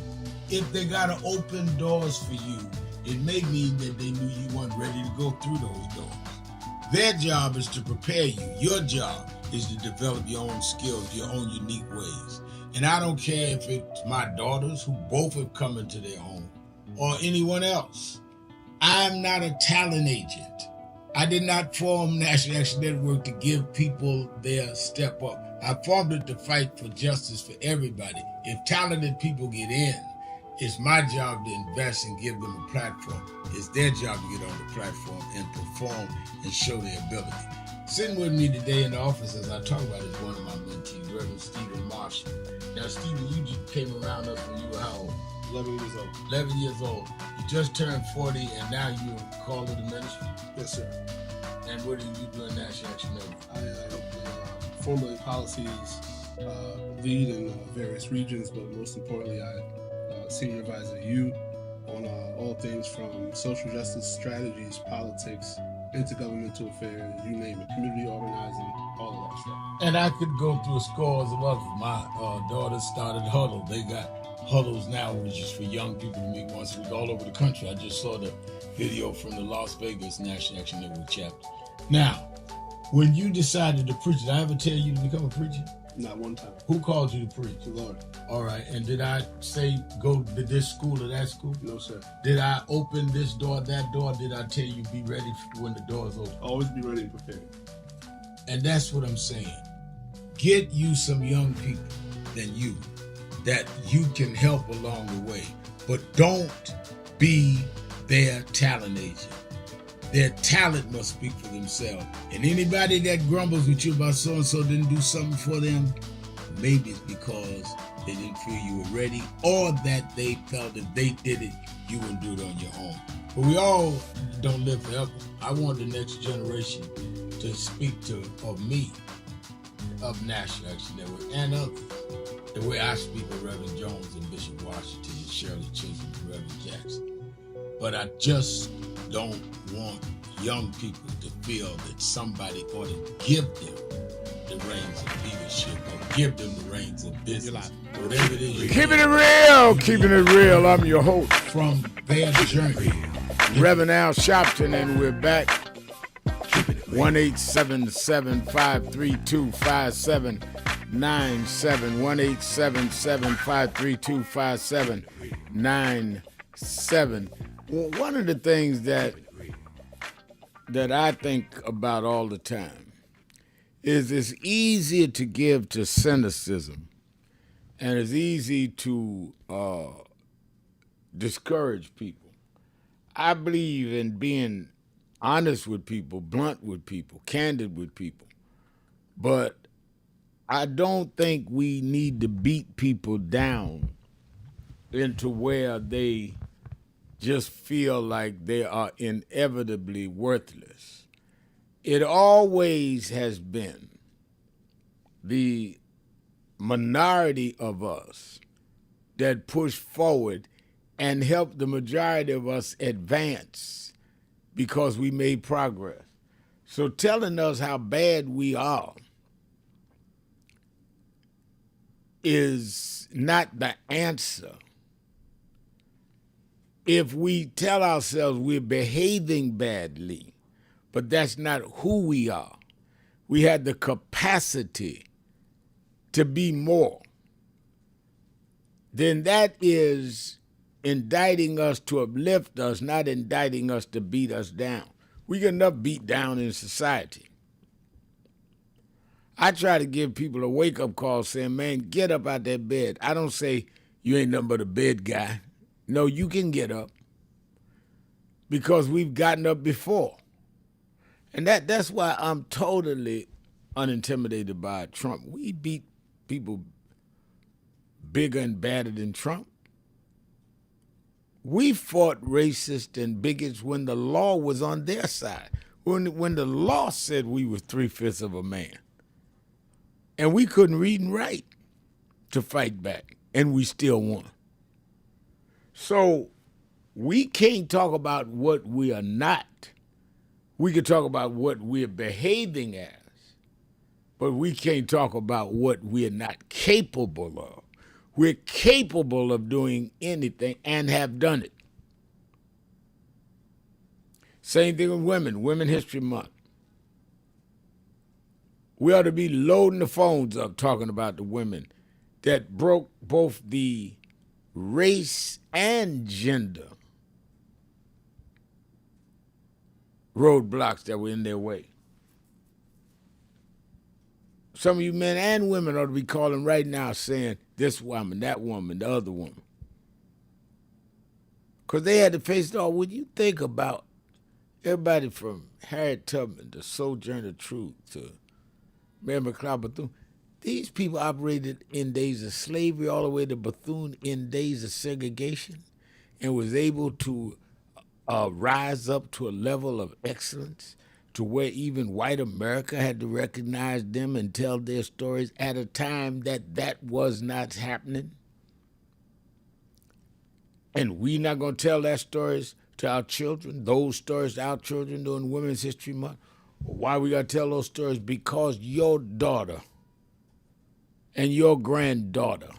If they got to open doors for you, it may mean that they knew you weren't ready to go through those doors. Their job is to prepare you. Your job is to develop your own skills, your own unique ways. And I don't care if it's my daughters, who both have come into their home, or anyone else. I'm not a talent agent. I did not form National Action Network to give people their step up. I formed it to fight for justice for everybody. If talented people get in, it's my job to invest and give them a platform. It's their job to get on the platform and perform and show their ability. Sitting with me today in the office as I talk about it is one of my mentees, Reverend Stephen Marshall. Now, Stephen, you just came around us when you were how old? 11 years old. 11 years old. You just turned 40 and now you're called to the ministry? Yes, sir. And what are you doing National Action Network? I formulate policies, lead in various regions, but most importantly, I senior advisor to you on all things from social justice strategies, politics, intergovernmental affairs, you name it, community organizing, all of that stuff. And I could go through scores of others. My daughters started Huddle. They got Huddles now, which is for young people to meet once a week all over the country. I just saw the video from the Las Vegas National Action Network chapter. Now, when you decided to preach, did I ever tell you to become a preacher? Not one time. Who called you to preach? The Lord. All right. And did I say go to this school or that school? No, sir. Did I open this door, that door? Did I tell you be ready when the doors open? Always be ready and prepared. And that's what I'm saying. Get you some young people than you that you can help along the way. But don't be their talent agent. Their talent must speak for themselves. And anybody that grumbles with you about so-and-so didn't do something for them, maybe it's because they didn't feel you were ready, or that they felt if they did it, you wouldn't do it on your own. But we all don't live forever. I want the next generation to speak of me, of National Action Network, and others, the way I speak of Reverend Jones and Bishop Washington and Shirley Chisholm and Reverend Jackson. But I just don't want young people to feel that somebody ought to give them the reins of leadership or give them the reins of business. Whatever it is. Keeping it real, keeping it real. I'm your host. From their journey. Reverend Al Sharpton, and we're back. 1-877-532-5797. 1-877-532-5797. One of the things that I think about all the time is it's easier to give to cynicism, and it's easy to discourage people. I believe in being honest with people, blunt with people, candid with people. But I don't think we need to beat people down into where they just feel like they are inevitably worthless. It always has been the minority of us that push forward and help the majority of us advance because we made progress. So telling us how bad we are is not the answer. If we tell ourselves we're behaving badly, but that's not who we are, we had the capacity to be more, then that is indicting us to uplift us, not indicting us to beat us down. We get enough beat down in society. I try to give people a wake-up call saying, man, get up out that bed. I don't say you ain't nothing but a bed guy. No, you can get up because we've gotten up before. And that's why I'm totally unintimidated by Trump. We beat people bigger and badder than Trump. We fought racists and bigots when the law was on their side, when the law said we were 3/5 of a man. And we couldn't read and write to fight back, and we still won. So we can't talk about what we are not. We can talk about what we're behaving as, but we can't talk about what we're not capable of. We're capable of doing anything and have done it. Same thing with women, Women History Month. We ought to be loading the phones up talking about the women that broke both the race and gender roadblocks that were in their way. Some of you men and women ought to be calling right now saying, this woman, that woman, the other woman. Because they had to face it all. When you think about everybody from Harriet Tubman to Sojourner Truth to Mary McLeod Bethune, these people operated in days of slavery all the way to Bethune in days of segregation and was able to rise up to a level of excellence to where even white America had to recognize them and tell their stories at a time that was not happening. And we're not going to tell that stories to our children, those stories to our children during Women's History Month. Why we got to tell those stories? Because your daughter and your granddaughter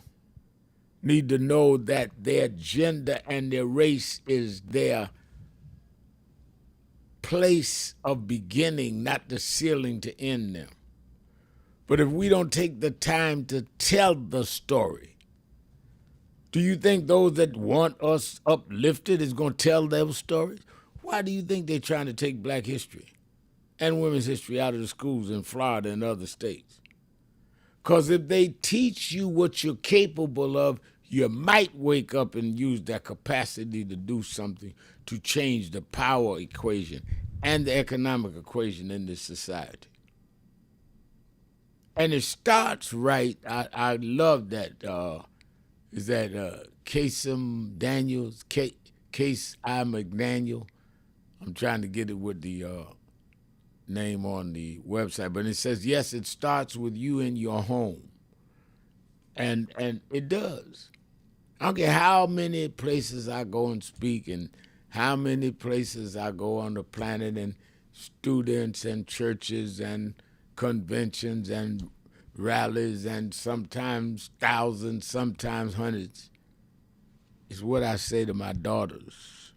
need to know that their gender and their race is their place of beginning, not the ceiling to end them. But if we don't take the time to tell the story, do you think those that want us uplifted is going to tell those stories? Why do you think they're trying to take black history and women's history out of the schools in Florida and other states? Because if they teach you what you're capable of, you might wake up and use that capacity to do something to change the power equation and the economic equation in this society. And it starts right. I love that. Is that Kasem Daniels, Case I. McDaniel? I'm trying to get it with the name on the website, but it says, yes, it starts with you in your home. And it does. I don't care how many places I go and speak and how many places I go on the planet and students and churches and conventions and rallies and sometimes thousands, sometimes hundreds. It's what I say to my daughters,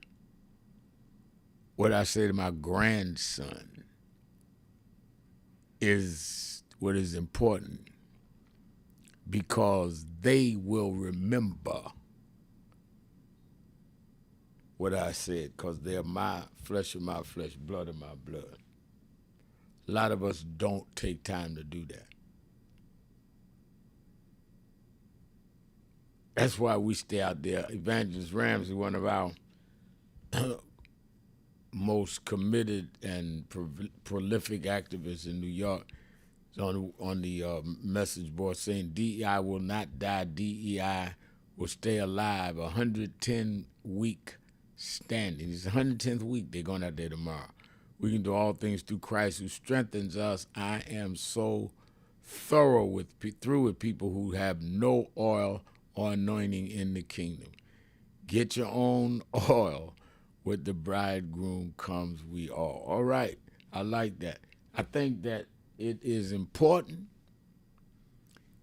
what I say to my grandson is what is important, because they will remember what I said, because they're my flesh of my flesh, blood of my blood. A lot of us don't take time to do that. That's why we stay out there. Evangelist Ramsey, one of our most committed and prolific activists in New York, is on the message board saying DEI will not die, DEI will stay alive. 110-week standing. It's the 110th week. They're going out there tomorrow. We can do all things through Christ who strengthens us. I am so through with people who have no oil or anointing in the kingdom. Get your own oil. With the bridegroom comes we all. All right. I like that. I think that it is important.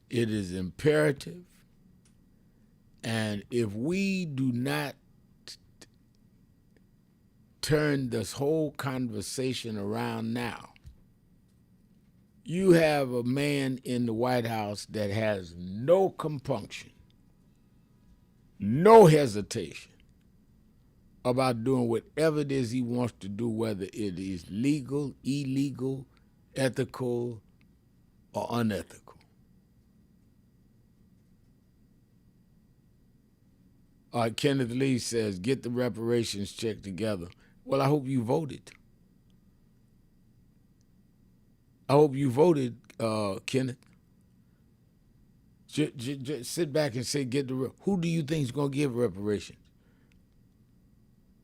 It is imperative. And if we do not turn this whole conversation around now, you have a man in the White House that has no compunction, no hesitation about doing whatever it is he wants to do, whether it is legal, illegal, ethical, or unethical. Kenneth Lee says, get the reparations check together. Well, I hope you voted. I hope you voted, Kenneth. Just sit back and say, who do you think is going to give reparations?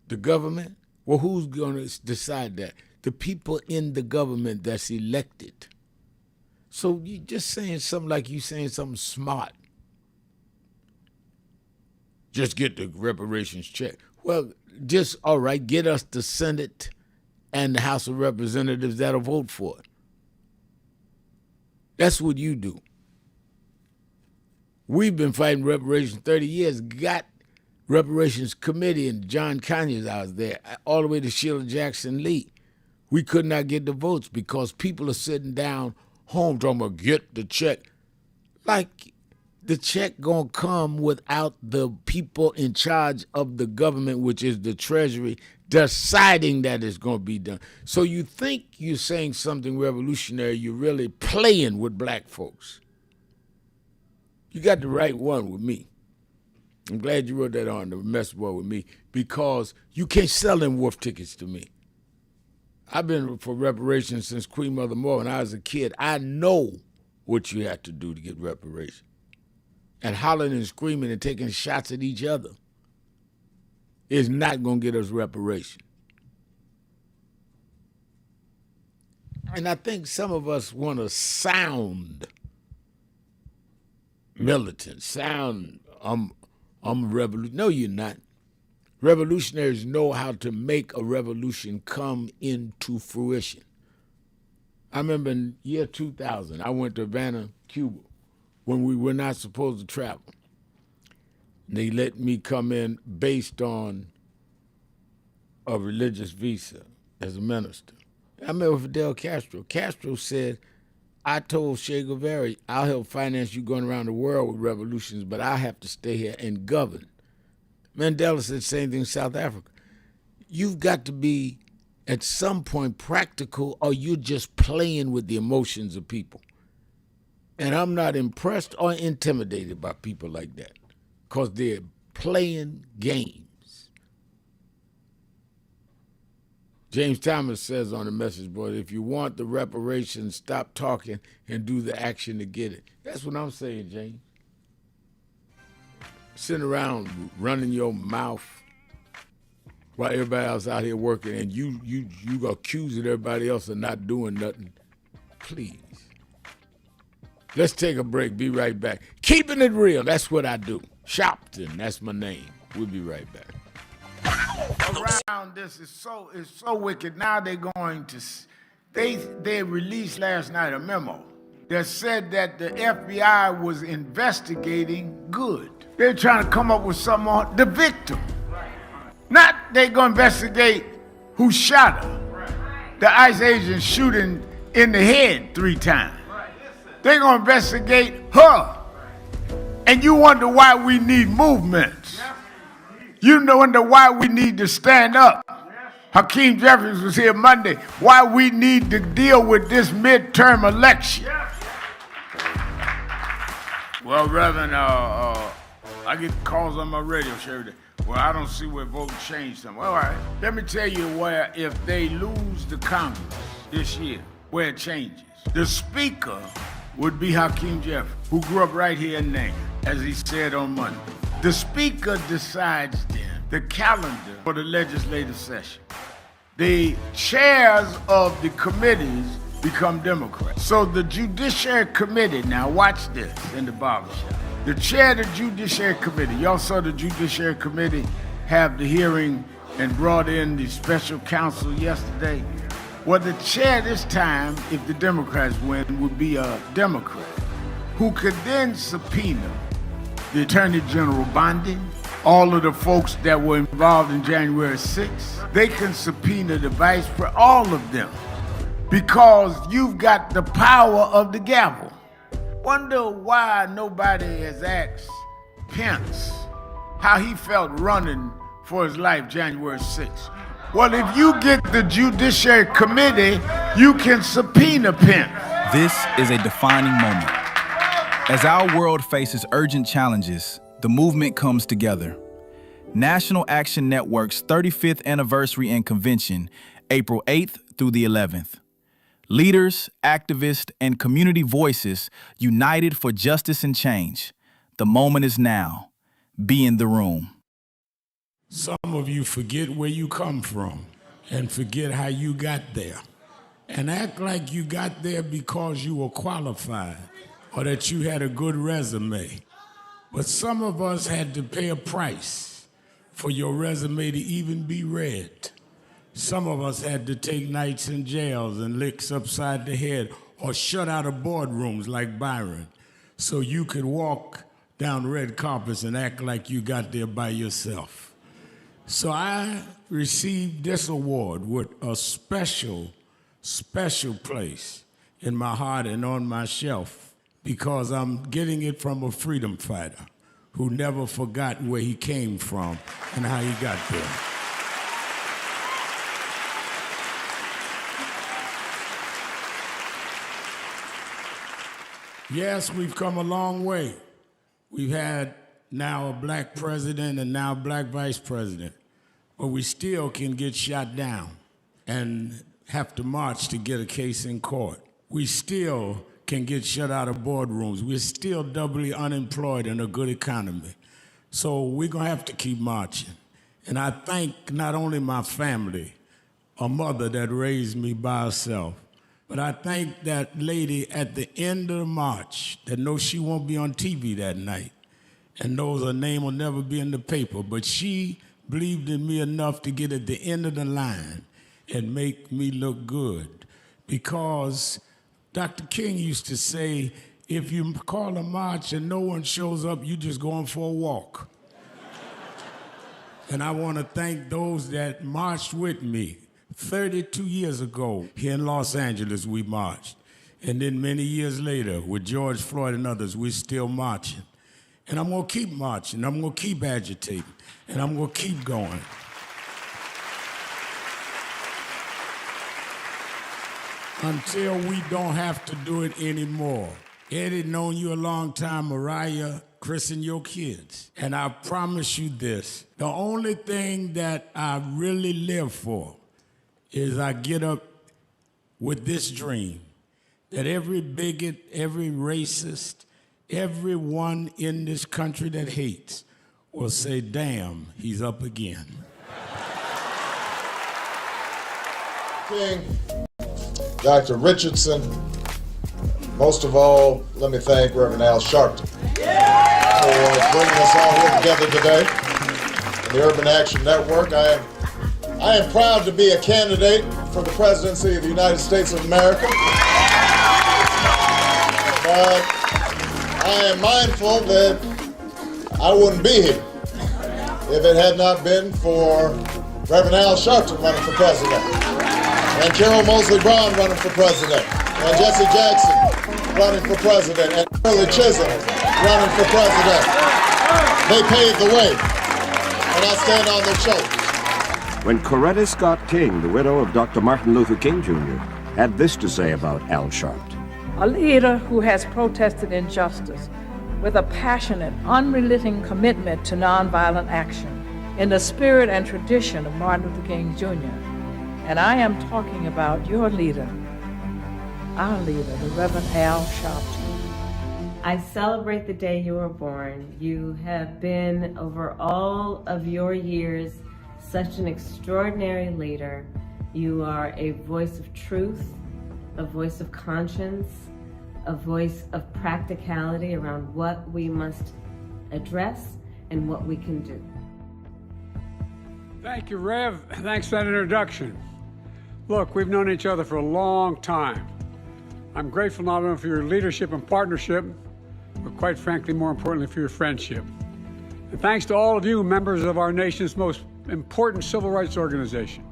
The government? Well, who's going to decide that? The people in the government that's elected. So you just saying something like you saying something smart. Just get the reparations check. Well, just, all right, get us the Senate and the House of Representatives that'll vote for it. That's what you do. We've been fighting reparations 30 years, got reparations committee, and John Conyers out there, all the way to Sheila Jackson Lee. We could not get the votes because people are sitting down home talking about get the check. Like the check gonna come without the people in charge of the government, which is the Treasury, deciding that it's gonna be done. So you think you're saying something revolutionary, you're really playing with black folks. You got the right one with me. I'm glad you wrote that on the message board with me, because you can't sell them wolf tickets to me. I've been for reparations since Queen Mother Moore when I was a kid. I know what you have to do to get reparations. And hollering and screaming and taking shots at each other is not going to get us reparations. And I think some of us want to sound militant, I'm a revolutionary. No, you're not. Revolutionaries know how to make a revolution come into fruition. I remember in year 2000, I went to Havana, Cuba, when we were not supposed to travel. They let me come in based on a religious visa as a minister. I met with Fidel Castro. Castro said, I told Che Guevara, I'll help finance you going around the world with revolutions, but I have to stay here and govern. Mandela said the same thing in South Africa. You've got to be, at some point, practical, or you're just playing with the emotions of people. And I'm not impressed or intimidated by people like that, because they're playing games. James Thomas says on the message board, if you want the reparations, stop talking and do the action to get it. That's what I'm saying, James. Sitting around running your mouth while everybody else out here working, and you accusing everybody else of not doing nothing. Please. Let's take a break. Be right back. Keeping it real. That's what I do. Sharpton. That's my name. We'll be right back. Around this is so wicked. Now they're going to, they released last night a memo that said that the FBI was investigating good. They're trying to come up with something on the victim. Not they're going to investigate who shot her. The ICE agent shooting in the head 3 times. They're going to investigate her. And you wonder why we need movements. You wonder why we need to stand up. Hakeem Jeffries was here Monday. Why we need to deal with this midterm election. Well, Reverend, I get calls on my radio show. Well, I don't see where voting changed them. All right, let me tell you where, if they lose the Congress this year, where it changes. The Speaker would be Hakeem Jeffrey, who grew up right here in NAN, as he said on Monday. The Speaker decides then the calendar for the legislative session. The chairs of the committees become Democrats. So the Judiciary Committee, now watch this in the barbershop. The chair of the Judiciary Committee, y'all saw the Judiciary Committee have the hearing and brought in the special counsel yesterday. Well, the chair this time, if the Democrats win, would be a Democrat who could then subpoena the Attorney General Bondi, all of the folks that were involved in January 6th. They can subpoena the vice for all of them because you've got the power of the gavel. Wonder why nobody has asked Pence how he felt running for his life January 6th. Well, if you get the Judiciary Committee, you can subpoena Pence. This is a defining moment. As our world faces urgent challenges, the movement comes together. National Action Network's 35th anniversary and convention, April 8th through the 11th. Leaders, activists, and community voices united for justice and change. The moment is now. Be in the room. Some of you forget where you come from and forget how you got there and act like you got there because you were qualified or that you had a good resume. But some of us had to pay a price for your resume to even be read. Some of us had to take nights in jails and licks upside the head or shut out of boardrooms like Byron so you could walk down red carpets and act like you got there by yourself. So I received this award with a special, special place in my heart and on my shelf because I'm getting it from a freedom fighter who never forgot where he came from and how he got there. Yes, we've come a long way. We've had now a black president and now a black vice president, but we still can get shot down and have to march to get a case in court. We still can get shut out of boardrooms. We're still doubly unemployed in a good economy. So we're gonna have to keep marching. And I thank not only my family, a mother that raised me by herself, but I thank that lady at the end of the march that knows she won't be on TV that night and knows her name will never be in the paper, but she believed in me enough to get at the end of the line and make me look good. Because Dr. King used to say, if you call a march and no one shows up, you just going for a walk. And I want to thank those that marched with me. 32 years ago, here in Los Angeles, we marched. And then many years later, with George Floyd and others, we're still marching. And I'm gonna keep marching, I'm gonna keep agitating, and I'm gonna keep going. Until we don't have to do it anymore. Eddie, known you a long time, Mariah, Chris, and your kids. And I promise you this, the only thing that I really live for is I get up with this dream that every bigot, every racist, everyone in this country that hates will say, damn, he's up again. King, Dr. Richardson, most of all, let me thank Reverend Al Sharpton for bringing us all here together today. In the Urban Action Network, I am proud to be a candidate for the presidency of the United States of America. But I am mindful that I wouldn't be here if it had not been for Reverend Al Sharpton running for president, and Carol Moseley Brown running for president, and Jesse Jackson running for president, and Shirley Chisholm running for president. They paved the way, and I stand on their shoulders. When Coretta Scott King, the widow of Dr. Martin Luther King Jr., had this to say about Al Sharpton. A leader who has protested injustice with a passionate, unrelenting commitment to nonviolent action in the spirit and tradition of Martin Luther King Jr. And I am talking about your leader, our leader, the Reverend Al Sharpton. I celebrate the day you were born. You have been, over all of your years, such an extraordinary leader. You are a voice of truth, a voice of conscience, a voice of practicality around what we must address and what we can do. Thank you, Rev. Thanks for that introduction. Look, we've known each other for a long time. I'm grateful not only for your leadership and partnership, but quite frankly, more importantly, for your friendship. And thanks to all of you, members of our nation's most important civil rights organization.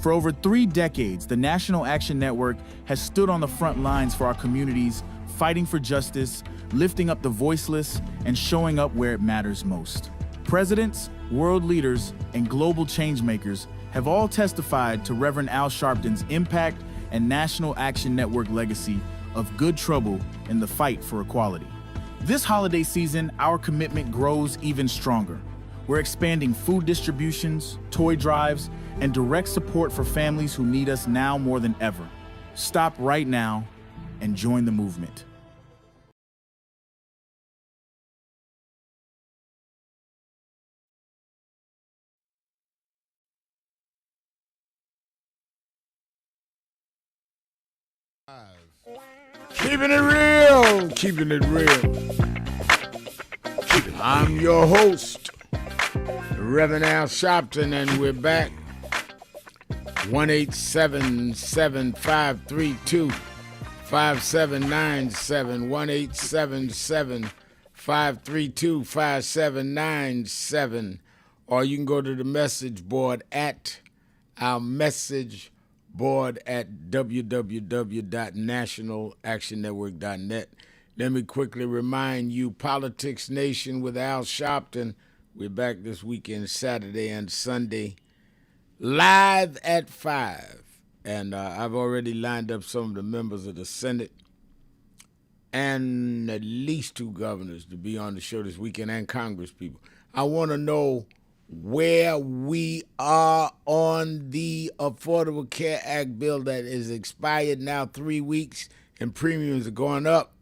For over 3 decades, the National Action Network has stood on the front lines for our communities, fighting for justice, lifting up the voiceless, and showing up where it matters most. Presidents, world leaders, and global changemakers have all testified to Reverend Al Sharpton's impact and National Action Network legacy of good trouble in the fight for equality. This holiday season, our commitment grows even stronger. We're expanding food distributions, toy drives, and direct support for families who need us now more than ever. Stop right now and join the movement. Keeping it real, keeping it real. I'm your host, Reverend Al Sharpton, and we're back. 1-877-532-5797, 1-877-532-5797, or you can go to the message board at our message board at www.nationalactionnetwork.net. Let me quickly remind you, Politics Nation with Al Sharpton. We're back this weekend, Saturday and Sunday, live at 5. And I've already lined up some of the members of the Senate and at least 2 governors to be on the show this weekend, and Congress people. I want to know where we are on the Affordable Care Act bill that is expired now 3 weeks and premiums are going up.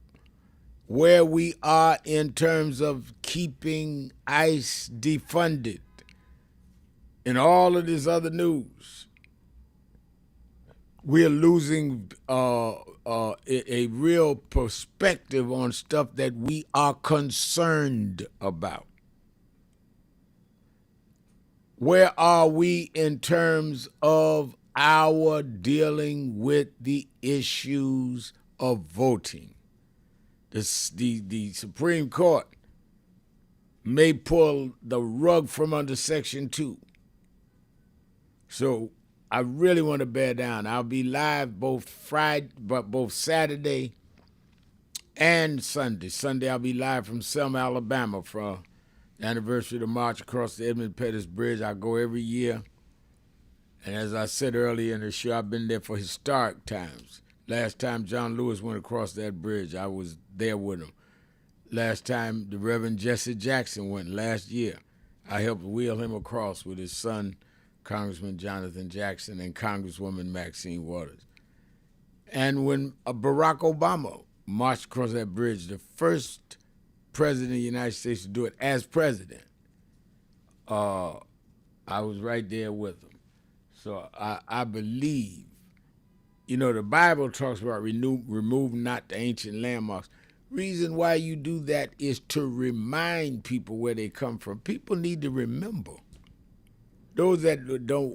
Where we are in terms of keeping ICE defunded and all of this other news. We're losing a real perspective on stuff that we are concerned about. Where are we in terms of our dealing with the issues of voting? The Supreme Court may pull the rug from under Section 2. So I really want to bear down. I'll be live both Saturday and Sunday. Sunday I'll be live from Selma, Alabama for the anniversary of the March across the Edmund Pettus Bridge. I go every year. And as I said earlier in the show, I've been there for historic times. Last time John Lewis went across that bridge, I was there with him. Last time the Reverend Jesse Jackson went last year, I helped wheel him across with his son, Congressman Jonathan Jackson, and Congresswoman Maxine Waters. And when Barack Obama marched across that bridge, the first president of the United States to do it as president, I was right there with him. So I believe, the Bible talks about remove not the ancient landmarks. Reason why you do that is to remind people where they come from. People need to remember. Those that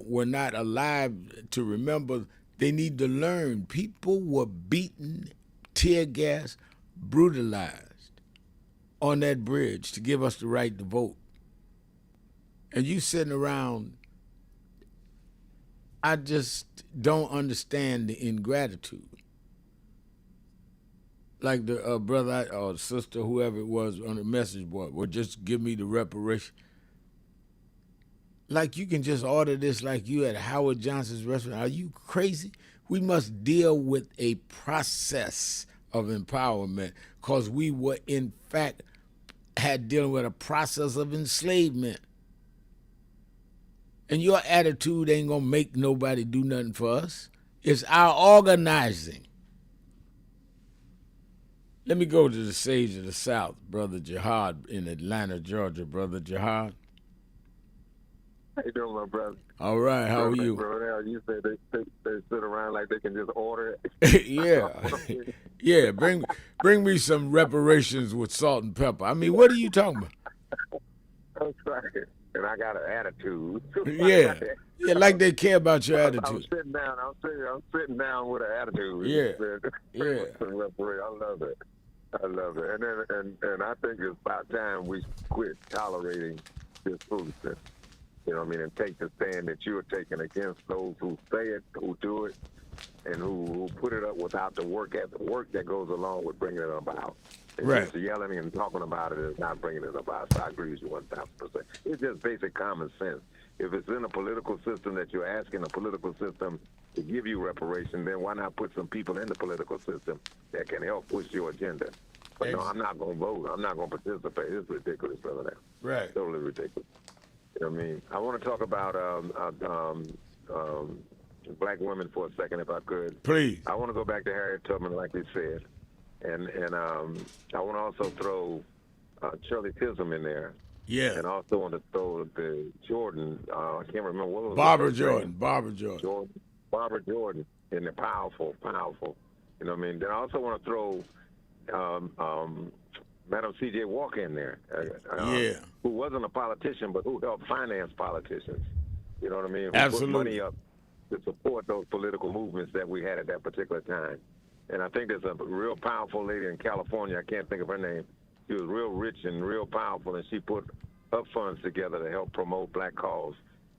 were not alive to remember, they need to learn. People were beaten, tear gas, brutalized on that bridge to give us the right to vote. And you sitting around, I just don't understand the ingratitude. Like the brother or sister, whoever it was on the message board, would just give me the reparation. Like you can just order this like you at Howard Johnson's restaurant. Are you crazy? We must deal with a process of empowerment because we were in fact dealing with a process of enslavement. And your attitude ain't gonna make nobody do nothing for us. It's our organizing. Let me go to the Sage of the South, Brother Jihad in Atlanta, Georgia. Brother Jihad. How you doing, my brother? All right, how are you? Bro, you said they sit around like they can just order it. Yeah. Bring me some reparations with salt and pepper. I mean, what are you talking about? I'm sorry. And I got an attitude. Yeah, like they care about your attitude. I'm sitting down. I'm sitting down with an attitude. Yeah. I love it. And I think it's about time we quit tolerating this foolishness. You know what I mean? And take the stand that you're taking against those who say it, who do it, and who put it up without the work that goes along with bringing it about. And right. Just yelling and talking about it is not bringing it about. So I agree with you 1,000%. It's just basic common sense. If it's in a political system that you're asking a political system to give you reparation, then why not put some people in the political system that can help push your agenda? But no, I'm not going to vote. I'm not going to participate. It's ridiculous, brother. Right. Totally ridiculous. You know what I mean? I want to talk about black women for a second, if I could. Please. I want to go back to Harriet Tubman, like we said, and I want to also throw Shirley Chisholm in there. Yeah. And I also want to throw the Jordan. I can't remember what was Barbara her name. Jordan. Barbara Jordan, and they're powerful. You know what I mean? Then I also want to throw Madam C.J. Walker in there, who wasn't a politician, but who helped finance politicians. You know what I mean? Who Absolutely. put money up to support those political movements that we had at that particular time. And I think there's a real powerful lady in California. I can't think of her name. She was real rich and real powerful, and she put up funds together to help promote black cause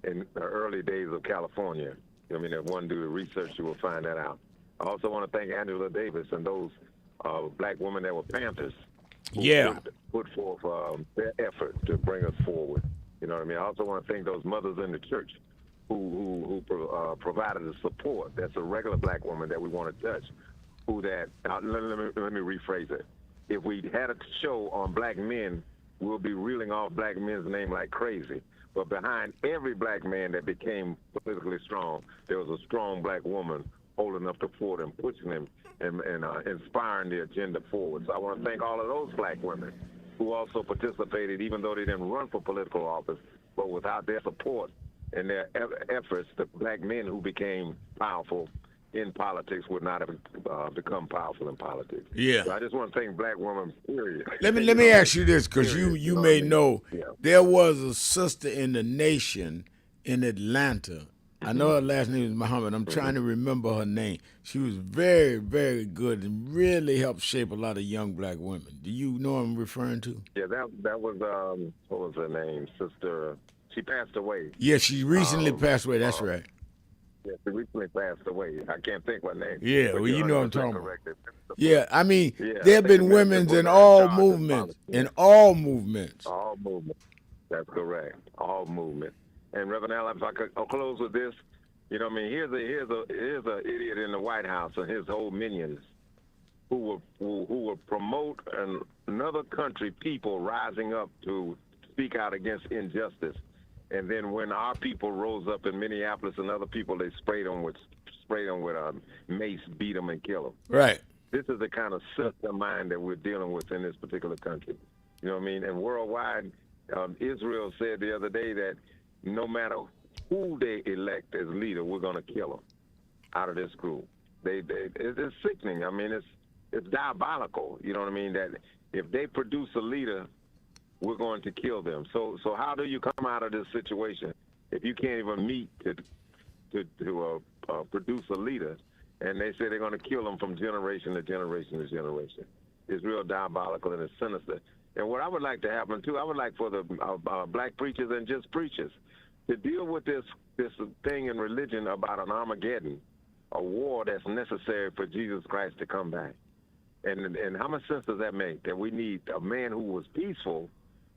in the early days of California. I mean, if one do the research, you will find that out. I also want to thank Angela Davis and those black women that were Panthers. Who put forth their effort to bring us forward. You know what I mean? I also want to thank those mothers in the church who provided the support. That's a regular black woman that we want to touch. Let me rephrase it. If we had a show on black men, we'll be reeling off black men's name like crazy. But behind every black man that became politically strong, there was a strong black woman holding up the fort and pushing him and inspiring the agenda forward. So I want to thank all of those black women who also participated, even though they didn't run for political office, but without their support and their efforts, the black men who became powerful in politics would not have become powerful in politics. Yeah. So I just want to thank black women, period. Let me ask you this, because you may know, there was a sister in the nation in Atlanta. I know her last name is Muhammad. I'm trying to remember her name. She was very, very good and really helped shape a lot of young black women. Do you know what I'm referring to? Yeah, that was, what was her name? Sister, she passed away. Yeah, she recently passed away. That's right. Yeah, she recently passed away. I can't think what name. Yeah, but well, you know what I'm talking about. corrected. Yeah, I mean, there have been women in all movements. In all movements. All movements. That's correct. All movements. And Reverend Allen, if I could close with this, you know what I mean? Here's a idiot in the White House and his whole minions who will promote another country people rising up to speak out against injustice. And then when our people rose up in Minneapolis and other people, they sprayed them with mace, beat them, and kill them. Right. This is the kind of system mind that we're dealing with in this particular country. You know what I mean? And worldwide, Israel said the other day that no matter who they elect as leader, we're going to kill them out of this group. It's sickening. I mean, it's diabolical. You know what I mean? That if they produce a leader, we're going to kill them. So how do you come out of this situation if you can't even meet to produce a leader? And they say they're going to kill them from generation to generation to generation. It's real diabolical and it's sinister. And what I would like to happen too, I would like for the black preachers and just preachers to deal with this thing in religion about an Armageddon, a war that's necessary for Jesus Christ to come back. And how much sense does that make? That we need a man who was peaceful,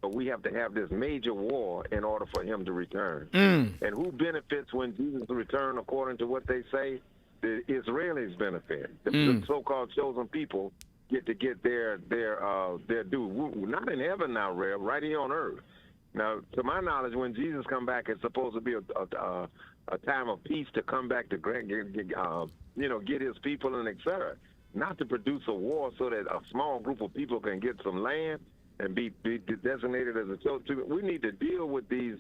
but we have to have this major war in order for him to return. And who benefits when Jesus returns according to what they say? The Israelis benefit. The so-called chosen people get their due. We're not in heaven now, Rev, right here on earth. Now, to my knowledge, when Jesus come back, it's supposed to be a time of peace to come back to get his people and et cetera. Not to produce a war so that a small group of people can get some land and be designated as a chosen. We need to deal with these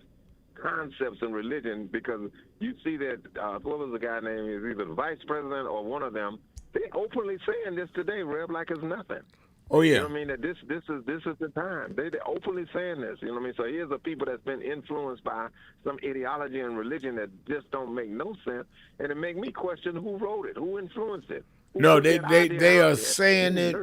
concepts in religion, because you see that what was the guy name? Is either the vice president or one of them. They openly saying this today, Reb, like it's nothing. Oh yeah. You know what I mean? That this is the time. They're openly saying this. You know what I mean? So here's the people that's been influenced by some ideology and religion that just don't make no sense, and it make me question who wrote it, who influenced it. No, they are saying it.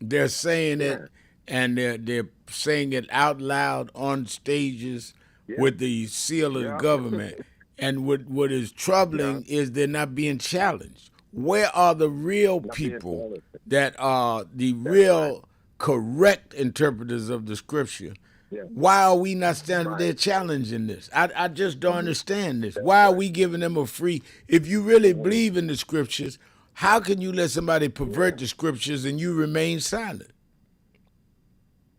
They're saying it, and they're saying it out loud on stages with the seal of the government. And what is troubling is they're not being challenged. Where are the real people that are the real correct interpreters of the scripture? Why are we not standing there challenging this? I just don't understand this. Why are we giving them a free? If you really believe in the scriptures, how can you let somebody pervert the scriptures and you remain silent?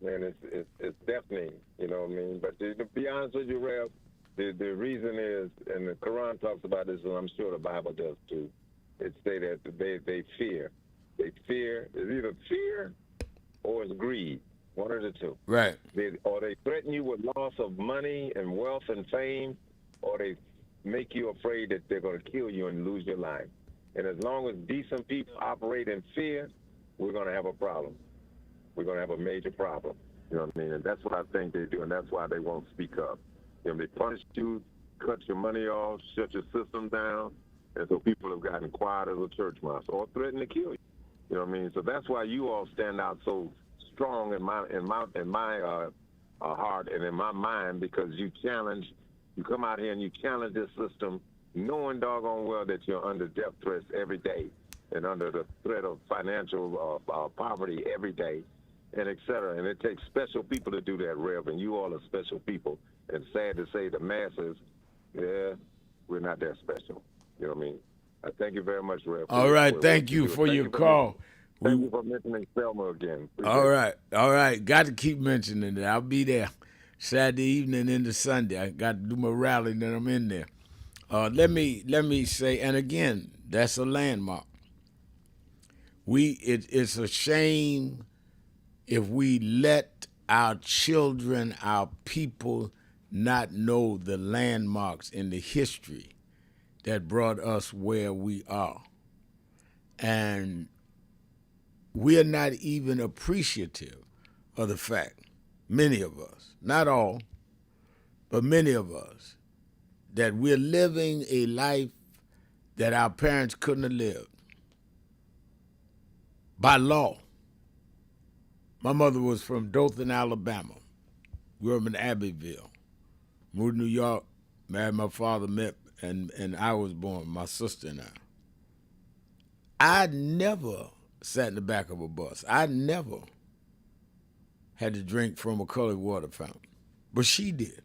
Man, it's deafening, you know what I mean? But to be honest with you, Rev, the reason is, and the Quran talks about this, and I'm sure the Bible does too, it say that they fear. They fear. It's either fear or it's greed. One of the two. Right. Or they threaten you with loss of money and wealth and fame, or they make you afraid that they're going to kill you and lose your life. And as long as decent people operate in fear, we're going to have a problem. We're going to have a major problem. You know what I mean? And that's what I think they do, and that's why they won't speak up. You know, they punish you, cut your money off, shut your system down, and so people have gotten quiet as a church mouse or threaten to kill you. You know what I mean? So that's why you all stand out so strong in my heart and in my mind, because you come out here and you challenge this system, knowing doggone well that you're under death threats every day and under the threat of financial poverty every day, and et cetera. And it takes special people to do that, Rev, and you all are special people. And sad to say, the masses, we're not that special. You know what I mean? I thank you very much, Rev. All right, thank you for your call. Thank you for mentioning Selma again. All right. Got to keep mentioning it. I'll be there Saturday evening into Sunday. I got to do my rally, then I'm in there. Let me say, and again, that's a landmark. It's a shame if we let our children, our people, not know the landmarks in the history that brought us where we are. And we're not even appreciative of the fact, many of us, not all, but many of us, that we're living a life that our parents couldn't have lived. By law. My mother was from Dothan, Alabama. Grew up in Abbeville. Moved to New York, married my father, met, and I was born, my sister and I never sat in the back of a bus. I never had to drink from a colored water fountain, but she did.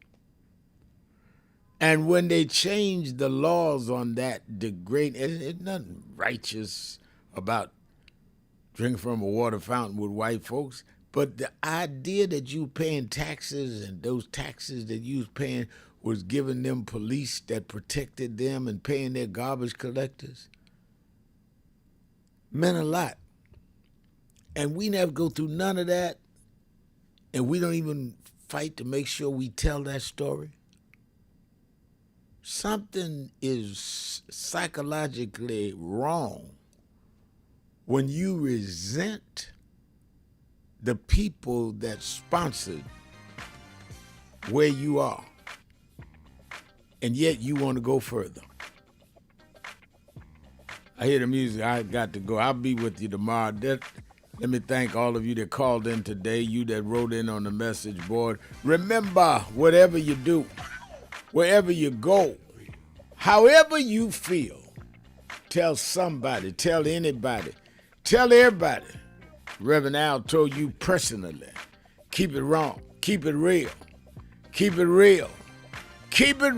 And when they changed the laws on that, it's nothing righteous about drinking from a water fountain with white folks, but the idea that you paying taxes and those taxes that you was paying was giving them police that protected them and paying their garbage collectors meant a lot. And we never go through none of that, and we don't even fight to make sure we tell that story. Something is psychologically wrong when you resent the people that sponsored where you are, and yet you want to go further. I hear the music. I got to go. I'll be with you tomorrow. Let me thank all of you that called in today, you that wrote in on the message board. Remember, whatever you do, wherever you go, however you feel, tell somebody, tell anybody, tell everybody. Reverend Al told you personally, keep it wrong, keep it real, keep it real, keep it real.